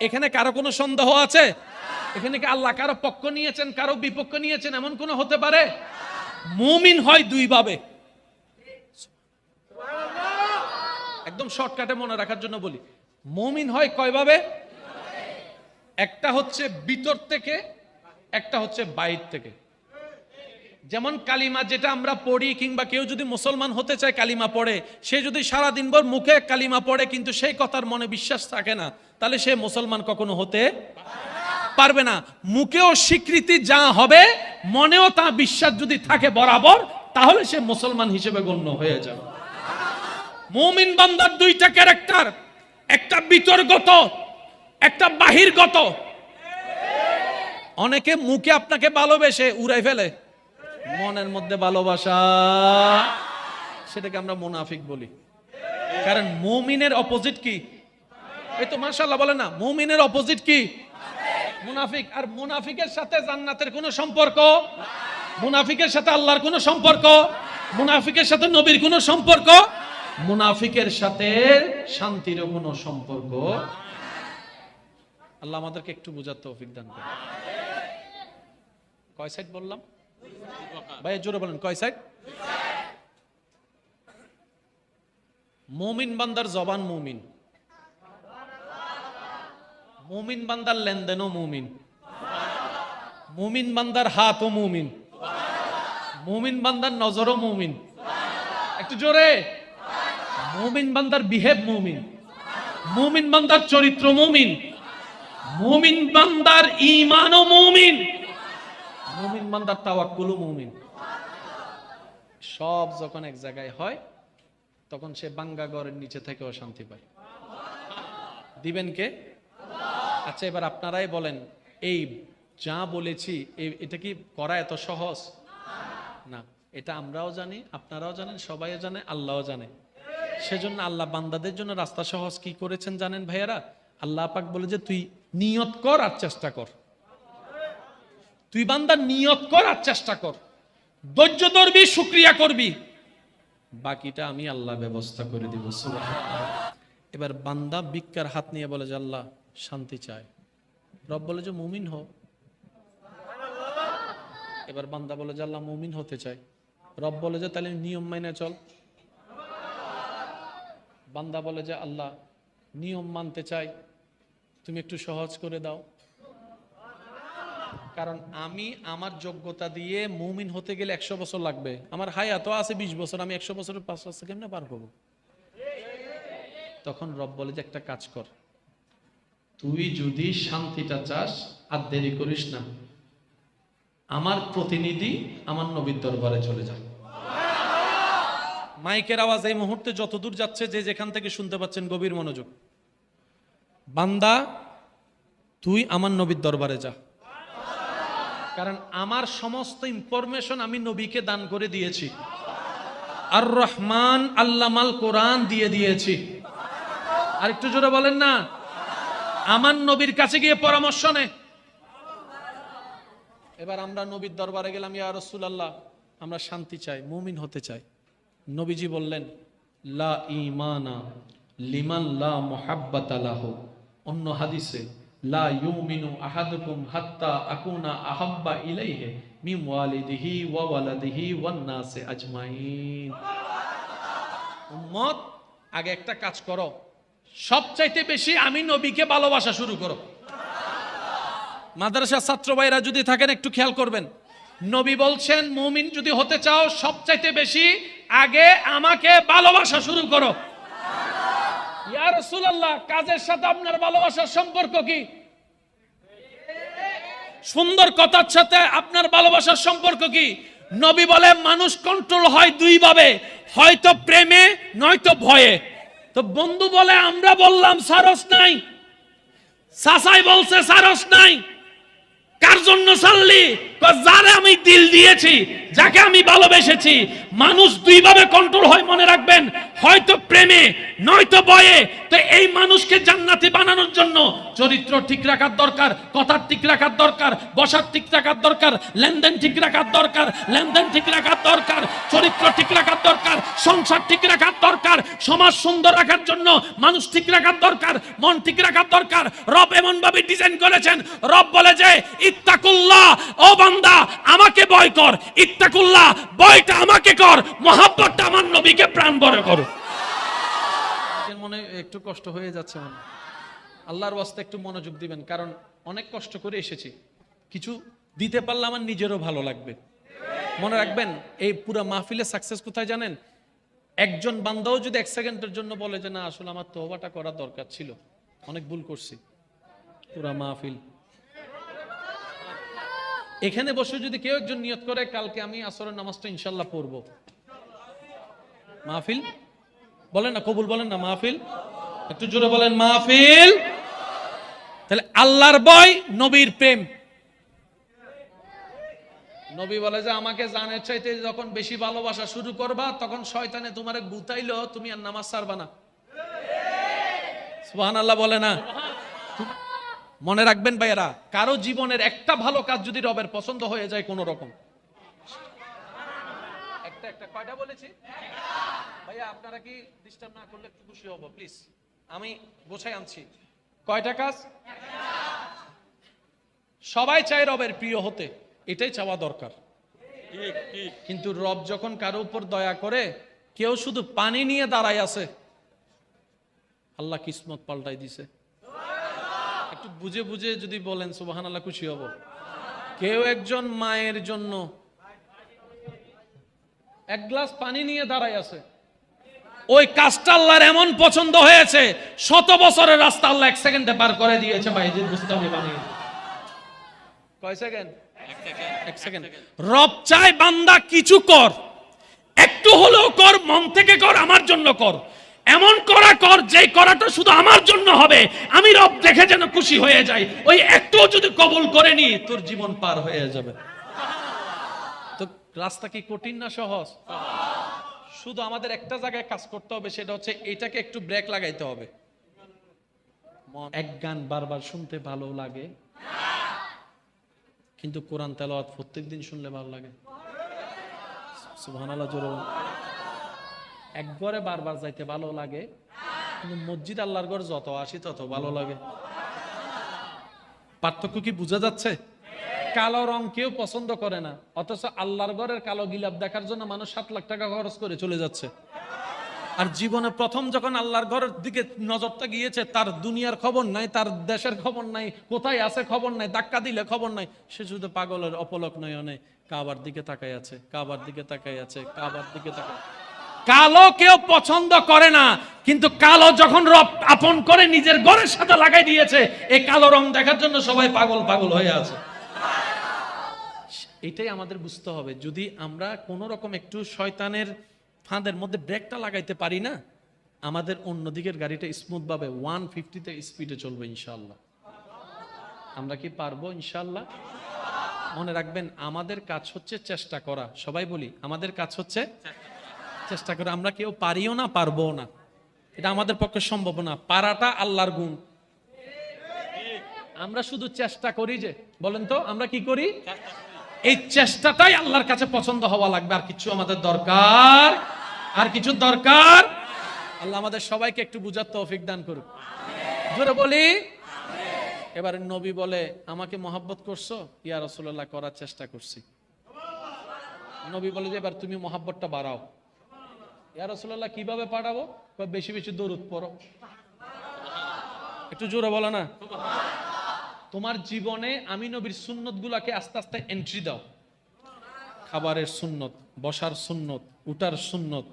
এখানে কারো কোনো সন্দেহ আছে? এখানে কি আল্লাহ কারো পক্ষ নিয়েছেন, কারো বিপক্ষ নিয়েছেন, এমন কোন হতে পারে? মুমিন হয় দুই ভাবে। একদম শর্টকাটে মনে রাখার জন্য বলি, মুমিন হয় কয় ভাবে? একটা হচ্ছে ভিতর থেকে, একটা হচ্ছে বাইর থেকে। যেমন কালিমা যেটা আমরা পড়ি, কিংবা কেউ যদি মুসলমান হতে চায় কালিমা পড়ে, সে যদি সারাদিন ভর মুখে কালিমা পড়ে কিন্তু সেই কথার মনে বিশ্বাস থাকে না, তাহলে সে মুসলমান কখনো হতে পারবে না। মুখেও স্বীকৃতি যা হবে, মনেও তা বিশ্বাস যদি থাকে বরাবর, তাহলে সে মুসলমান হিসেবে গণ্য হয়ে যাবে। মুমিন বান্দার দুইটা ক্যারেক্টার, একটা ভিতরগত, একটা বাহিরগত। অনেকে মুখে আপনাকে ভালোবেসে উড়াই ফেলে, মনের মধ্যে ভালোবাসা, সেটাকে আমরা মুনাফিক বলি। কারণ মুমিনের অপোজিট কি? এই তো মাশাআল্লাহ বলে না, মুমিনের অপোজিট কি? মুনাফিক। আর মুনাফিকের সাথে জান্নাতের কোনো সম্পর্ক, মুনাফিকের সাথে আল্লাহর কোনো সম্পর্ক, মুনাফিকের সাথে নবীর কোনো সম্পর্ক, মুনাফিকের সাথে শান্তির কোনো সম্পর্ক। আল্লাহ আমাদেরকে একটু বোঝার তৌফিক দান করুন। কয় সাইড বললাম ভাই? জোরে বলেন, কয় সাইড? মুমিন বান্দার জবান মুমিন, মুমিন বান্দার লেনদেনও মুমিন, মুমিন বান্দার হাতও মুমিন, মুমিন বান্দার নজরও মুমিন। একটু জোরে। মুমিন বান্দার বিহেভ মুমিন, মুমিন বান্দার চরিত্র মুমিন, মুমিন বান্দার ঈমানও মুমিন, মুমিন বান্দার তাওয়াক্কুলও মুমিন। সব যখন এক জায়গায় হয়, তখন সে বাঙ্গা ঘরের নিচে থেকেও শান্তি পায়। দিবেন কে? আচ্ছা, এবার আপনারাই বলেন, এই যা বলেছি এটা কি করা এত সহজ না? এটা আমরাও জানি, আপনারাও জানেন, সবাই জানে, আল্লাহও জানে। সেজন্য আল্লাহ বান্দাদের জন্য রাস্তা সহজ কি করেছেন জানেন ভাইয়েরা? আল্লাহ পাক বলে যে তুই নিয়ত কর আর চেষ্টা কর। তুই বান্দা নিয়ত কর আর চেষ্টা কর, ধৈর্য ধরবি, শুকরিয়া করবি, বাকিটা আমি আল্লাহ ব্যবস্থা করে দিব। সুবহানাল্লাহ। এবার বান্দা ভিক্ষার হাত নিয়ে বলে যে আল্লাহ শান্তি চায়। রব বলে যে মুমিন হও। এবার বান্দা বলে যে আল্লাহ মুমিন হতে চাই। রব বলে যে তাহলে নিয়ম মাইনে চল। বান্দা বলে যে আল্লাহ নিয়ম মানতে চাই, তুমি একটু সহজ করে দাও। কারণ আমি আমার যোগ্যতা দিয়ে মুমিন হতে গেলে 100 বছর লাগবে। আমার হায়াত আছে 20 বছর, আমি 100 বছরের 5 বছর কেমনে পার করবো? তখন রব বলে যে একটা কাজ কর, তুই যদি শান্তিটা চাস আর দেরি করিস না, আমার প্রতিনিধি আমার নবীর দরবারে চলে যায়। মাইকের আওয়াজ এই মুহূর্তে যতদূর যাচ্ছে, যে যেখান থেকে শুনতে পাচ্ছেন গভীর মনোযোগ। বান্দা তুই আমার নবীর দরবারে যা, কারণ আমার সমস্ত ইনফরমেশন আমি নবীকে দান করে দিয়েছি। আর রহমান আল্লামাল কোরআন দিয়ে দিয়েছি। আর একটু জোরে বলেন না, আমার নবীর কাছে গিয়ে পরামর্শ নে। এবার আমরা নবীর দরবারে গেলাম, ইয়া রাসূলুল্লাহ আমরা শান্তি চাই, মুমিন হতে চাই। নবীজি বললেন লা ঈমানা লিমান লা মুহাব্বাতা লাহু। অন্য হাদিসে লা ইউমিনু আহাদুকুম হাত্তা আকুনা আহাব্বা ইলাইহি মিন ওয়ালিদিহি ওয়া ওয়ালাদিহি ওয়ান নাসি আজমাইন। উম্মত, আগে একটা কাজ করো, সবচাইতে বেশি আমি নবীকে ভালোবাসা শুরু করো। মাদ্রাসার ছাত্র ভাইরা যদি থাকেন একটু খেয়াল করবেন, নবী বলছেন মুমিন যদি হতে চাও সবচাইতে বেশি আগে আমাকে ভালোবাসা শুরু করো। ইয়া রাসূলুল্লাহ কাজের সাথে আপনার ভালোবাসার সম্পর্ক কি? সুন্দর কথার সাথে আপনার ভালোবাসার সম্পর্ক কি? নবী বলে মানুষ কন্ট্রোল হয় দুই ভাবে, হয়তো প্রেমে নয়তো ভয়ে। তো বন্ধু বলে আমরা বললাম সারস নাই, সাসাই বলছে সারস নাই। কার জন্য সাল্লি? যারে আমি দিল দিয়েছি, যাকে আমি ভালোবেসেছি। মানুষ দুই ভাবে কন্ট্রোল হয়, মনে রাখবেন, হয়তো প্রেমে নয়তো ভয়ে। তো এই মানুষকে জান্নাতি বানানোর জন্য চরিত্র ঠিক রাখার দরকার, কথা ঠিক রাখার দরকার, বসার ঠিক রাখার দরকার, লেনদেন ঠিক রাখার দরকার, লেনদেন ঠিক রাখার দরকার, চরিত্র ঠিক রাখার দরকার, সংসার ঠিক রাখার দরকার, সমাজ সুন্দর রাখার জন্য মানুষ ঠিক রাখার দরকার, মন ঠিক রাখার দরকার। রব এমন ভাবে ডিজাইন করেছেন, রব বলে যে ইত্তাকুল্লাহ, ও বান্দা আমাকে ভয় কর, ইত্তাকুল্লাহ ভয়টা আমাকে কর, মহাব্বতটা আমার নবীকে প্রাণ ভরে করো। মনে একটু কষ্ট হয়ে যাচ্ছে, মনে আল্লাহর ওয়াস্তে একটু মনোযোগ দিবেন, কারণ অনেক কষ্ট করে এসেছি, কিছু দিতে পারলে আমার নিজেরও ভালো লাগবে। মনে রাখবেন, এই পুরো মাহফিলের সাকসেস কোথায় জানেন? একজন বান্দাও যদি এক সেকেন্ডের জন্য বলে যে না আসলে আমার তওবাটা করা দরকার ছিল, অনেক ভুল করছি, পুরো মাহফিল। এখানে বসে যদি কেউ একজন নিয়ত করে কালকে আমি আসরের নামাজটা ইনশাল্লাহ পড়বো, মাহফিল বলেন না, কবুল বলেন না, মাহফিল একটু জোরে বলেন মাহফিল। তাহলে আল্লাহর ভয়, নবীর প্রেম। নবী বলে যে আমাকে জানের চাইতে যখন বেশি ভালোবাসা শুরু করবা তখন শয়তানে তোমারে গুতাইলো, তুমি আর নামাজ ছাড়বা না। সুবহানাল্লাহ বলে না? মনে রাখবেন ভাইয়েরা, কারো জীবনের একটা ভালো কাজ যদি রবের পছন্দ হয়ে যায় কোন রকম, একটা কয়টা বলেছি ভাইয়া, আপনারা কি ডিস্টার্ব না করলে একটু খুশি হব প্লিজ, আমি গোছাই আনছি। কয়টা কাজ? সবাই চায় রবের প্রিয় হতে, এটাই চাওয়া দরকার। কিন্তু রব যখন কারো উপর দয়া করে, কেউ শুধু পানি নিয়ে দাঁড়ায় আছে, আল্লাহ কিসমত পাল্টাই দিছে। একটু বুঝে বুঝে যদি বলেন সুবহানাল্লাহ, খুশি হব। কেউ একজন মায়ের জন্য এক গ্লাস পানি নিয়ে দাঁড়ায় আছে, ওই কাজটা আল্লাহর এমন পছন্দ হয়েছে, 100 বছরের রাস্তা আল্লাহ 1 সেকেন্ডে পার করে দিয়েছে। ভাই যে বুঝতামই বানিয়ে কয় সেকেন্ড? 1 সেকেন্ড। রব চায় বান্দা কিছু কর, একটু হলেও কর, মন থেকে কর, আমার জন্য কর, এমন করা কর যে করাটা শুধু আমার জন্য হবে, আমি রব দেখে যেন খুশি হয়ে যাই। ওই একটু যদি কবুল করে নি, তোর জীবন পার হয়ে যাবে। তো রাস্তা কি কঠিন না সহজ? শুধু আমাদের একটা জায়গায় কাজ করতে হবে, সেটা হচ্ছে এটাকে একটু ব্রেক লাগাইতে হবে। এক গান বারবার শুনতে ভালো লাগে, কিন্তু কোরআন তেলাওয়াত প্রত্যেকদিন শুনলে ভালো লাগে। সুবহানাল্লাহ জোরে। এক ঘরে বারবার যাইতে ভালো লাগে, কিন্তু মসজিদ আল্লাহর ঘর যত আসি তত ভালো লাগে। পার্থক্য কি বোঝা যাচ্ছে? কালো রং কেউ পছন্দ করে না, অথচ আল্লাহর ঘরের কালো গিলাপ দেখার জন্য মানুষ 7 লাখ টাকা খরচ করে চলে যাচ্ছে। আর জীবনে প্রথম যখন আল্লাহর ঘরের দিকে নজরটা গিয়েছে, তার দুনিয়ার খবর নাই, তার দেশের খবর নাই, কোথায় আছে খবর নাই, ধাক্কা দিলে খবর নাই, সে শুধু পাগলের অপলক নয়নে কাবার দিকে তাকাই আছে, কাবার দিকে তাকাই আছে, কাবার দিকে তাকাই। কালো কেউ পছন্দ করে না, কিন্তু কালো যখন রব আপন করে নিজের ঘরের সাথে লাগাই দিয়েছে, এই কালো রং দেখার জন্য সবাই পাগল পাগল হয়ে আছে। এটাই আমাদের বুঝতে হবে। যদি আমরা কোন রকম একটু শয়তানের ফাঁদের মধ্যে ব্রেকটা লাগাইতে পারি না, আমাদের অন্যদিকের গাড়িটা স্মুথ ভাবে 150-তে স্পিডে চলবে ইনশাআল্লাহ। আমরা কি পারবো ইনশাআল্লাহ? মনে রাখবেন, আমাদের কাজ হচ্ছে চেষ্টা করা। সবাই বলি, আমাদের কাজ হচ্ছে চেষ্টা করা। আমরা কেউ পারিও না, পারবো না, এটা আমাদের পক্ষে সম্ভব না। পারাটা আল্লাহর গুণ। আমরা শুধু চেষ্টা করি। যে বলেন তো, আমরা কি করি? এই চেষ্টাটাই আল্লাহর কাছে পছন্দ হওয়া লাগবে। আর কিছু আমাদের দরকার, আর কিছু দরকার। আল্লাহ আমাদের সবাইকে একটু বুঝার তৌফিক দান করুক। জোরে বলি। এবারে নবী বলে, আমাকে মহব্বত করছো? ইয়া রাসূলুল্লাহ, করার চেষ্টা করছি। নবী বলে যে এবার তুমি মহব্বতটা বাড়াও। ইয়া রাসূলুল্লাহ, কিভাবে বাড়াবো? বেশি বেশি দরুদ পড়ো। একটু জোরে বলো না। তোমার জীবনে আমি নবীর সুন্নত গুলাকে আস্তে আস্তে এন্ট্রি দাও। খাবারের সুন্নত, বসার সুন্নত, উঠার সুন্নত,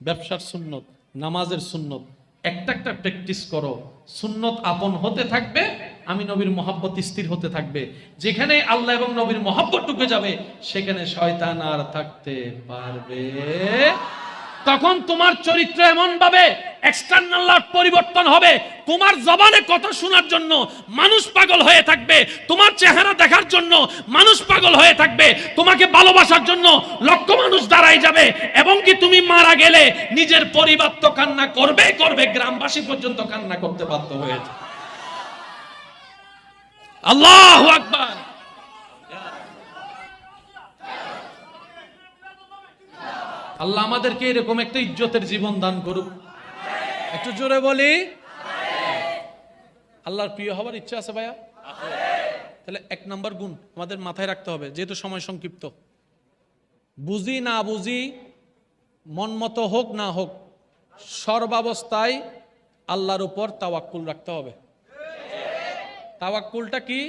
ব্যবসার সুন্নত, নামাজের সুন্নত, একটা একটা প্র্যাকটিস করো। সুন্নত আপন হতে থাকবে, আমি নবীর মহব্বত স্থির হতে থাকবে। যেখানে আল্লাহ এবং নবীর মহব্বত ঢুকে যাবে, সেখানে শয়তান আর থাকতে পারবে তখন তোমার চরিত্র এমন ভাবে এক্সটার্নাল পরিবর্তন হবে, তোমার জবানে কথা শোনার জন্য মানুষ পাগল হয়ে থাকবে, তোমার চেহারা দেখার জন্য মানুষ পাগল হয়ে থাকবে, তোমাকে ভালোবাসার জন্য লক্ষ মানুষ দাঁড়ায় যাবে, এবং কি তুমি মারা গেলে নিজের পরিবার তো কান্না করবে করবে, গ্রামবাসী পর্যন্ত কান্না করতে বাধ্য হয়েছে। আল্লাহু আকবার। আল্লাহ আমাদেরকে এরকম একটা ইজ্জতের জীবন দান করুক। একটু জোরে বলি, আল্লাহর প্রিয় হওয়ার ইচ্ছা আছে ভাইয়া? তাহলে 1 নম্বর গুণ আমাদের মাথায় রাখতে হবে, যেহেতু সময় সংক্ষিপ্ত, বুঝি না বুঝি, মন মতো হোক না হোক, সর্বাবস্থায় আল্লাহর উপর তাওয়াক্কুল রাখতে হবে। তাওয়াক্কুলটা কি?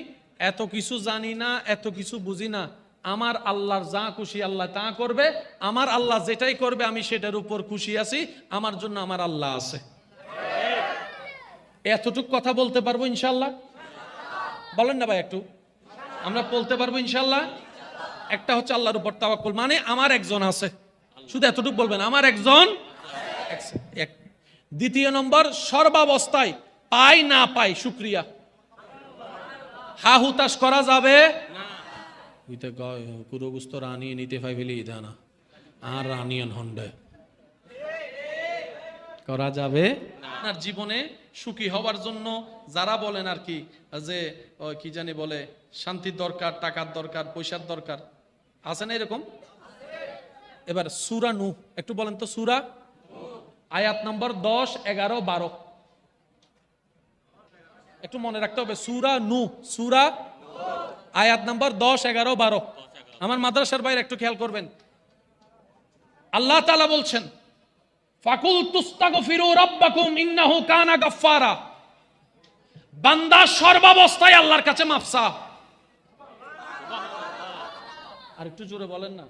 এত কিছু জানি না, এত কিছু বুঝি না, আমার আল্লাহর যা খুশি আল্লাহ তা করবে, আমার আল্লাহ যেটাই করবে আমি সেটার উপর খুশি আছি, আমার জন্য আমার আল্লাহ আছে। এতটুক কথা বলতে পারবো ইনশাল্লাহ? বলেন না ভাই একটু, আমরা বলতে পারবো ইনশাল্লাহ? একটা হচ্ছে আল্লাহর উপর তাওয়াক্কুল, মানে আমার একজন আছে, শুধু এতটুকু বলবেন আমার একজন। দ্বিতীয় নম্বর, সর্বাবস্থায় পাই না পাই শুকরিয়া। হা হুতাশ করা যাবে রানী নিতে পাই ফেলি না, আর রানিয়ন হন্ডে করা যাবে না। জীবনে সুখী হওয়ার জন্য যারা বলেন আর কি, যে কি জানি বলে, শান্তির দরকার, টাকার দরকার, পয়সার দরকার, আছে না এরকম? এবার সূরা নূহ একটু বলেন তো, সূরা আয়াত নম্বর 10, 11, 12 একটু মনে রাখতে হবে। সূরা নূহ, সূরা আয়াত নম্বর 10, 11, 12। আমার মাদ্রাসার বাইরে একটু খেয়াল করবেন। আল্লাহ তাআলা বলছেন, ফাকুল তুস্তাগফিরু রাব্বাকুম ইন্নাহু কানা গাফফারা। বান্দা সর্বাবস্থায় আল্লাহর কাছে মাফ চাও। আর একটু জোরে বলেন না।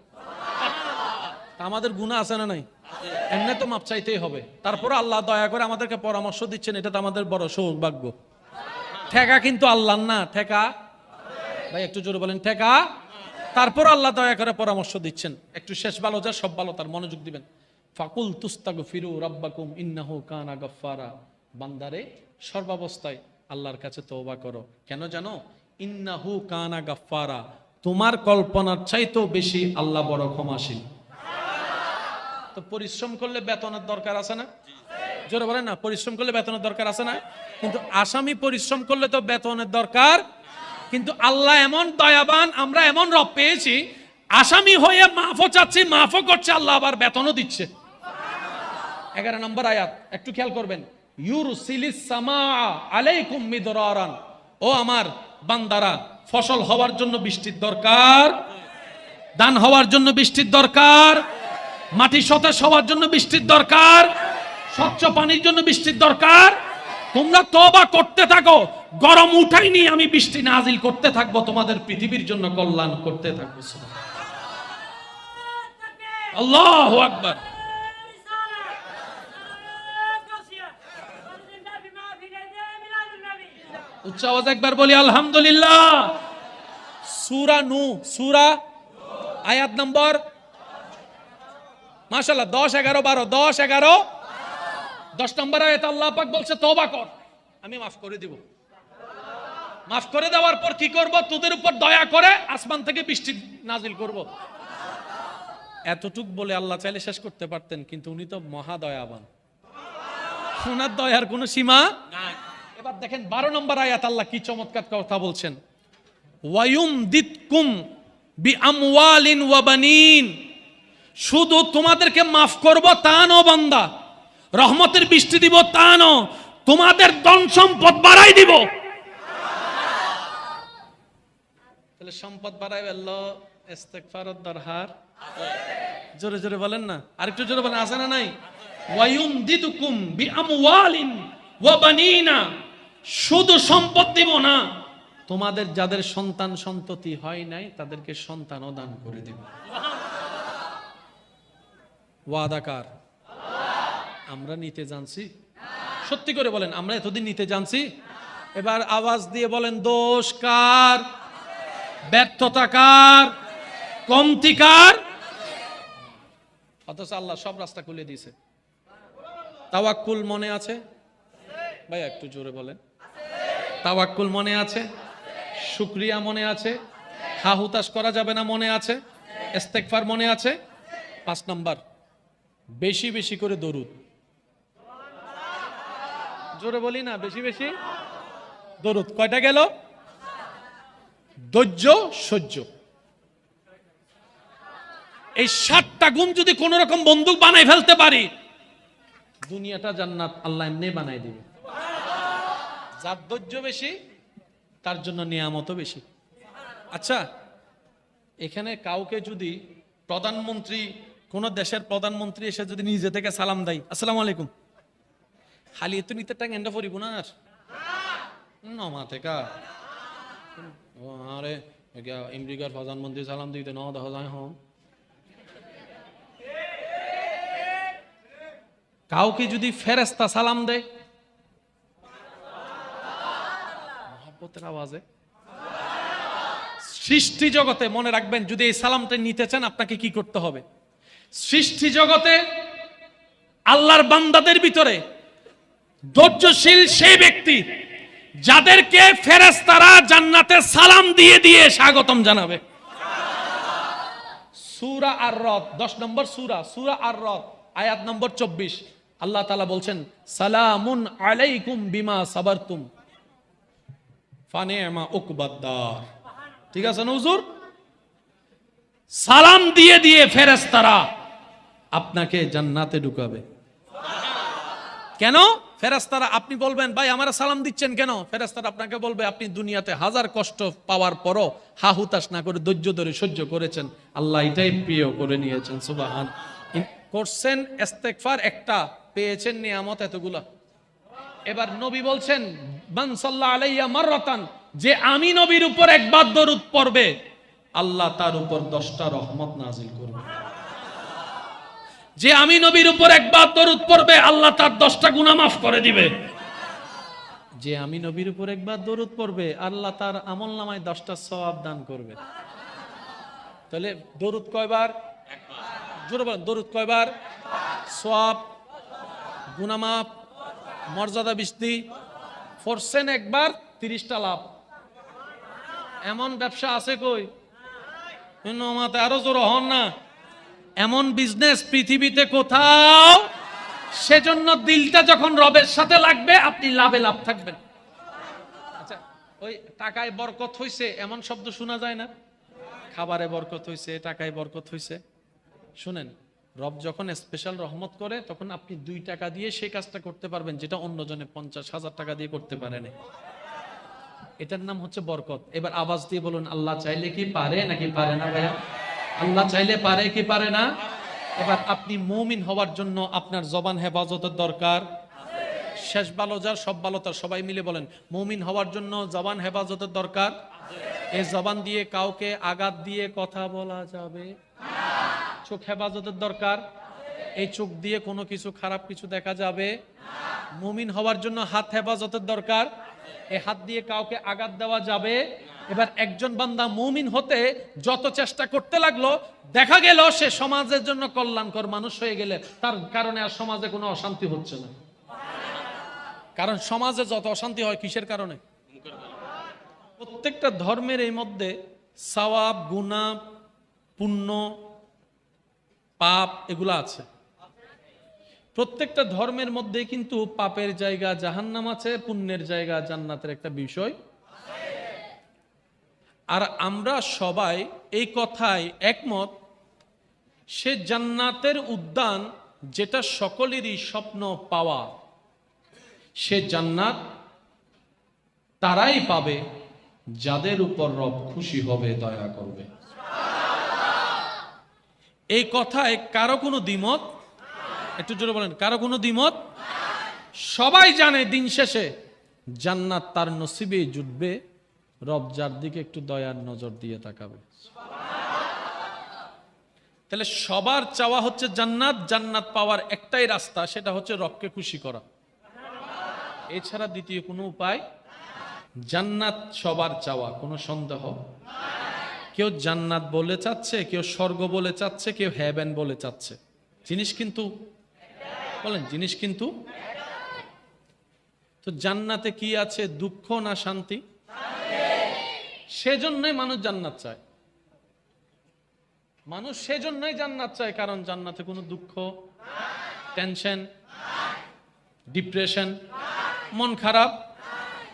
আমাদের গুনাহ আছে না নাই? এমনি তো মাপ চাইতেই হবে। তারপর আল্লাহ দয়া করে আমাদেরকে পরামর্শ দিচ্ছেন, এটা তো আমাদের বড় সৌভাগ্য। ঠেকা কিন্তু আল্লাহর না, ঠেকা ভাই একটু জোরে বলেন, ঠেকা। তারপর আল্লাহ দয়া করে পরামর্শ দিচ্ছেন, একটু শেষ ভালো যা সব ভালো, তার মনোযোগ দিবেন। ফাকুল তুস্তাগফিরু রাব্বাকুম ইন্নাহু কানা গাফফারা। বান্দারে সর্বাবস্থায় আল্লাহর কাছে তওবা করো। কেন জানো? ইন্নাহু কানা গাফফারা, তোমার কল্পনার চাইতেও বেশি আল্লাহ বড় ক্ষমাশীল। তো পরিশ্রম করলে বেতনের দরকার আছে না? জোরে বলেন না, পরিশ্রম করলে বেতনের দরকার আছে না? কিন্তু আসামি পরিশ্রম করলে তো বেতনের দরকার। কিন্তু আল্লাহ এমন দয়াবান, আমরা এমন রব পেয়েছি, আসামি হয়ে মাফও চাচ্ছি, মাফও করছে, আল্লাহ আবার বেতনও দিচ্ছে। 11 নম্বর আয়াত একটু খেয়াল করবেন। ইউরসিলিস সামাআ আলাইকুম মিদরারান। ও আমার বান্দারা, ফসল হওয়ার জন্য বৃষ্টির দরকার, ধান হওয়ার জন্য বৃষ্টির দরকার, মাটি সতেজ হওয়ার জন্য বৃষ্টির দরকার, স্বচ্ছ পানির জন্য বৃষ্টির দরকার। তোমরা তওবা করতে থাকো, গরম উঠাইনি আমি বৃষ্টি নাজিল করতে থাকবো, তোমাদের পৃথিবীর জন্য কল্যাণ করতে থাকবো। আল্লাহু আকবার। উচ্চ আওয়াজ একবার বলি আলহামদুলিল্লাহ। সূরা নূহ, সূরা আয়াত নম্বর মাশাআল্লাহ 10, 11, 12, 10, 11, 10 নম্বর আয়াত আল্লাহ পাক বলছে তওবা কর, আমি মাফ করে দিব। মাফ করে দেওয়ার পর কি করব? তোদের উপর দয়া করে আসমান থেকে বৃষ্টি নাজিল করব। এতটুক বলে আল্লাহ চাইলে শেষ করতে পারতেন, কিন্তু উনি তো মহা দয়াবান, ওনার দয়ার কোনো সীমা নাই। এবার দেখেন 12 নম্বর আয়াত আল্লাহ কি চমৎকার কথা বলছেন। ওয়ায়ুমদিদকুম বিআমওয়ালিন ওয়া বানিন। শুধু তোমাদেরকে মাফ করব তা না বান্দা, রহমতের বৃষ্টি দিব তা না, তোমাদের ধন সম্পদ বাড়াই দিব। তাহলে সম্পদ বাড়াই বললো ইস্তেগফারের দরকার। জোরে জোরে বলেন না, আরেকটু জোরে বলেন, আছে না নাই? ওয়ায়ুমদিদকুম বিআমওয়ালিন ওয়া বানিনা। শুধু সম্পদ দিব না, তোমাদের যাদের সন্তান সন্ততি হয় নাই তাদেরকে সন্তানও দান করে দিব। ওয়াদাকার? আমরা নিতে জানছি? সত্যি করে বলেন, আমরা এতদিন নিতে জানছি? এবার আওয়াজ দিয়ে বলেন, দোষ কার? ব্যর্থতা কার? কমতি কার? অথচ আল্লাহ সব রাস্তা খুলে দিয়েছে। তাওয়াক্কুল মনে আছে ভাই? একটু জোরে বলেন। তাওয়াক্কুল মনে আছে? শুকরিয়া মনে আছে? হা হুতাশ করা যাবে না মনে আছে? ইস্তেগফার মনে আছে? 5 নাম্বার, বেশি বেশি করে দরুদ। জোরে বলি না, বেশি বেশি দরুদ। কয়টা গেল? ধৈর্য, সহ্য। এই 7টা গুণ যদি কোন রকম বন্দুক বানাই ফেলতে পারি, দুনিয়াটা জান্নাত আল্লাহ এমনি বানাই দিবে। যার ধৈর্য বেশি তার জন্য নিয়ামতও বেশি। আচ্ছা, এখানে কাউকে যদি প্রধানমন্ত্রী, কোন দেশের প্রধানমন্ত্রী এসে যদি নিজে থেকে সালাম দেয়, আসসালামু আলাইকুম, খালি এত নিতে টাকা এন্ডা পড়িব না আর নমা থেকে আরে আমেরিকার প্রধানমন্ত্রী সালাম দিতে ন দেখা যায়। হন কাউকে যদি ফেরেশতা সালাম দেয় মহব্বতের আওয়াজে, সৃষ্টি জগতে মনে রাখবেন, যদি এই সালামটা নিতে চান আপনাকে কি করতে হবে? সৃষ্টি জগতে আল্লাহর বান্দাদের ভিতরে ধৈর্যশীল সেই ব্যক্তি যাদেরকে ফেরেশতারা জান্নাতে সালাম দিয়ে দিয়ে স্বাগতম জানাবে। সূরা আর-রাদ 10 নম্বর সূরা আর-রাদ আয়াত নম্বর 24 আল্লাহ তাআলা বলছেন, সালামুন আলাইকুম বিমা সাবারতুম ফানি'মা উকবাদ-দার। ঠিক আছে না হুজুর? সালাম দিয়ে দিয়ে ফেরেশতারা আপনাকে জান্নাতে ঢুকাবে। কেন? ফেরেশতারা, আপনি বলবেন ভাই আমারা সালাম দিচ্ছেন কেন? ফেরেশতারা আপনাকে বলবে আপনি দুনিয়াতে হাজার কষ্ট পাওয়ার পরও হা হুতাশ না করে ধৈর্য ধরে সহ্য করেছেন, আল্লাহ এটাই প্রিয় করে নিয়েছেন। সুবহান। করছেন ইস্তেগফার একটা, পেয়েছেন নিয়ামত এতগুলা। এবার নবী বলছেন, মান সাল্লা আলাইয়া মাররাতান, যে আমি নবীর উপর একবার দরুদ পড়বে আল্লাহ তার উপর 10টা রহমত নাজিল করবে। যে আমি নবীর উপর একবার দরুদ পড়বে আল্লাহ তার 10টা গুনাহ মাফ করে দিবে। যে আমি নবীর উপর একবার দরুদ পড়বে আল্লাহ তার আমলনামায় 10টা সওয়াব দান করবে। তাহলে দরুদ কয়বার? জোরে বলেন, দরুদ কয়বার? সওয়াব, গুনাহ মাফ, মর্যাদা বৃদ্ধি। ফরছেন একবার 30টা লাভ। এমন ব্যবসা আছে কই? মাতে আরো জোর হন না। এমন বিজনেস পৃথিবীতে কোথাও। সেজন্য দিলটা যখন রবের সাথে লাগবে আপনি লাভে লাভ থাকবেন। আচ্ছা, ওই টাকায় বরকত হইছে এমন শব্দ শোনা যায় না? খাবারে বরকত হইছে, টাকায় বরকত হইছে। শুনেন, রব যখন স্পেশাল রহমত করে তখন আপনি 2 টাকা দিয়ে সেই কাজটা করতে পারবেন যেটা অন্যজনে 50,000 টাকা দিয়ে করতে পারে না। এটার নাম হচ্ছে বরকত। এবার আওয়াজ দিয়ে বলুন, আল্লাহ চাইলে কি পারে নাকি পারে না? ভাইয়া, আল্লাহ চাইলে পারে কি পারে না? এবার আপনি মুমিন হওয়ার জন্য আপনার জবান হেফাজতের দরকার। শেষ ভালো যার সব ভালো তার, সবাই মিলে বলেন, মুমিন হওয়ার জন্য জবান হেফাজতের দরকার। এই জবান দিয়ে কাউকে আঘাত দিয়ে কথা বলা যাবে। চোখ হেফাজতের দরকার। এই চোখ দিয়ে কোনো কিছু খারাপ কিছু দেখা যাবে। মুমিন হওয়ার জন্য হাত হেফাজতের দরকার। এই হাত দিয়ে কাউকে আঘাত দেওয়া যাবে। এবার একজন বান্দা মুমিন হতে যত চেষ্টা করতে লাগলো, দেখা গেল সে সমাজের জন্য কল্যাণকর মানুষ হয়ে গেলে তার কারণে আর সমাজে কোনো অশান্তি হচ্ছে না। কারণ সমাজে যত অশান্তি হয় কিসের কারণে? প্রত্যেকটা ধর্মের এই মধ্যে সওয়াব, গুনাহ, পুণ্য, পাপ এগুলো আছে। প্রত্যেকটা ধর্মের মধ্যে কিন্তু পাপের জায়গা জাহান্নাম আছে, পুণ্যের জায়গা জান্নাতের একটা বিষয়। আর আমরা সবাই এই কথায় একমত, সে জান্নাতের উদ্যান যেটা সকলেরই স্বপ্ন পাওয়া, সে জান্নাত তারাই পাবে যাদের উপর রব খুশি হবে, দয়া করবে। এই কথায় কারো কোনো দ্বিমত? একটু জোরে বলেন, কারো কোনো দ্বিমত? সবাই জানে দিন শেষে জান্নাত তার নসিবে জুটবে, রব যার দিকে একটু দয়ার নজর দিয়ে তাকাবে। তাহলে সবার চাওয়া হচ্ছে জান্নাত। জান্নাত পাওয়ার একটাই রাস্তা, সেটা হচ্ছে রবকে খুশি করা। এছাড়া দ্বিতীয় কোনো উপায়। জান্নাত সবার চাওয়া, কোনো সন্দেহ। কেউ জান্নাত বলে চাচ্ছে, কেউ স্বর্গ বলে চাচ্ছে, কেউ হেভেন বলে চাচ্ছে। জিনিস কিন্তু, বলেন জিনিস কিন্তু। তো জান্নাতে কি আছে, দুঃখ না শান্তি? সেজন্যই মানুষ জান্নাত চায়। মানুষ সেজন্যই জান্নাত চায়, কারণ জান্নাতে কোনো দুঃখ, টেনশন, ডিপ্রেশন, মন খারাপ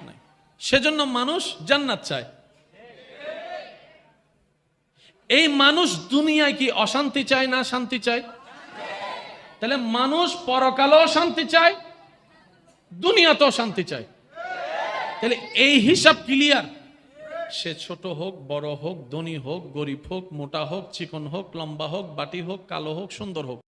নাই। সেজন্য মানুষ জান্নাত চায়। এই মানুষ দুনিয়ায় কি অশান্তি চায় না শান্তি চায়? তাহলে মানুষ পরকালেও শান্তি চায়, দুনিয়াতেও শান্তি চায়। তাহলে এই হিসাব ক্লিয়ার। সে ছোট হোক, বড় হোক, ধনী হোক, গরিব হোক, মোটা হোক, চিকন হোক, লম্বা হোক, বাটি হোক, কালো হোক, সুন্দর হোক,